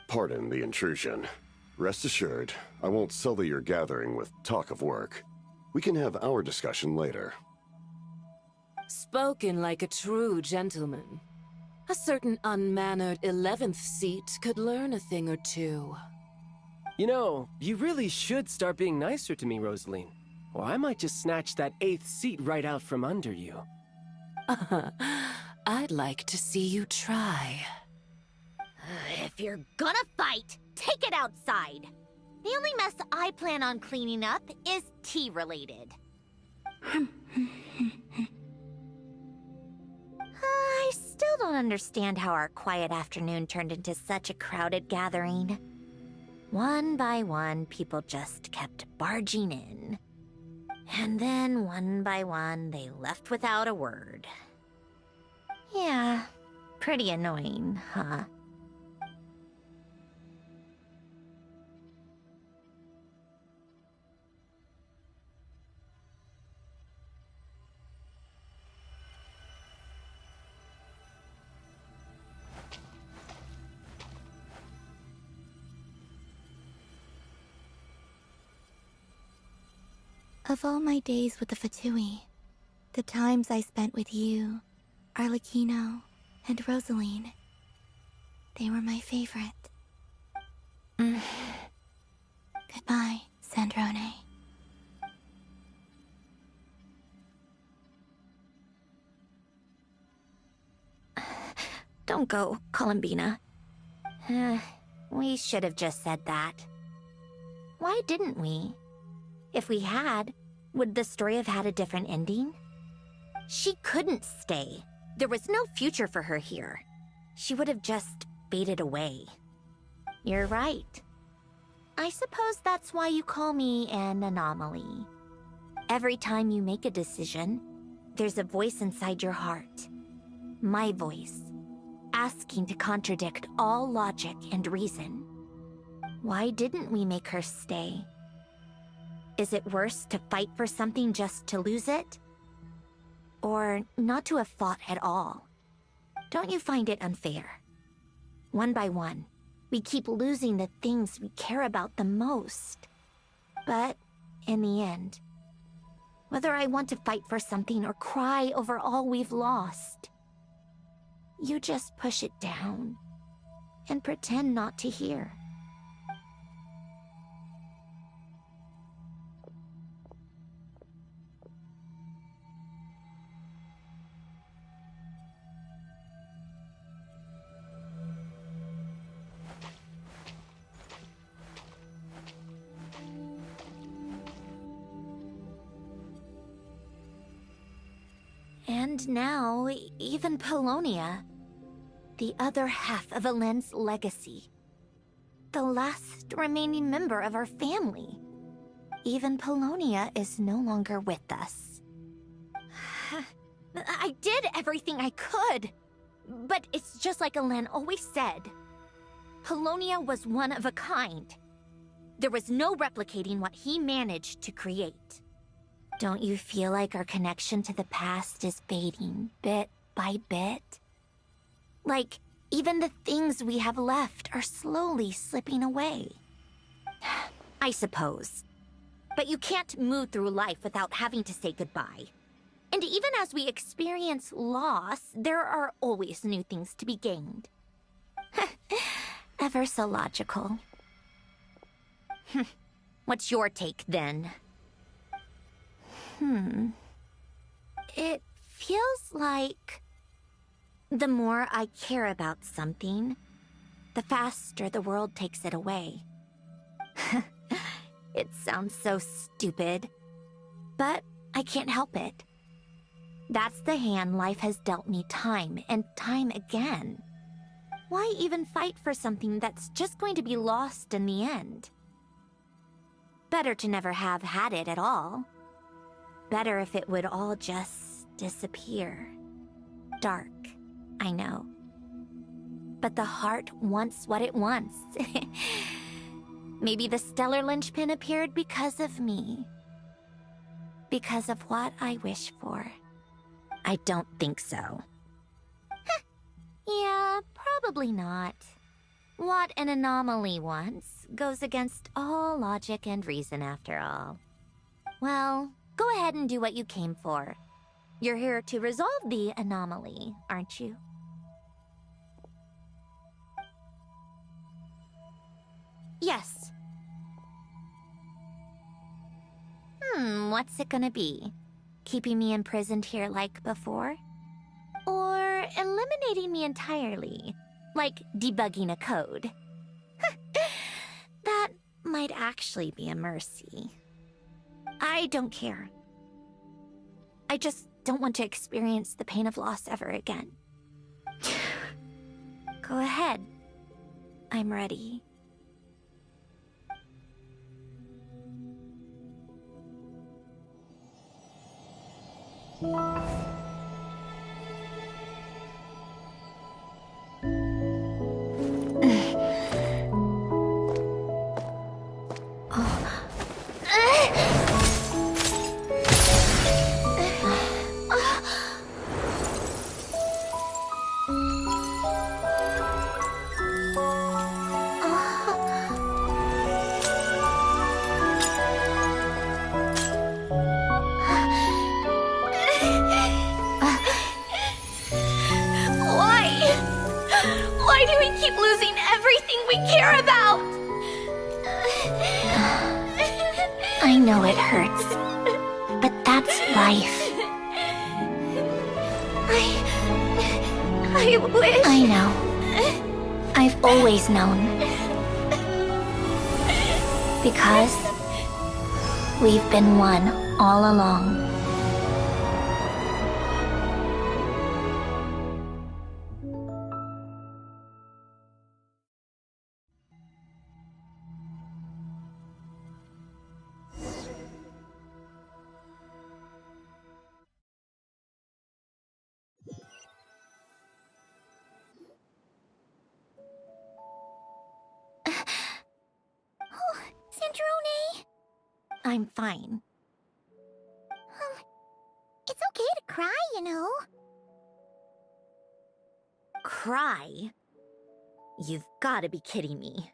Pardon the intrusion. Rest assured, I won't sully your gathering with talk of work. We can have our discussion later. Spoken like a true gentleman. A certain unmannered 11th seat could learn a thing or two. You know, you really should start being nicer to me, Rosaline. Or I might just snatch that 8th seat right out from under you. I'd like to see you try. If you're gonna fight, take it outside. The only mess I plan on cleaning up is tea-related. I still don't understand how our quiet afternoon turned into such a crowded gathering. One by one, people just kept barging in. And then, one by one, they left without a word. Yeah, pretty annoying, huh? Of all my days with the Fatui, the times I spent with you, Arlecchino, and Rosaline, they were my favorite. Goodbye, Sandrone. Don't go, Columbina. We should have just said that. Why didn't we? If we had, would the story have had a different ending? She couldn't stay. There was no future for her here. She would have just faded away. You're right. I suppose that's why you call me an anomaly. Every time you make a decision, there's a voice inside your heart. My voice, asking to contradict all logic and reason. Why didn't we make her stay? Is it worse to fight for something just to lose it? Or not to have fought at all? Don't you find it unfair? One by one, we keep losing the things we care about the most. But in the end, whether I want to fight for something or cry over all we've lost, you just push it down and pretend not to hear. And now, even Polonia, the other half of Elend's legacy, the last remaining member of our family, even Polonia is no longer with us. I did everything I could, but it's just like Elend always said. Polonia was one of a kind. There was no replicating what he managed to create. Don't you feel like our connection to the past is fading bit by bit? Like, even the things we have left are slowly slipping away. I suppose. But you can't move through life without having to say goodbye. And even as we experience loss, there are always new things to be gained. Ever so logical. What's your take, then? It feels like the more I care about something, the faster the world takes it away. It sounds so stupid, but I can't help it. That's the hand life has dealt me time and time again. Why even fight for something that's just going to be lost in the end? Better to never have had it at all. Better if it would all just disappear. Dark, I know. But the heart wants what it wants. Maybe the stellar linchpin appeared because of me. Because of what I wish for. I don't think so. Yeah, probably not. What an anomaly wants goes against all logic and reason after all. Well, go ahead and do what you came for. You're here to resolve the anomaly, aren't you? Yes. What's it gonna be? Keeping me imprisoned here like before? Or eliminating me entirely, like debugging a code? That might actually be a mercy. I don't care. I just don't want to experience the pain of loss ever again. Go ahead. I'm ready. Why do we keep losing everything we care about? I know it hurts, but that's life. I wish... I know. I've always known. Because we've been one all along. Sandrone! I'm fine. It's okay to cry, you know. Cry? You've got to be kidding me.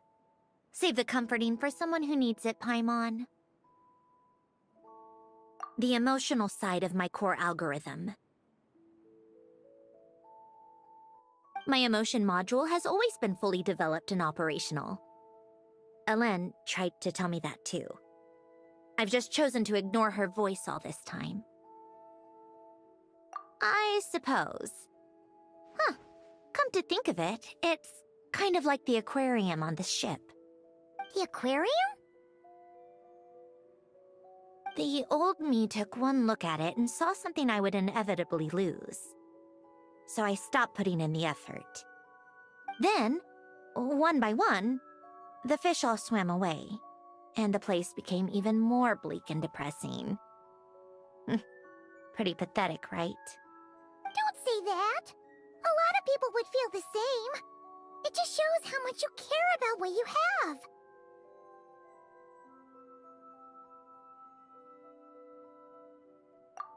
Save the comforting for someone who needs it, Paimon. The emotional side of my core algorithm. My emotion module has always been fully developed and operational. Elen tried to tell me that too. I've just chosen to ignore her voice all this time. I suppose. Huh. Come to think of it, it's kind of like the aquarium on the ship. The aquarium? The old me took one look at it and saw something I would inevitably lose. So I stopped putting in the effort. Then, one by one, the fish all swam away, and the place became even more bleak and depressing. Pretty pathetic, right? Don't say that! A lot of people would feel the same. It just shows how much you care about what you have.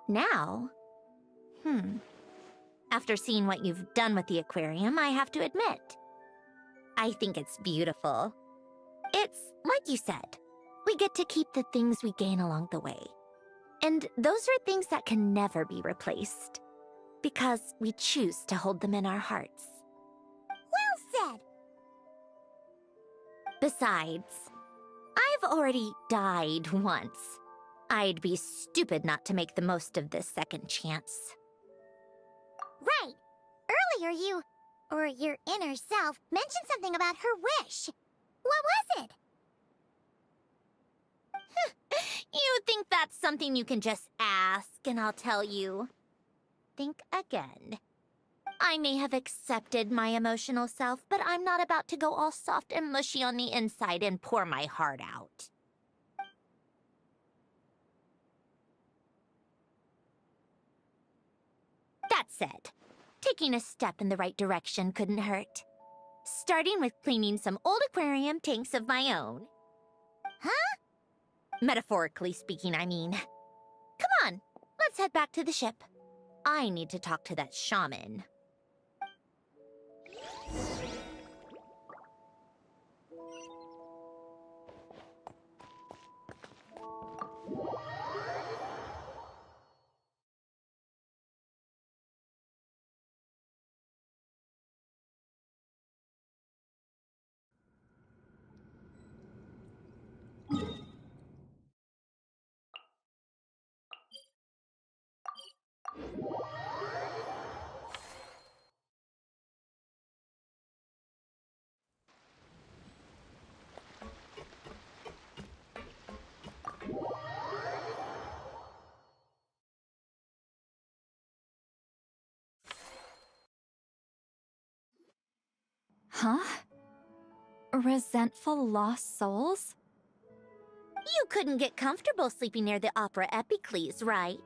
Now? After seeing what you've done with the aquarium, I have to admit, I think it's beautiful. It's like you said, we get to keep the things we gain along the way. And those are things that can never be replaced, because we choose to hold them in our hearts. Well said! Besides, I've already died once. I'd be stupid not to make the most of this second chance. Right! Earlier you or your inner self mentioned something about her wish. What was it? You think that's something you can just ask, and I'll tell you. Think again. I may have accepted my emotional self, but I'm not about to go all soft and mushy on the inside and pour my heart out. That said, taking a step in the right direction couldn't hurt. Starting with cleaning some old aquarium tanks of my own. Huh? Metaphorically speaking, I mean. Come on, let's head back to the ship. I need to talk to that shaman. Huh? Resentful lost souls? You couldn't get comfortable sleeping near the Opera Epicles, right?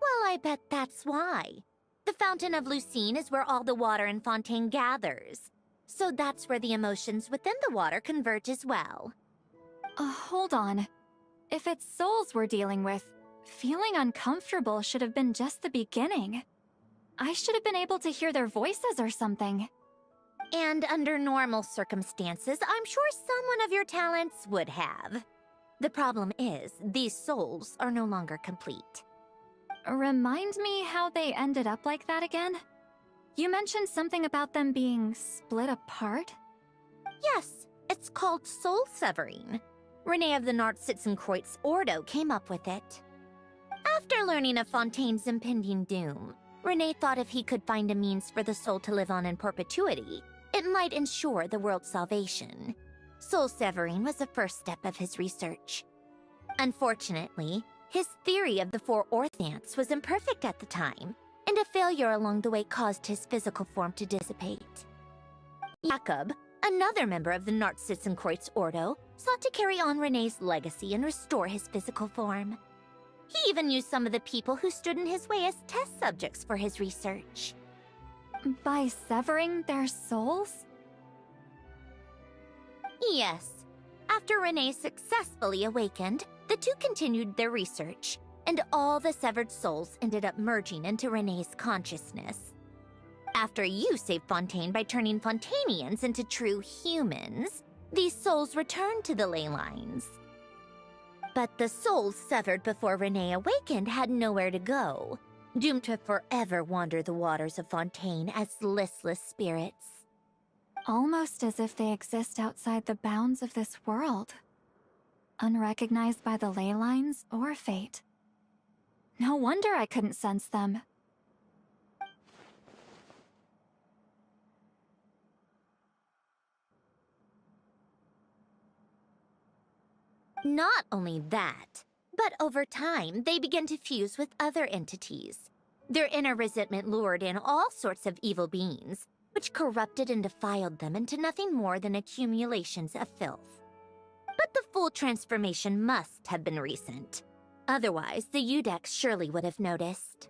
Well, I bet that's why. The Fountain of Lucine is where all the water in Fontaine gathers. So that's where the emotions within the water converge as well. Hold on. If it's souls we're dealing with, feeling uncomfortable should have been just the beginning. I should have been able to hear their voices or something. And under normal circumstances, I'm sure someone of your talents would have. The problem is, these souls are no longer complete. Remind me how they ended up like that again? You mentioned something about them being split apart? Yes, it's called soul severing. Renee of the Nartsitzenkreuz Ordo came up with it. After learning of Fontaine's impending doom, Renee thought if he could find a means for the soul to live on in perpetuity, it might ensure the world's salvation. Soul severing was the first step of his research. Unfortunately, his theory of the four orthants was imperfect at the time, and a failure along the way caused his physical form to dissipate. Jakob, another member of the Nartsitzenkreuz Ordo, sought to carry on Renee's legacy and restore his physical form. He even used some of the people who stood in his way as test subjects for his research. By severing their souls? Yes. After Renee successfully awakened, the two continued their research, and all the severed souls ended up merging into Renee's consciousness. After you saved Fontaine by turning Fontainians into true humans, these souls returned to the ley lines. But the souls severed before Renee awakened had nowhere to go, doomed to forever wander the waters of Fontaine as listless spirits. Almost as if they exist outside the bounds of this world. Unrecognized by the ley lines or fate. No wonder I couldn't sense them. Not only that, but over time, they began to fuse with other entities. Their inner resentment lured in all sorts of evil beings, which corrupted and defiled them into nothing more than accumulations of filth. But the full transformation must have been recent. Otherwise, the Udex surely would have noticed.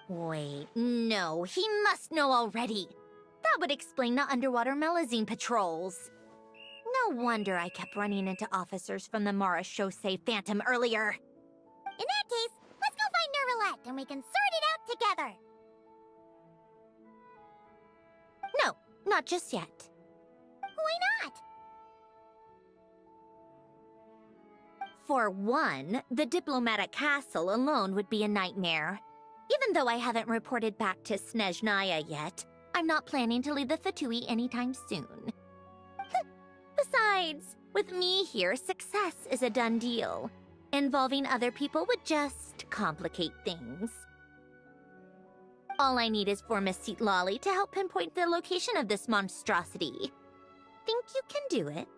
Wait, no, he must know already. That would explain the underwater Melazine patrols. No wonder I kept running into officers from the Mara Chaussee Phantom earlier. In that case, let's go find Nervalette and we can sort it out together. No, not just yet. Why not? For one, the diplomatic castle alone would be a nightmare. Even though I haven't reported back to Snezhnaya yet, I'm not planning to leave the Fatui anytime soon. Besides, with me here, success is a done deal. Involving other people would just complicate things. All I need is for Miss Lolly to help pinpoint the location of this monstrosity. Think you can do it?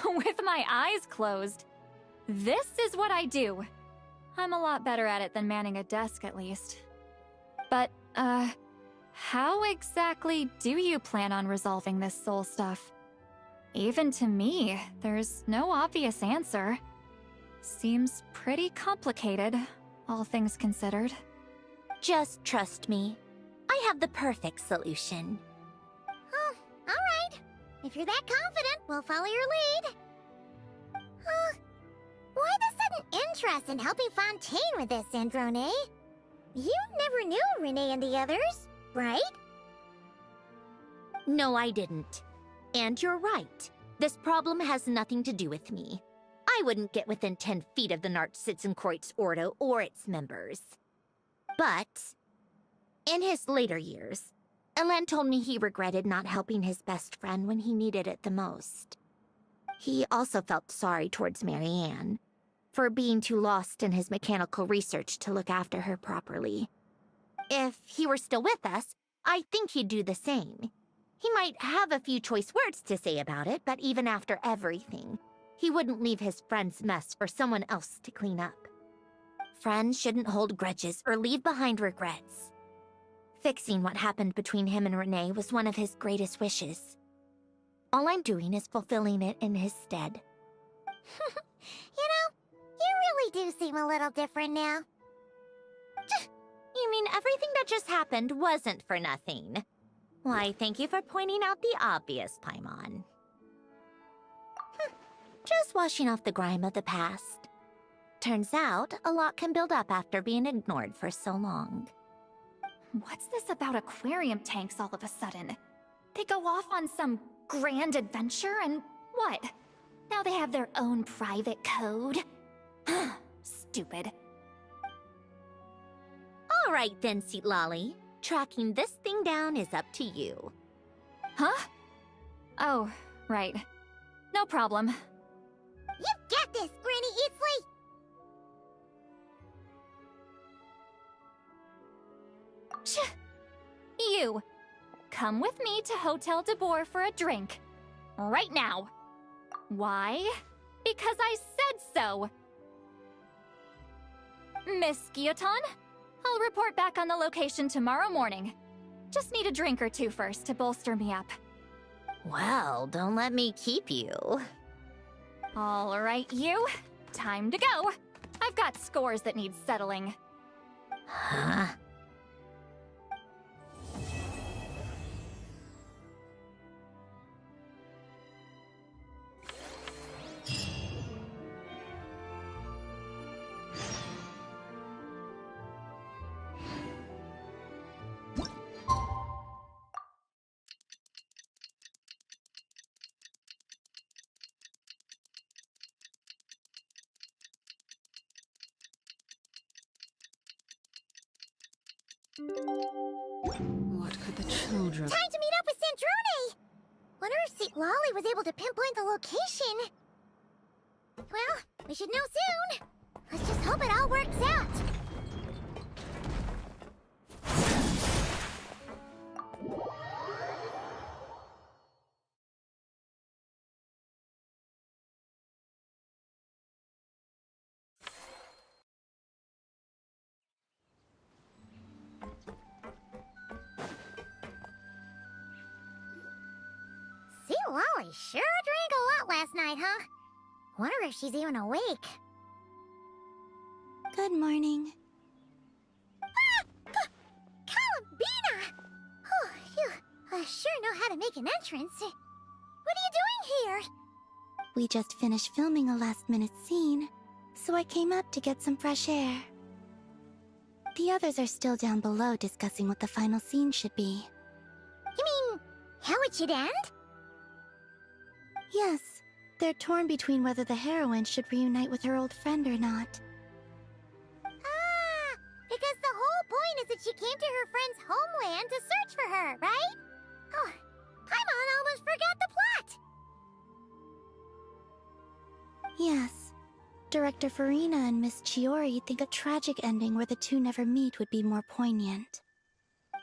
With my eyes closed. This is what I do. I'm a lot better at it than manning a desk, at least. But, how exactly do you plan on resolving this soul stuff? Even to me, there's no obvious answer. Seems pretty complicated, all things considered. Just trust me. I have the perfect solution. Oh, alright. If you're that confident, we'll follow your lead. Why the sudden interest in helping Fontaine with this, Sandrone? You never knew Renee and the others, right? No, I didn't. And you're right. This problem has nothing to do with me. I wouldn't get within 10 feet of the Nartsitzenkreuz Ordo or its members. But, in his later years, Elen told me he regretted not helping his best friend when he needed it the most. He also felt sorry towards Marianne, for being too lost in his mechanical research to look after her properly. If he were still with us, I think he'd do the same. He might have a few choice words to say about it, but even after everything, he wouldn't leave his friend's mess for someone else to clean up. Friends shouldn't hold grudges or leave behind regrets. Fixing what happened between him and Renee was one of his greatest wishes. All I'm doing is fulfilling it in his stead. You know, you really do seem a little different now. You mean everything that just happened wasn't for nothing? Why, thank you for pointing out the obvious, Paimon. Just washing off the grime of the past. Turns out, a lot can build up after being ignored for so long. What's this about aquarium tanks all of a sudden? They go off on some grand adventure and what? Now they have their own private code? Stupid. All right then, Lolly. Tracking this thing down is up to you. Huh? Oh, right. No problem. You got this, Granny Eatsley! You! Come with me to Hotel de Boer for a drink. Right now. Why? Because I said so! Miss Guillotin, I'll report back on the location tomorrow morning. Just need a drink or two first to bolster me up. Well, don't let me keep you. All right, you. Time to go. I've got scores that need settling. Huh? What could the children... Time to meet up with Sandrone! Wonder if St. Lolly was able to pinpoint the location. Well, we should know soon. Let's just hope it all works out. St. Lolly sure drank a lot last night, huh? Wonder if she's even awake. Good morning. Columbina! Oh, you sure know how to make an entrance. What are you doing here? We just finished filming a last-minute scene, so I came up to get some fresh air. The others are still down below discussing what the final scene should be. You mean, how it should end? Yes, they're torn between whether the heroine should reunite with her old friend or not. Ah, because the whole point is that she came to her friend's homeland to search for her, right? Oh, Paimon almost forgot the plot! Yes, Director Farina and Miss Chiori think a tragic ending where the two never meet would be more poignant.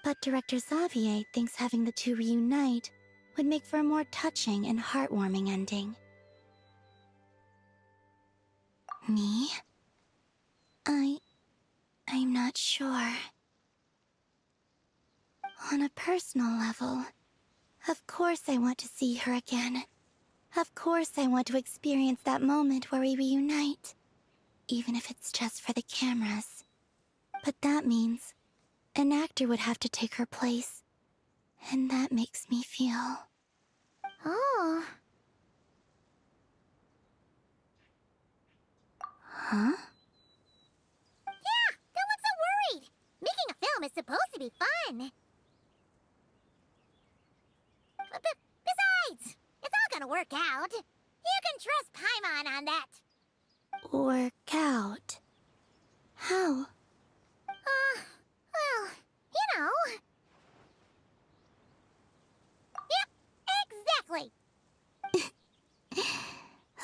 But Director Xavier thinks having the two reunite would make for a more touching and heartwarming ending. Me? I'm not sure. On a personal level, of course I want to see her again. Of course I want to experience that moment where we reunite. Even if it's just for the cameras. But that means an actor would have to take her place. And that makes me feel... Oh. Huh? Yeah, don't look so worried. Making a film is supposed to be fun. Besides, it's all gonna work out. You can trust Paimon on that. Work out? How? Well, you know. Yep, exactly.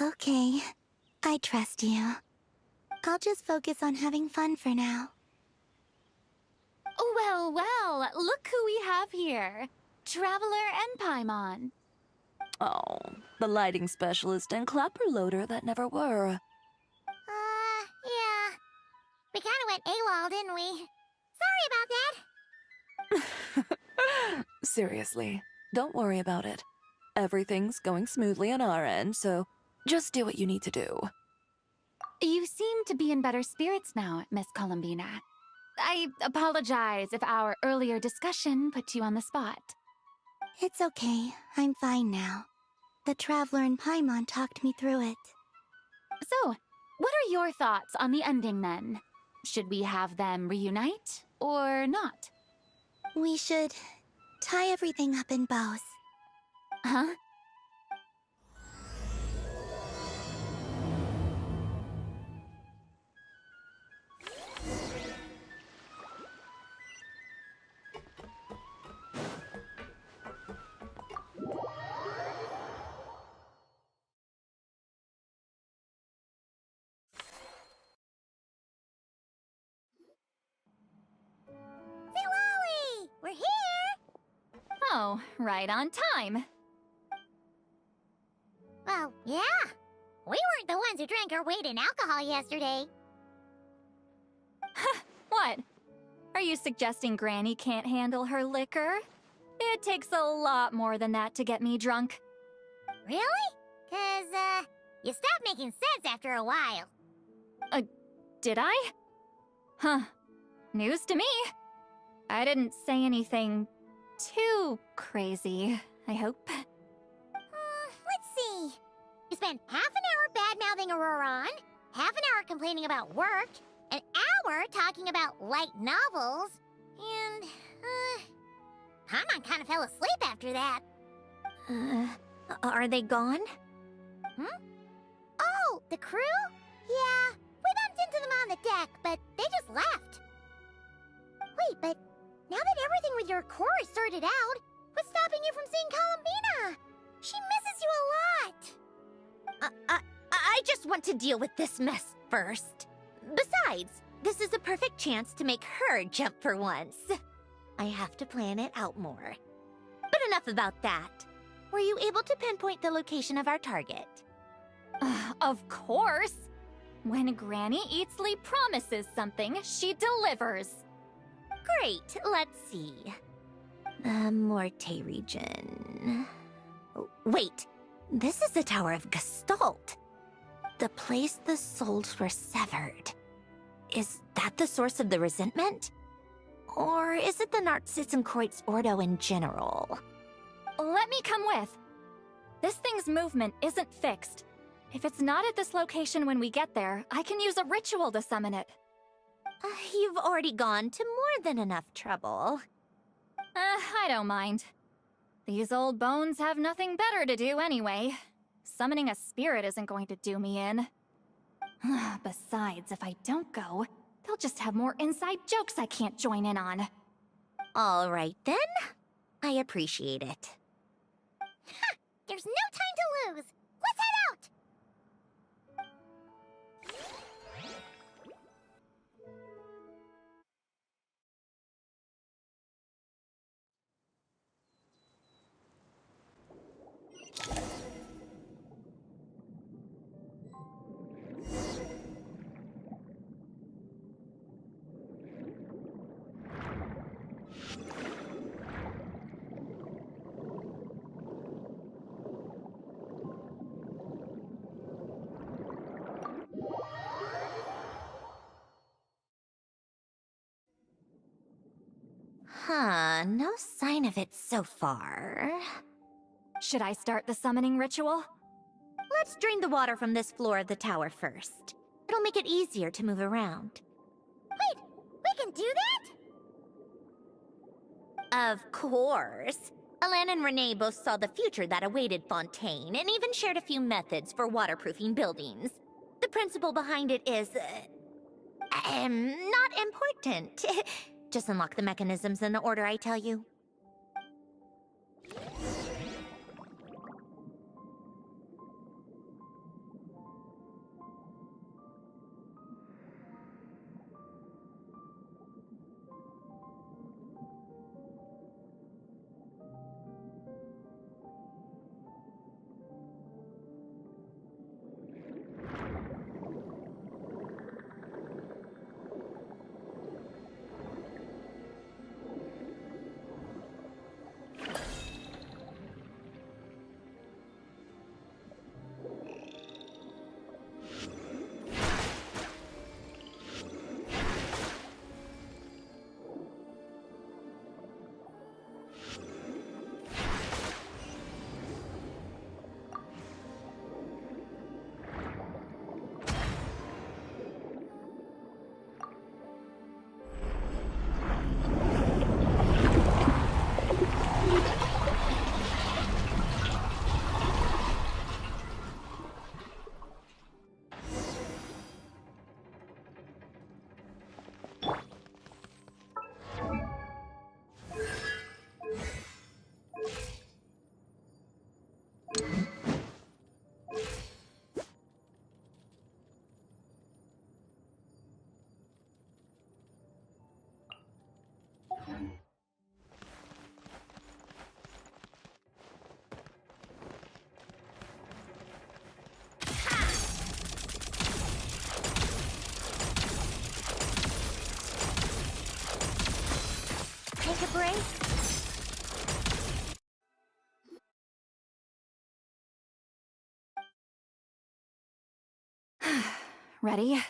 Okay, I trust you. I'll just focus on having fun for now. Well, well, look who we have here. Traveler and Paimon. Oh, the lighting specialist and clapper loader that never were. Yeah. We kinda went AWOL, didn't we? Sorry about that. Seriously, don't worry about it. Everything's going smoothly on our end, so just do what you need to do. You seem to be in better spirits now, Miss Columbina. I apologize if our earlier discussion put you on the spot. It's okay, I'm fine now. The Traveler and Paimon talked me through it. So, what are your thoughts on the ending then? Should we have them reunite, or not? We should tie everything up in bows. Huh? Zilali! We're here! Oh, right on time. Well, yeah. We weren't the ones who drank our weight in alcohol yesterday. What? Are you suggesting Granny can't handle her liquor? It takes a lot more than that to get me drunk. Really? 'Cause, you stopped making sense after a while. Did I? Huh. News to me. I didn't say anything too crazy, I hope. Let's see. You spent half an hour bad-mouthing Auroron, half an hour complaining about work, an hour talking about light novels, and, Paimon kind of fell asleep after that. Are they gone? Oh, the crew? Yeah, we bumped into them on the deck, but they just left. Wait, but now that everything with your core is sorted out, what's stopping you from seeing Columbina? She misses you a lot. I just want to deal with this mess first. Besides, this is a perfect chance to make her jump for once. I have to plan it out more. But enough about that. Were you able to pinpoint the location of our target? Of course! When Granny Eatsley promises something, she delivers. Great, let's see. The Morte region. Wait, this is the Tower of Gestalt. The place the souls were severed. Is that the source of the resentment? Or is it the Narzissen-Kreuz Ordo in general? Let me come with. This thing's movement isn't fixed. If it's not at this location when we get there, I can use a ritual to summon it. You've already gone to more than enough trouble. I don't mind. These old bones have nothing better to do anyway. Summoning a spirit isn't going to do me in. Besides, if I don't go, they'll just have more inside jokes I can't join in on. All right then. I appreciate it. There's no time to lose. Let's head out! Huh, no sign of it so far. Should I start the summoning ritual? Let's drain the water from this floor of the tower first. It'll make it easier to move around. Wait, we can do that? Of course. Alan and Renee both saw the future that awaited Fontaine, and even shared a few methods for waterproofing buildings. The principle behind it is... not important. Just unlock the mechanisms in the order I tell you. Take a break? Ready?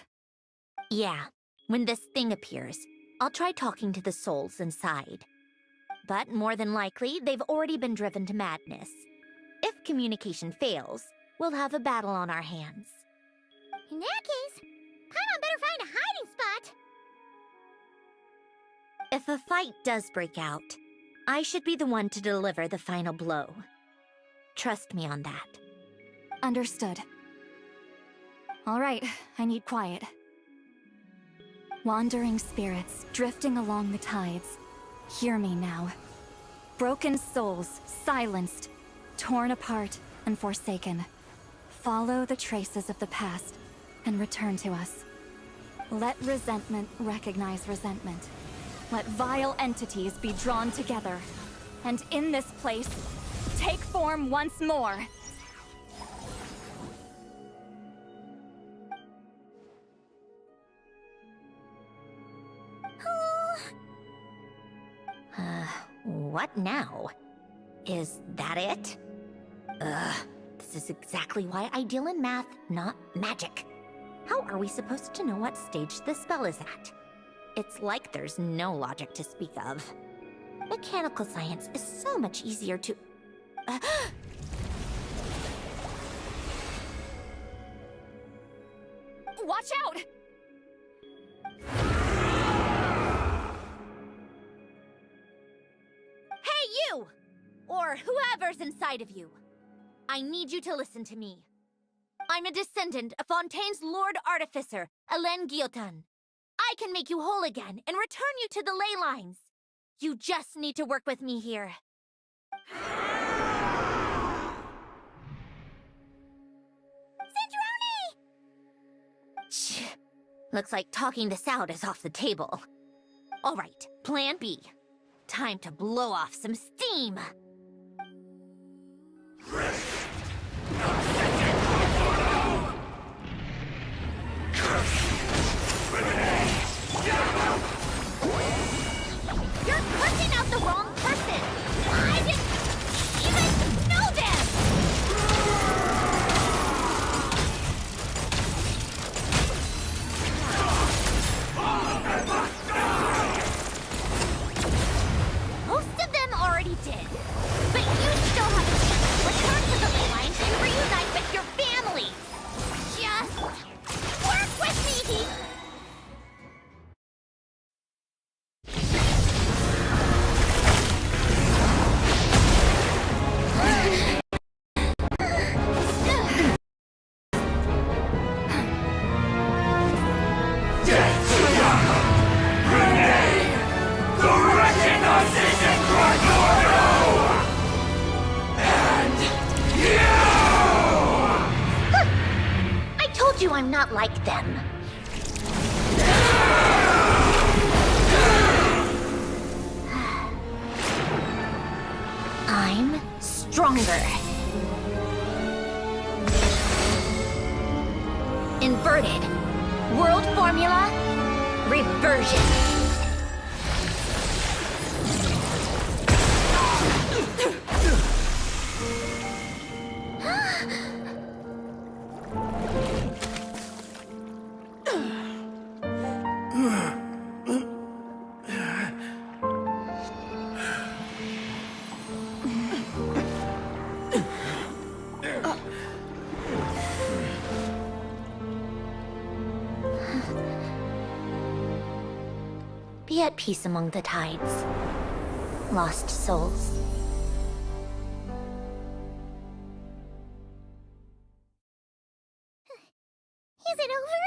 Yeah. When this thing appears, I'll try talking to the souls inside. But more than likely, they've already been driven to madness. If communication fails, we'll have a battle on our hands. In that case, Paimon better find a hiding spot. If a fight does break out, I should be the one to deliver the final blow. Trust me on that. Understood. All right, I need quiet. Wandering spirits drifting along the tides. Hear me now. Broken souls, silenced, torn apart, and forsaken. Follow the traces of the past and return to us. Let resentment recognize resentment. Let vile entities be drawn together. And in this place, take form once more. What now? Is that it? This is exactly why I deal in math, not magic. How are we supposed to know what stage the spell is at? It's like there's no logic to speak of. Mechanical science is so much easier to... Watch out! Hey, you! Or whoever's inside of you. I need you to listen to me. I'm a descendant of Fontaine's Lord Artificer, Hélène Guillotin. I can make you whole again and return you to the ley lines. You just need to work with me here. Sandrone! Looks like talking this out is off the table. All right, plan B. Time to blow off some steam. You're cursing out the wrong person! I didn't even know them! not like them. I'm stronger. Inverted. World formula. Reversion. Be at peace among the tides. Lost souls. Is it over?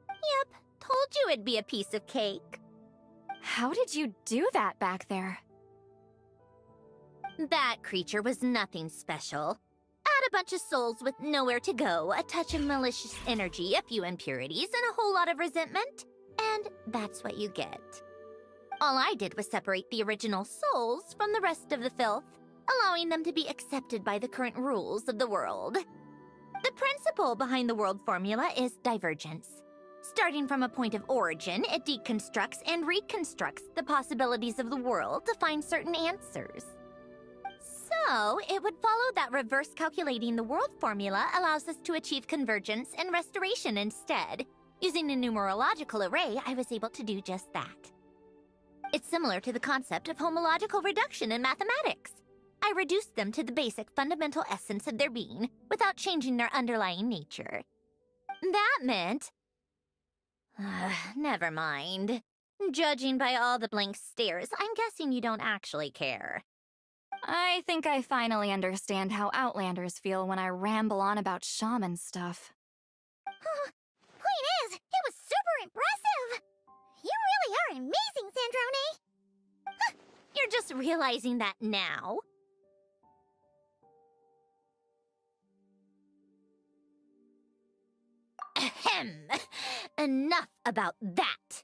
Yep, told you it'd be a piece of cake. How did you do that back there? That creature was nothing special. Add a bunch of souls with nowhere to go, a touch of malicious energy, a few impurities, and a whole lot of resentment, and that's what you get. All I did was separate the original souls from the rest of the filth, allowing them to be accepted by the current rules of the world. The principle behind the world formula is divergence. Starting from a point of origin, it deconstructs and reconstructs the possibilities of the world to find certain answers. So, it would follow that reverse calculating the world formula allows us to achieve convergence and restoration instead. Using a numerological array, I was able to do just that. It's similar to the concept of homological reduction in mathematics. I reduced them to the basic fundamental essence of their being without changing their underlying nature. That meant... never mind. Judging by all the blank stares, I'm guessing you don't actually care. I think I finally understand how Outlanders feel when I ramble on about shaman stuff. Point is, it was super impressive! You really are amazing, Sandrone! You're just realizing that now? Ahem. Enough about that.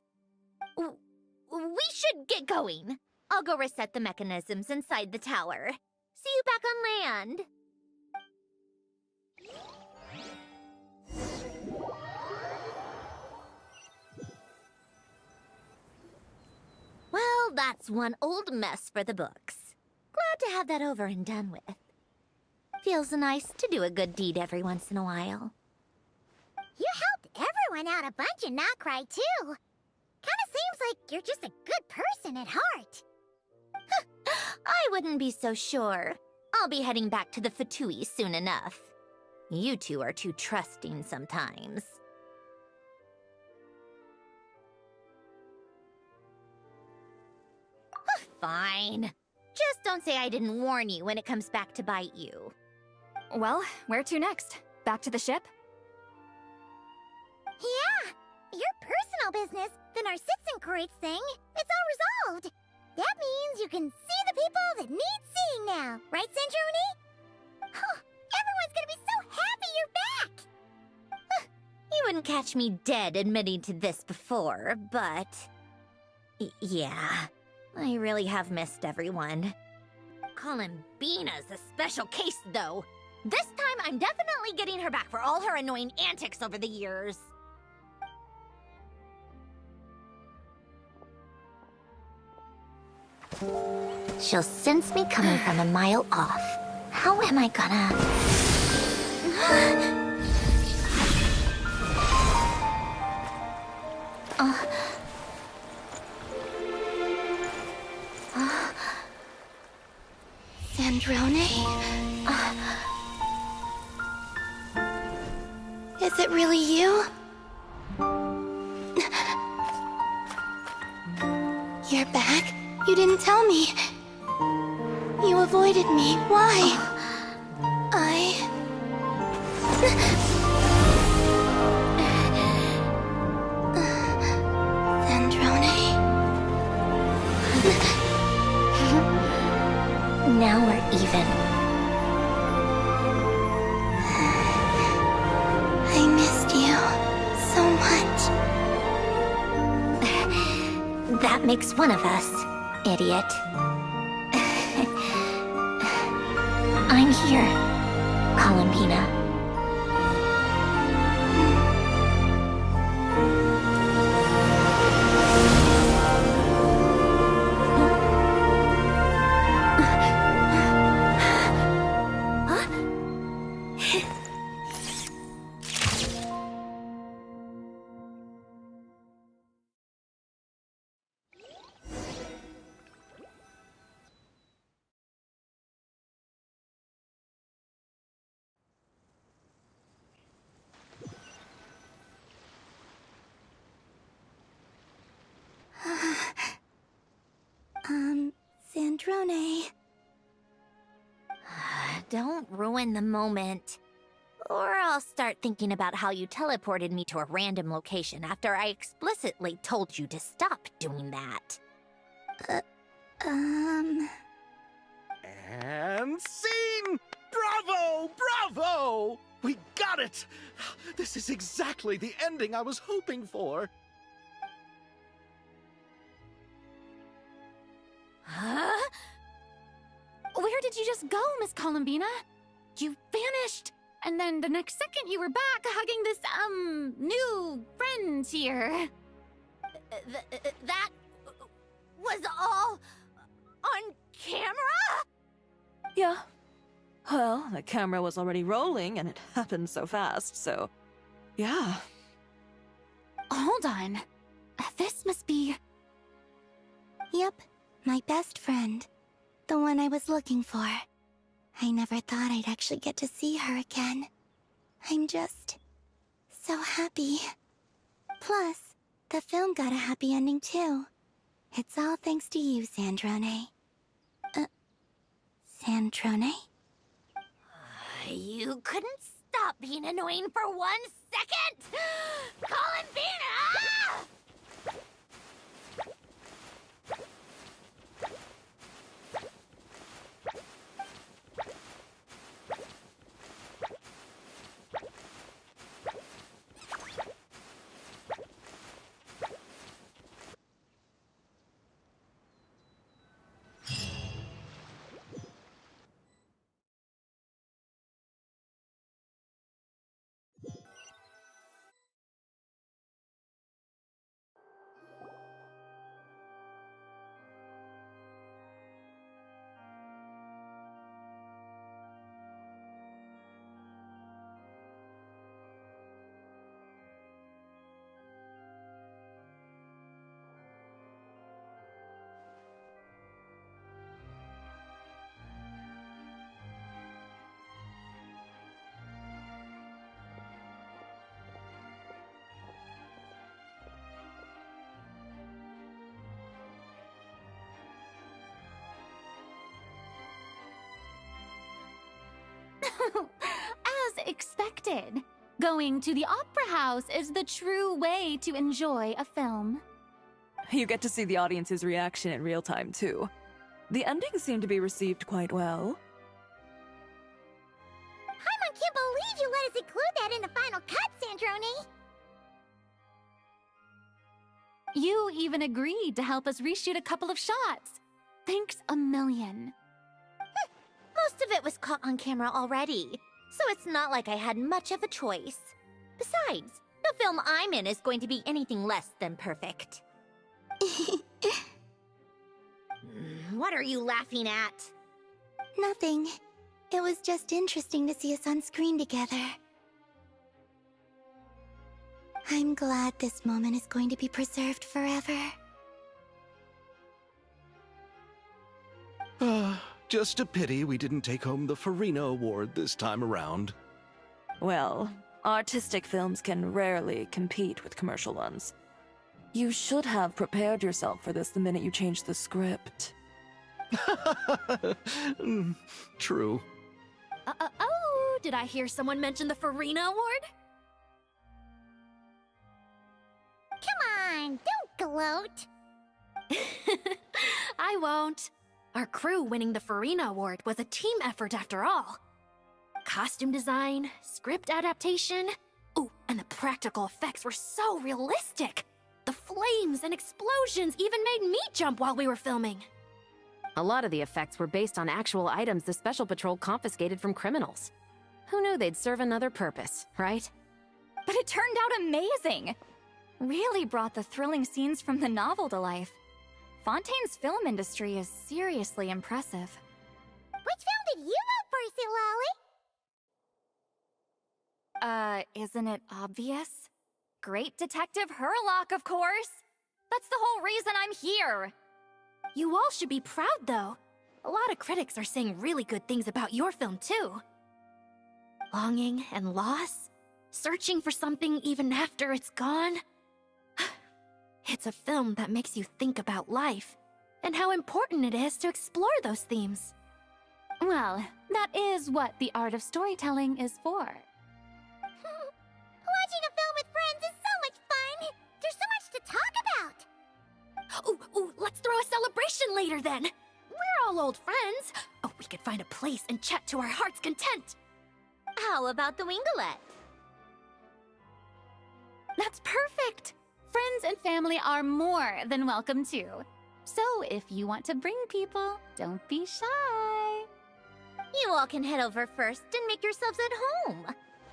We should get going. I'll go reset the mechanisms inside the tower. See you back on land. Well, that's one old mess for the books. Glad to have that over and done with. Feels nice to do a good deed every once in a while. You helped everyone out a bunch in Notcry, too. Kinda seems like you're just a good person at heart. I wouldn't be so sure. I'll be heading back to the Fatui soon enough. You two are too trusting sometimes. Fine. Just don't say I didn't warn you when it comes back to bite you. Well, where to next? Back to the ship? Yeah! Your personal business, the Narcitsan thing, it's all resolved. That means you can see the people that need seeing now, right, Sandrone? Oh, everyone's gonna be so happy you're back! You wouldn't catch me dead admitting to this before, but... yeah, I really have missed everyone. Calling Bina's a special case, though. This time, I'm definitely getting her back for all her annoying antics over the years. She'll sense me coming from a mile off. How am I gonna... Sandrone? Is it really you? You're back? You didn't tell me. You avoided me. Why? Sandrone? Now we're even. I missed you. That makes one of us, idiot. I'm here, Columbina. Sandrone. Don't ruin the moment. Or I'll start thinking about how you teleported me to a random location after I explicitly told you to stop doing that. And scene! Bravo! Bravo! We got it! This is exactly the ending I was hoping for. Huh? Where did you just go, Miss Columbina? You vanished! And then the next second you were back hugging this, new friend here. That was all on camera? Yeah. Well, the camera was already rolling and it happened so fast, so yeah. Hold on. This must be... Yep, my best friend. The one I was looking for. I never thought I'd actually get to see her again. I'm just... so happy. Plus, the film got a happy ending too. It's all thanks to you, Sandrone. Sandrone? You couldn't stop being annoying for 1 second? Columbina! As expected. Going to the opera house is the true way to enjoy a film. You get to see the audience's reaction in real time, too. The ending seemed to be received quite well. I can't believe you let us include that in the final cut, Sandrone! You even agreed to help us reshoot a couple of shots. Thanks a million. Most of it was caught on camera already, so it's not like I had much of a choice. Besides, the film I'm in is going to be anything less than perfect. What are you laughing at? Nothing. It was just interesting to see us on screen together. I'm glad this moment is going to be preserved forever. Just a pity we didn't take home the Farina Award this time around. Well, artistic films can rarely compete with commercial ones. You should have prepared yourself for this the minute you changed the script. True. Oh, did I hear someone mention the Farina Award? Come on, don't gloat. I won't. Our crew winning the Farina Award was a team effort after all. Costume design, script adaptation. Ooh, and the practical effects were so realistic. The flames and explosions even made me jump while we were filming. A lot of the effects were based on actual items the Special Patrol confiscated from criminals. Who knew they'd serve another purpose, right? But it turned out amazing! Really brought the thrilling scenes from the novel to life. Fontaine's film industry is seriously impressive. Which film did you vote for, Silali? Isn't it obvious? Great Detective Herlock, of course! That's the whole reason I'm here! You all should be proud, though. A lot of critics are saying really good things about your film, too. Longing and loss, searching for something even after it's gone. It's a film that makes you think about life, and how important it is to explore those themes. Well, that is what the art of storytelling is for. Watching a film with friends is so much fun! There's so much to talk about! Ooh, let's throw a celebration later then! We're all old friends! Oh, we could find a place and chat to our heart's content! How about the Winglet? That's perfect! Friends and family are more than welcome too. So if you want to bring people, don't be shy. You all can head over first and make yourselves at home.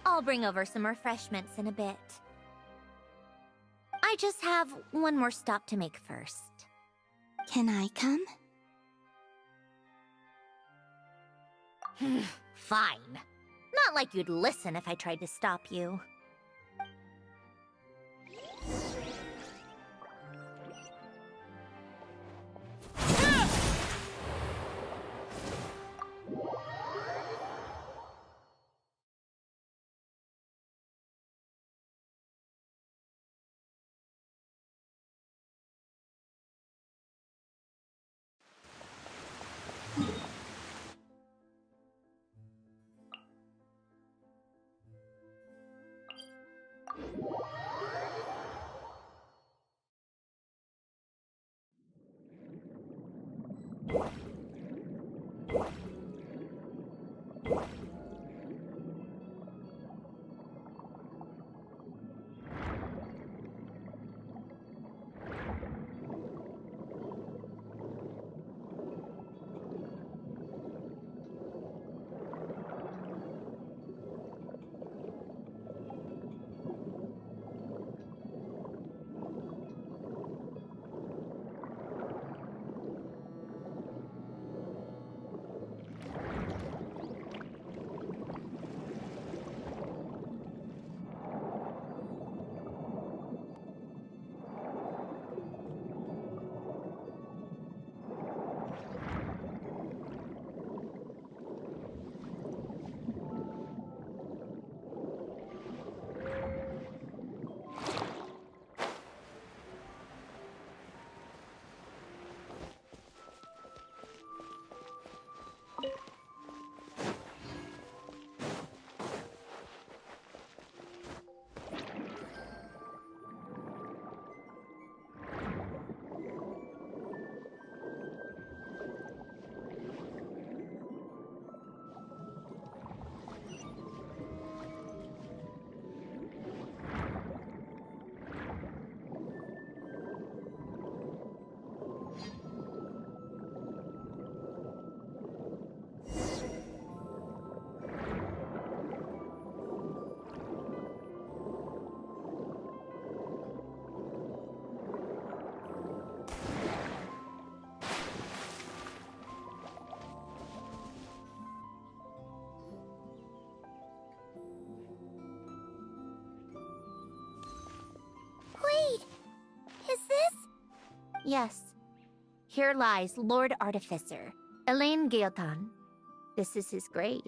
I'll bring over some refreshments in a bit. I just have one more stop to make first. Can I come? Fine. Not like you'd listen if I tried to stop you. Yes. Here lies Lord Artificer, Elaine Gaeltan. This is his grave.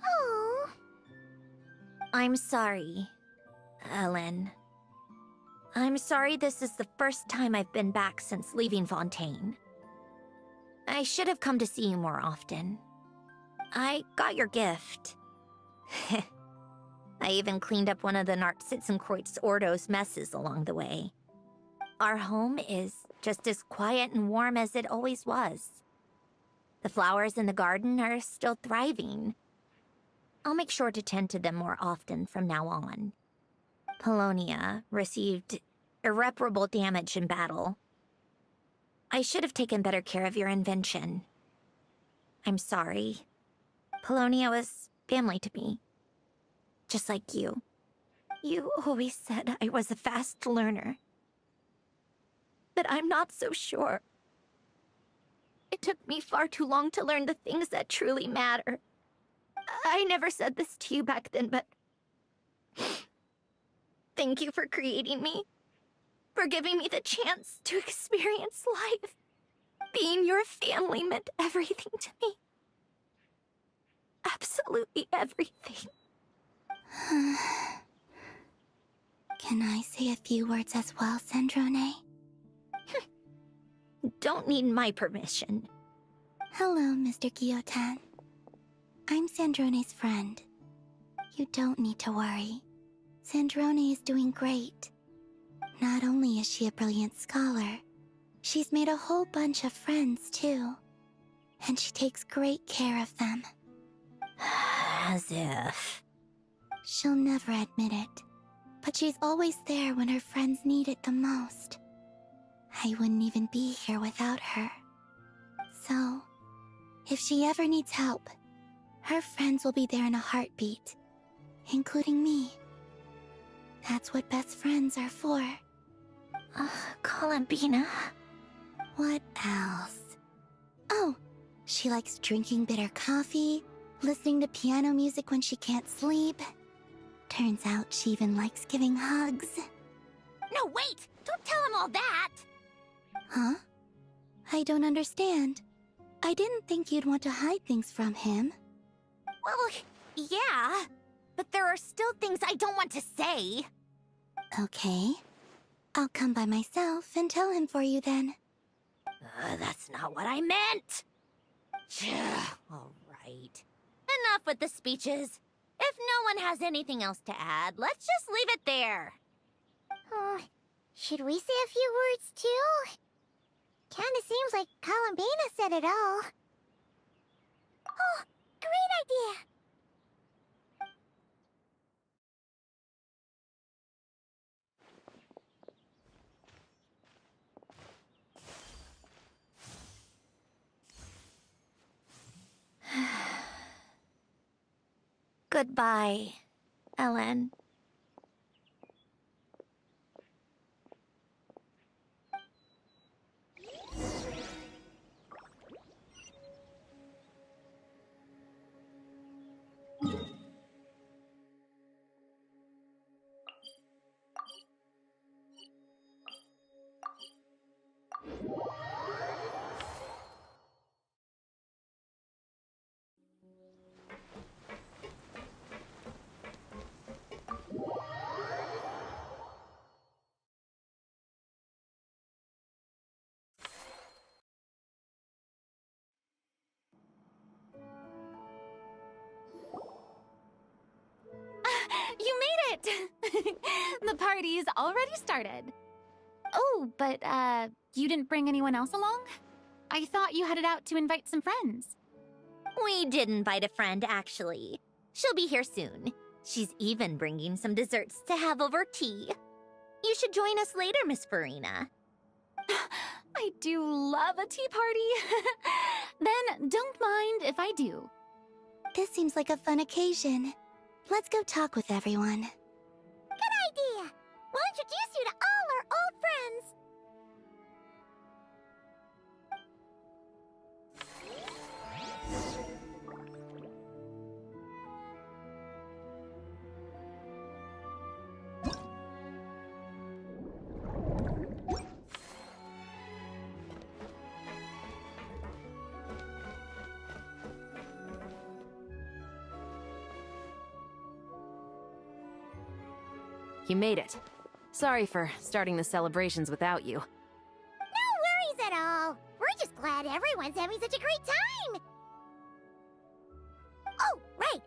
Oh. I'm sorry, Ellen. I'm sorry this is the first time I've been back since leaving Fontaine. I should have come to see you more often. I got your gift. I even cleaned up one of the Nartsitzenkreuz Ordo's messes along the way. Our home is just as quiet and warm as it always was. The flowers in the garden are still thriving. I'll make sure to tend to them more often from now on. Polonia received irreparable damage in battle. I should have taken better care of your invention. I'm sorry. Polonia was family to me. Just like you. You always said I was a fast learner. But I'm not so sure. It took me far too long to learn the things that truly matter. I never said this to you back then, but... Thank you for creating me. For giving me the chance to experience life. Being your family meant everything to me. Absolutely everything. Can I say a few words as well, Sandrone? Don't need my permission. Hello, Mr. Guillotin. I'm Sandrone's friend. You don't need to worry. Sandrone is doing great. Not only is she a brilliant scholar, she's made a whole bunch of friends, too. And she takes great care of them. As if... She'll never admit it, but she's always there when her friends need it the most. I wouldn't even be here without her. So, if she ever needs help, her friends will be there in a heartbeat, including me. That's what best friends are for. Columbina. What else? Oh, she likes drinking bitter coffee, listening to piano music when she can't sleep. Turns out she even likes giving hugs. No, wait! Don't tell him all that! Huh? I don't understand. I didn't think you'd want to hide things from him. Well, yeah, but there are still things I don't want to say. Okay. I'll come by myself and tell him for you then. That's not what I meant! All right. Enough with the speeches. If no one has anything else to add, let's just leave it there. Should we say a few words too? Kinda seems like Columbina said it all. Oh, great idea! Goodbye, Ellen. You made it! The party's already started. Oh, but, you didn't bring anyone else along? I thought you headed out to invite some friends. We did invite a friend, actually. She'll be here soon. She's even bringing some desserts to have over tea. You should join us later, Miss Farina. I do love a tea party. Then don't mind if I do. This seems like a fun occasion. Let's go talk with everyone. Good idea! We'll introduce you to all our old friends. You made it. Sorry for starting the celebrations without you. No worries at all. We're just glad everyone's having such a great time. Oh, right.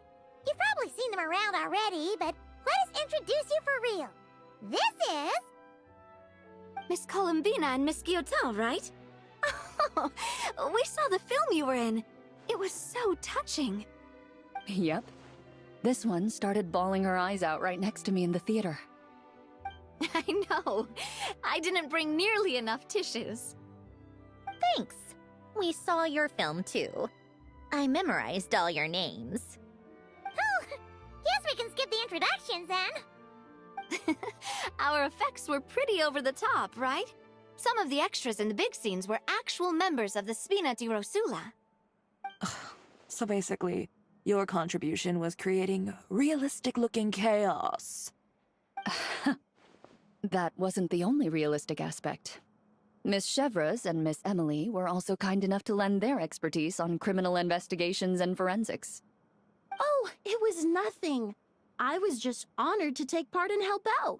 You've probably seen them around already, but let us introduce you for real. This is... Miss Columbina and Miss Guillotin, right? Oh, we saw the film you were in. It was so touching. Yep. This one started bawling her eyes out right next to me in the theater. I know. I didn't bring nearly enough tissues. Thanks. We saw your film too. I memorized all your names. Oh, guess we can skip the introductions then. Our effects were pretty over the top, right? Some of the extras in the big scenes were actual members of the Spina di Rosula. So basically, your contribution was creating realistic-looking chaos. That wasn't the only realistic aspect. Miss Chevres and Miss Emily were also kind enough to lend their expertise on criminal investigations and forensics. Oh, it was nothing. I was just honored to take part and help out.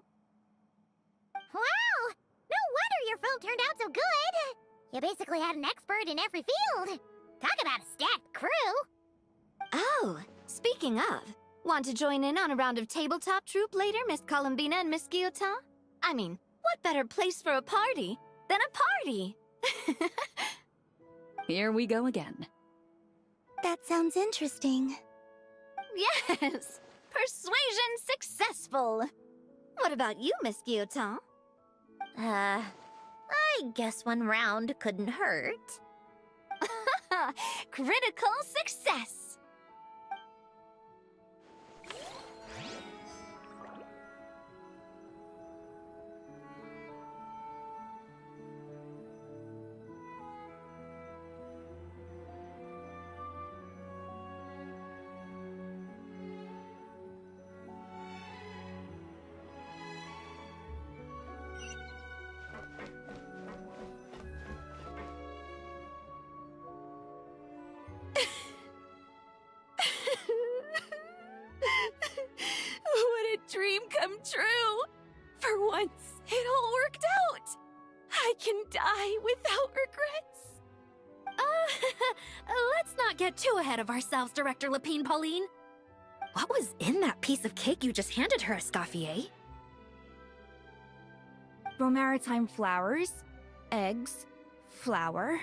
Wow! No wonder your film turned out so good! You basically had an expert in every field. Talk about a stacked crew! Oh, speaking of, want to join in on a round of tabletop troupe later, Miss Columbina and Miss Guillotin? I mean, what better place for a party than a party? Here we go again. That sounds interesting. Yes! Persuasion successful! What about you, Miss Guillotin? I guess one round couldn't hurt. Critical success! What a dream come true! For once, it all worked out! I can die without regrets! Let's not get too ahead of ourselves, Director Lapine Pauline. What was in that piece of cake you just handed her, Escoffier? Bromaritime flowers, eggs, flour,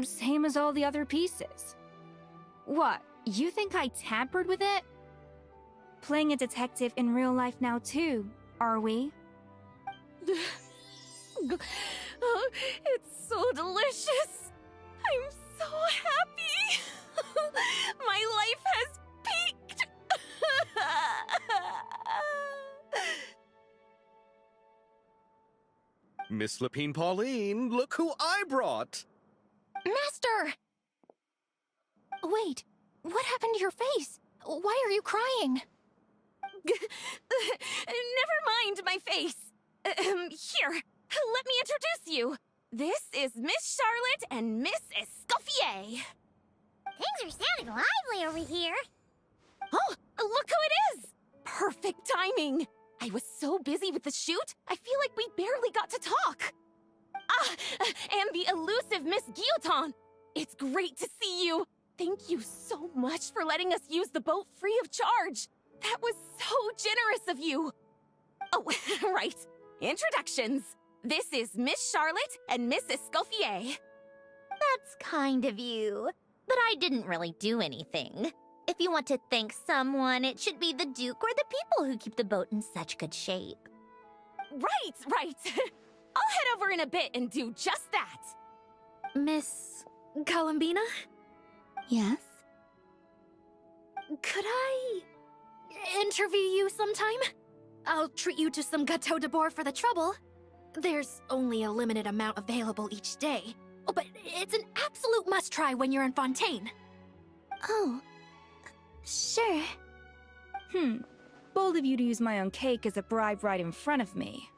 same as all the other pieces. What, you think I tampered with it? Playing a detective in real life now too, are we? Oh, it's so delicious! I'm so happy! My life has peaked! Miss Lapine Pauline, look who I brought! Master! Wait, what happened to your face? Why are you crying? Never mind my face. Here, let me introduce you. This is Miss Charlotte and Miss Escoffier. Things are sounding lively over here. Oh, look who it is! Perfect timing. I was so busy with the shoot, I feel like we barely got to talk. Ah, and the elusive Miss Guillotin. It's great to see you. Thank you so much for letting us use the boat free of charge. That was so generous of you. Oh, right. Introductions. This is Miss Charlotte and Miss Escoffier. That's kind of you, but I didn't really do anything. If you want to thank someone, it should be the Duke or the people who keep the boat in such good shape. Right. I'll head over in a bit and do just that. Miss Columbina? Yes? Could I interview you sometime? I'll treat you to some gâteau de bord for the trouble. There's only a limited amount available each day. Oh, but it's an absolute must-try when you're in Fontaine. Oh, sure. Bold of you to use my own cake as a bribe right in front of me.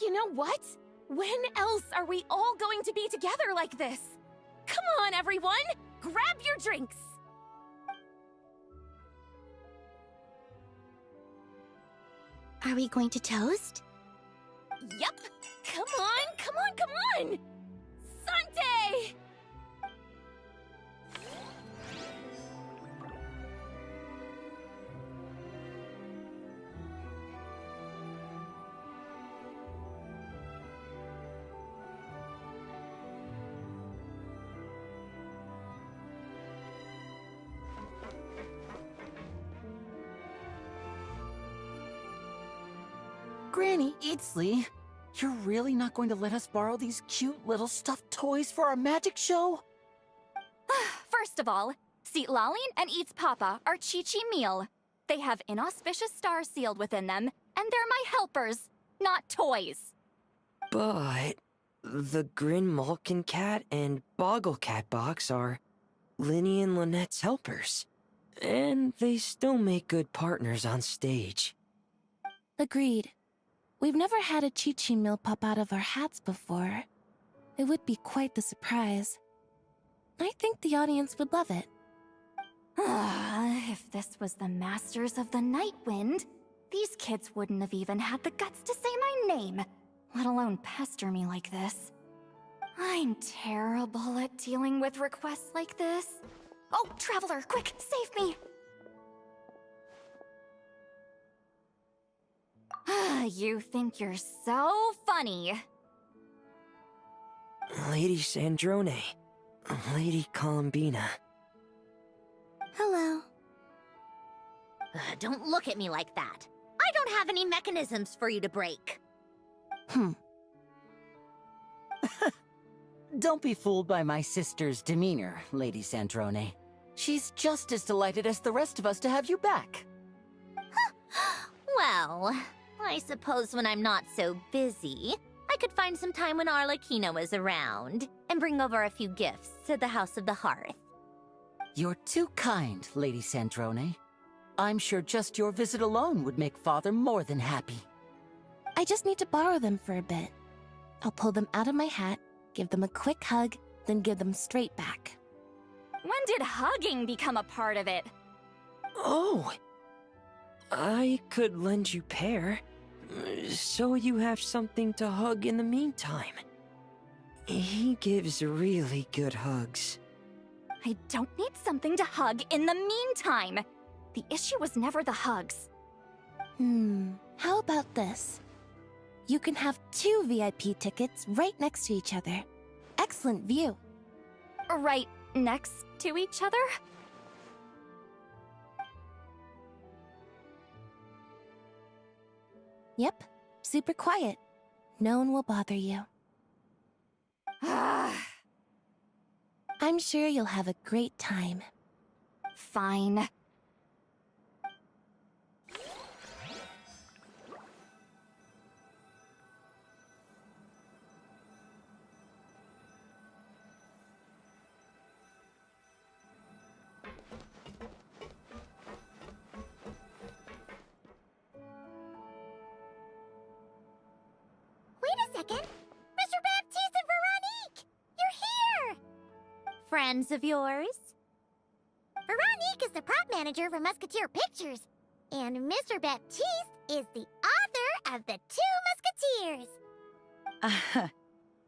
You know what? When else are we all going to be together like this? Come on, everyone! Grab your drinks! Are we going to toast? Yep! Come on! Sante! Granny Eatsley, you're really not going to let us borrow these cute little stuffed toys for our magic show? First of all, Seat Lalin and Eats Papa are Chi-Chi meal. They have inauspicious stars sealed within them, and they're my helpers, not toys. But the Grin Malkin Cat and Boggle Cat box are Linny and Lynette's helpers. And they still make good partners on stage. Agreed. We've never had a Chi-Chi meal pop out of our hats before. It would be quite the surprise. I think the audience would love it. If this was the Masters of the Night Wind, these kids wouldn't have even had the guts to say my name, let alone pester me like this. I'm terrible at dealing with requests like this. Oh, Traveler, quick, save me! You think you're so funny. Lady Sandrone. Lady Columbina. Hello. Don't look at me like that. I don't have any mechanisms for you to break. Don't be fooled by my sister's demeanor, Lady Sandrone. She's just as delighted as the rest of us to have you back. Well, I suppose when I'm not so busy, I could find some time when Arlecchino is around and bring over a few gifts to the House of the Hearth. You're too kind, Lady Sandrone. I'm sure just your visit alone would make Father more than happy. I just need to borrow them for a bit. I'll pull them out of my hat, give them a quick hug, then give them straight back. When did hugging become a part of it? Oh! I could lend you Pear, so you have something to hug in the meantime. He gives really good hugs. I don't need something to hug in the meantime. The issue was never the hugs. How about this? You can have 2 VIP tickets right next to each other. Excellent view. Right next to each other? Yep, super quiet. No one will bother you. I'm sure you'll have a great time. Fine. Wait a second! Mr. Baptiste and Veronique! You're here! Friends of yours? Veronique is the prop manager for Musketeer Pictures, and Mr. Baptiste is the author of The 2 Musketeers.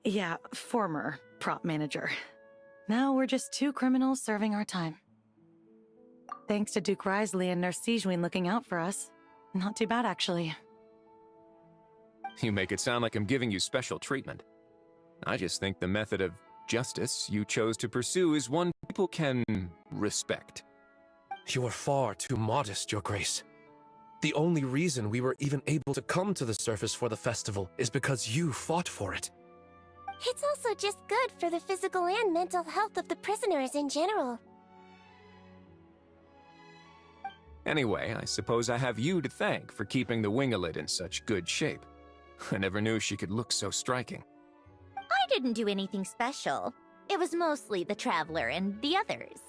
Yeah, former prop manager. Now we're just 2 criminals serving our time. Thanks to Duke Risley and Nurse Sigewin looking out for us. Not too bad, actually. You make it sound like I'm giving you special treatment. I just think the method of justice you chose to pursue is one people can respect. You are far too modest, Your Grace. The only reason we were even able to come to the surface for the festival is because you fought for it. It's also just good for the physical and mental health of the prisoners in general. Anyway, I suppose I have you to thank for keeping the winglet in such good shape. I never knew she could look so striking. I didn't do anything special. It was mostly the Traveler and the others.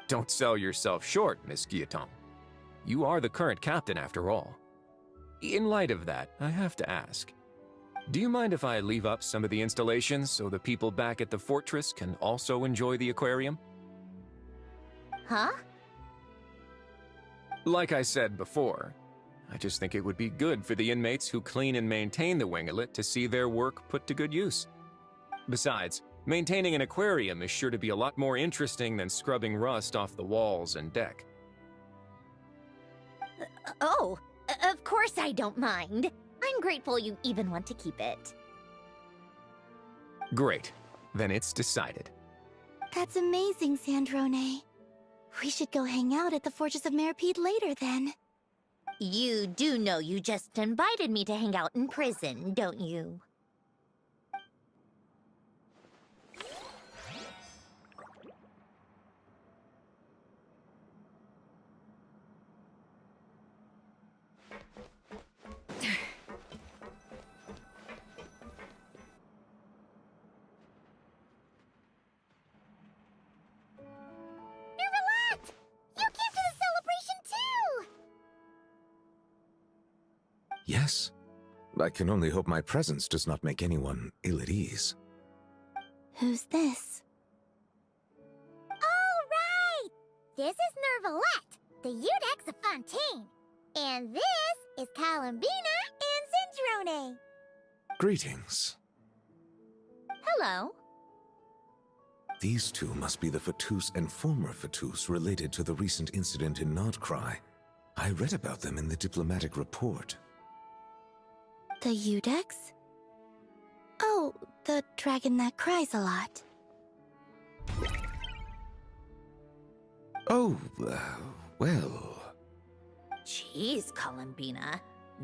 Don't sell yourself short, Miss Guillotin. You are the current captain, after all. In light of that, I have to ask, do you mind if I leave up some of the installations so the people back at the fortress can also enjoy the aquarium? Huh? Like I said before, I just think it would be good for the inmates who clean and maintain the winglet to see their work put to good use. Besides, maintaining an aquarium is sure to be a lot more interesting than scrubbing rust off the walls and deck. Oh, of course I don't mind. I'm grateful you even want to keep it. Great. Then it's decided. That's amazing, Sandrone. We should go hang out at the Fortress of Meripede later, then. You do know you just invited me to hang out in prison, don't you? Nervalat! You came to the celebration too! Yes. I can only hope my presence does not make anyone ill at ease. Who's this? All right! This is Nervalat, the Udex of Fontaine. And this is Columbina and Sandrone. Greetings. Hello. These two must be the Fatus and former Fatus related to the recent incident in Nodcry. I read about them in the diplomatic report. The Udex? Oh, the dragon that cries a lot. Oh, well... Jeez, Columbina.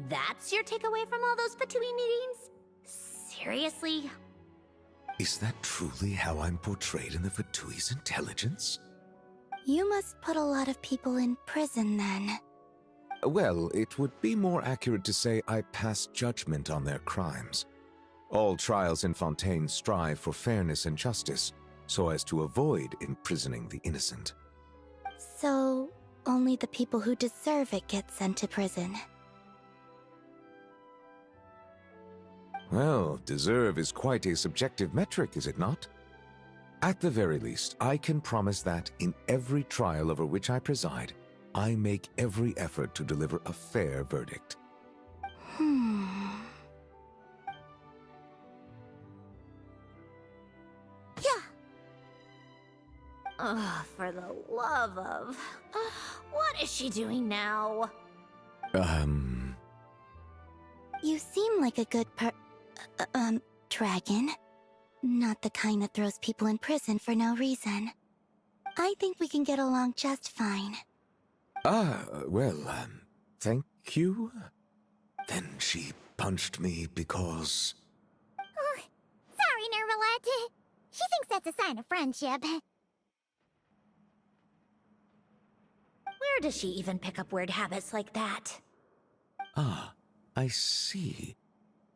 That's your takeaway from all those Fatui meetings? Seriously? Is that truly how I'm portrayed in the Fatui's intelligence? You must put a lot of people in prison then. Well, it would be more accurate to say I pass judgment on their crimes. All trials in Fontaine strive for fairness and justice, so as to avoid imprisoning the innocent. So, only the people who deserve it get sent to prison. Well, deserve is quite a subjective metric, is it not? At the very least, I can promise that in every trial over which I preside, I make every effort to deliver a fair verdict. Yeah. Ugh, for the love of... what is she doing now? You seem like a good dragon. Not the kind that throws people in prison for no reason. I think we can get along just fine. Well, thank you? Then she punched me because... Oh, sorry, Nervalat. She thinks that's a sign of friendship. Where does she even pick up weird habits like that? Ah, I see.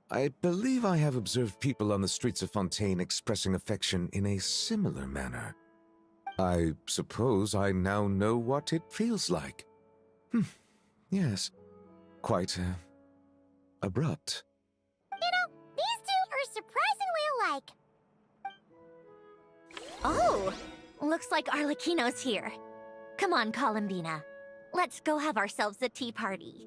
I believe I have observed people on the streets of Fontaine expressing affection in a similar manner. I suppose I now know what it feels like. Yes. Quite, abrupt. You know, these two are surprisingly alike. Oh, looks like Arlecchino's here. Come on, Columbina. Let's go have ourselves a tea party.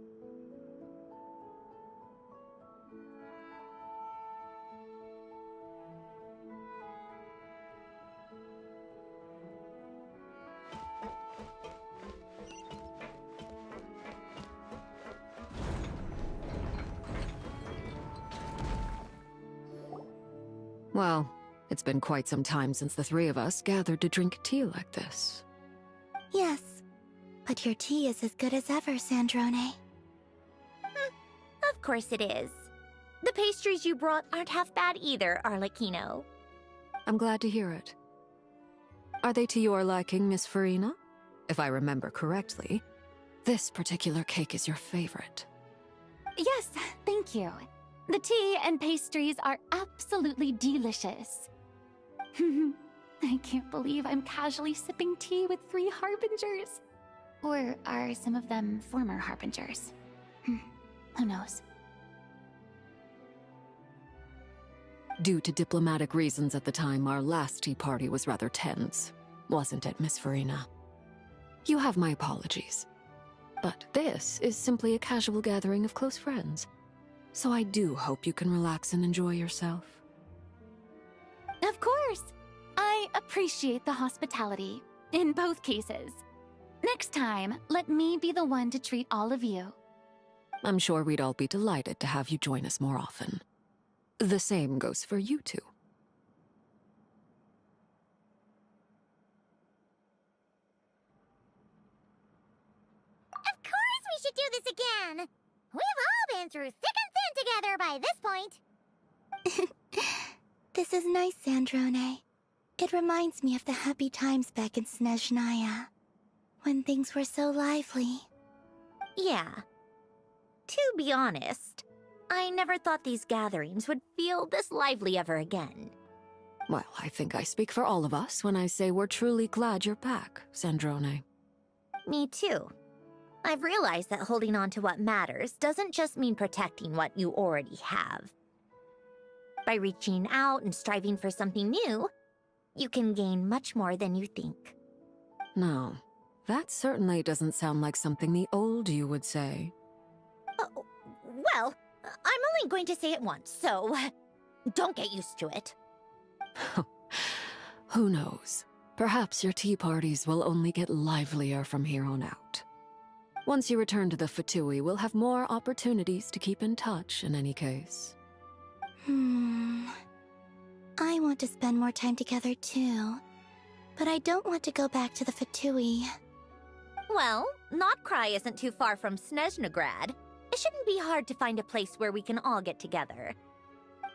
Well, it's been quite some time since the three of us gathered to drink tea like this. Yes, but your tea is as good as ever, Sandrone. Of course it is. The pastries you brought aren't half bad either, Arlecchino. I'm glad to hear it. Are they to your liking, Miss Farina? If I remember correctly, this particular cake is your favorite. Yes, thank you. The tea and pastries are absolutely delicious. I can't believe I'm casually sipping tea with 3 harbingers. Or are some of them former harbingers? Who knows? Due to diplomatic reasons at the time, our last tea party was rather tense, wasn't it, Miss Farina? You have my apologies. But this is simply a casual gathering of close friends. So I do hope you can relax and enjoy yourself. Of course! I appreciate the hospitality, in both cases. Next time, let me be the one to treat all of you. I'm sure we'd all be delighted to have you join us more often. The same goes for you two. Of course we should do this again. We've all been through thick and thin together by this point. This is nice, Sandrone. It reminds me of the happy times back in Snezhnaya, when things were so lively. Yeah. To be honest, I never thought these gatherings would feel this lively ever again. Well, I think I speak for all of us when I say we're truly glad you're back, Sandrone. Me too. I've realized that holding on to what matters doesn't just mean protecting what you already have. By reaching out and striving for something new, you can gain much more than you think. No, that certainly doesn't sound like something the old you would say. Well, I'm only going to say it once, so don't get used to it. Who knows? Perhaps your tea parties will only get livelier from here on out. Once you return to the Fatui, we'll have more opportunities to keep in touch in any case. I want to spend more time together too, but I don't want to go back to the Fatui. Well, Notcry isn't too far from Snezhnograd. It shouldn't be hard to find a place where we can all get together.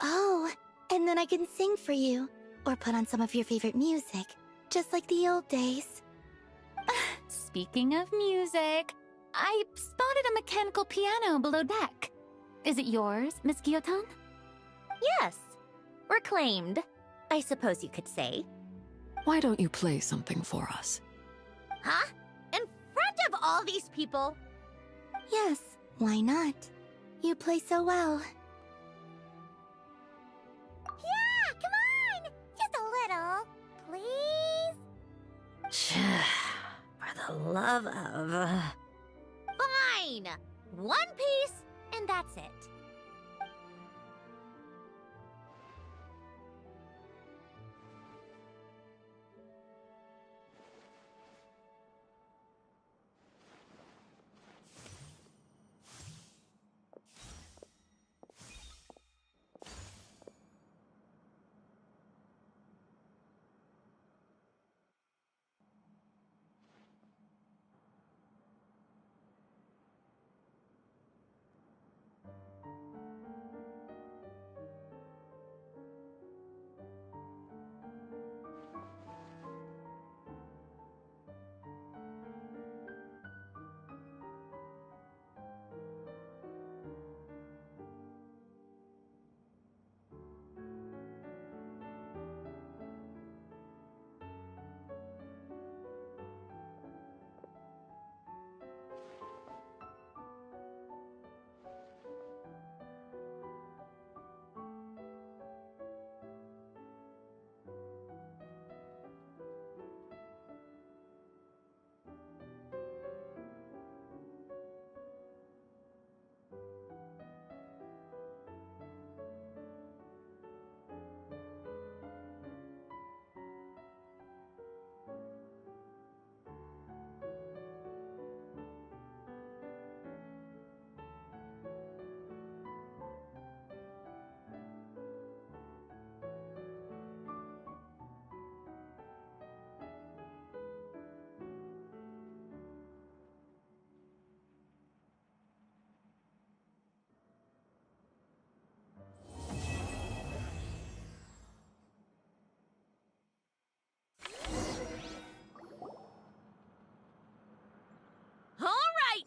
Oh, and then I can sing for you, or put on some of your favorite music, just like the old days. Speaking of music, I spotted a mechanical piano below deck. Is it yours, Miss Guillotin? Yes. Reclaimed, I suppose you could say. Why don't you play something for us? Huh? In front of all these people? Yes, why not? You play so well. Yeah, come on! Just a little, please? For the love of... Fine! One piece, and that's it.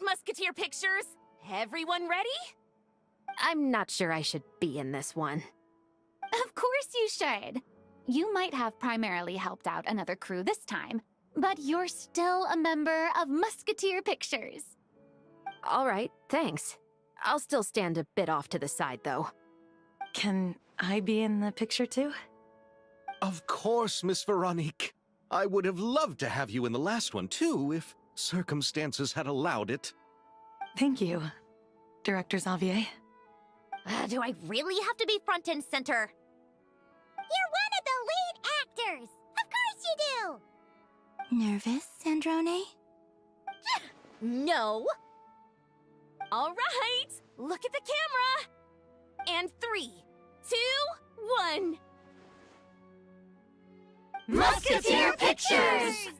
Musketeer pictures! Everyone ready? I'm not sure I should be in this one. Of course you should. You might have primarily helped out another crew this time, but you're still a member of Musketeer Pictures. All right, thanks. I'll still stand a bit off to the side, though. Can I be in the picture too? Of course, Miss Veronique. I would have loved to have you in the last one too, if circumstances had allowed it. Thank you, Director Xavier. Do I really have to be front and center? You're one of the lead actors! Of course you do! Nervous, Sandrone? No. All right, look at the camera. And 3, 2, 1. Musketeer Pictures!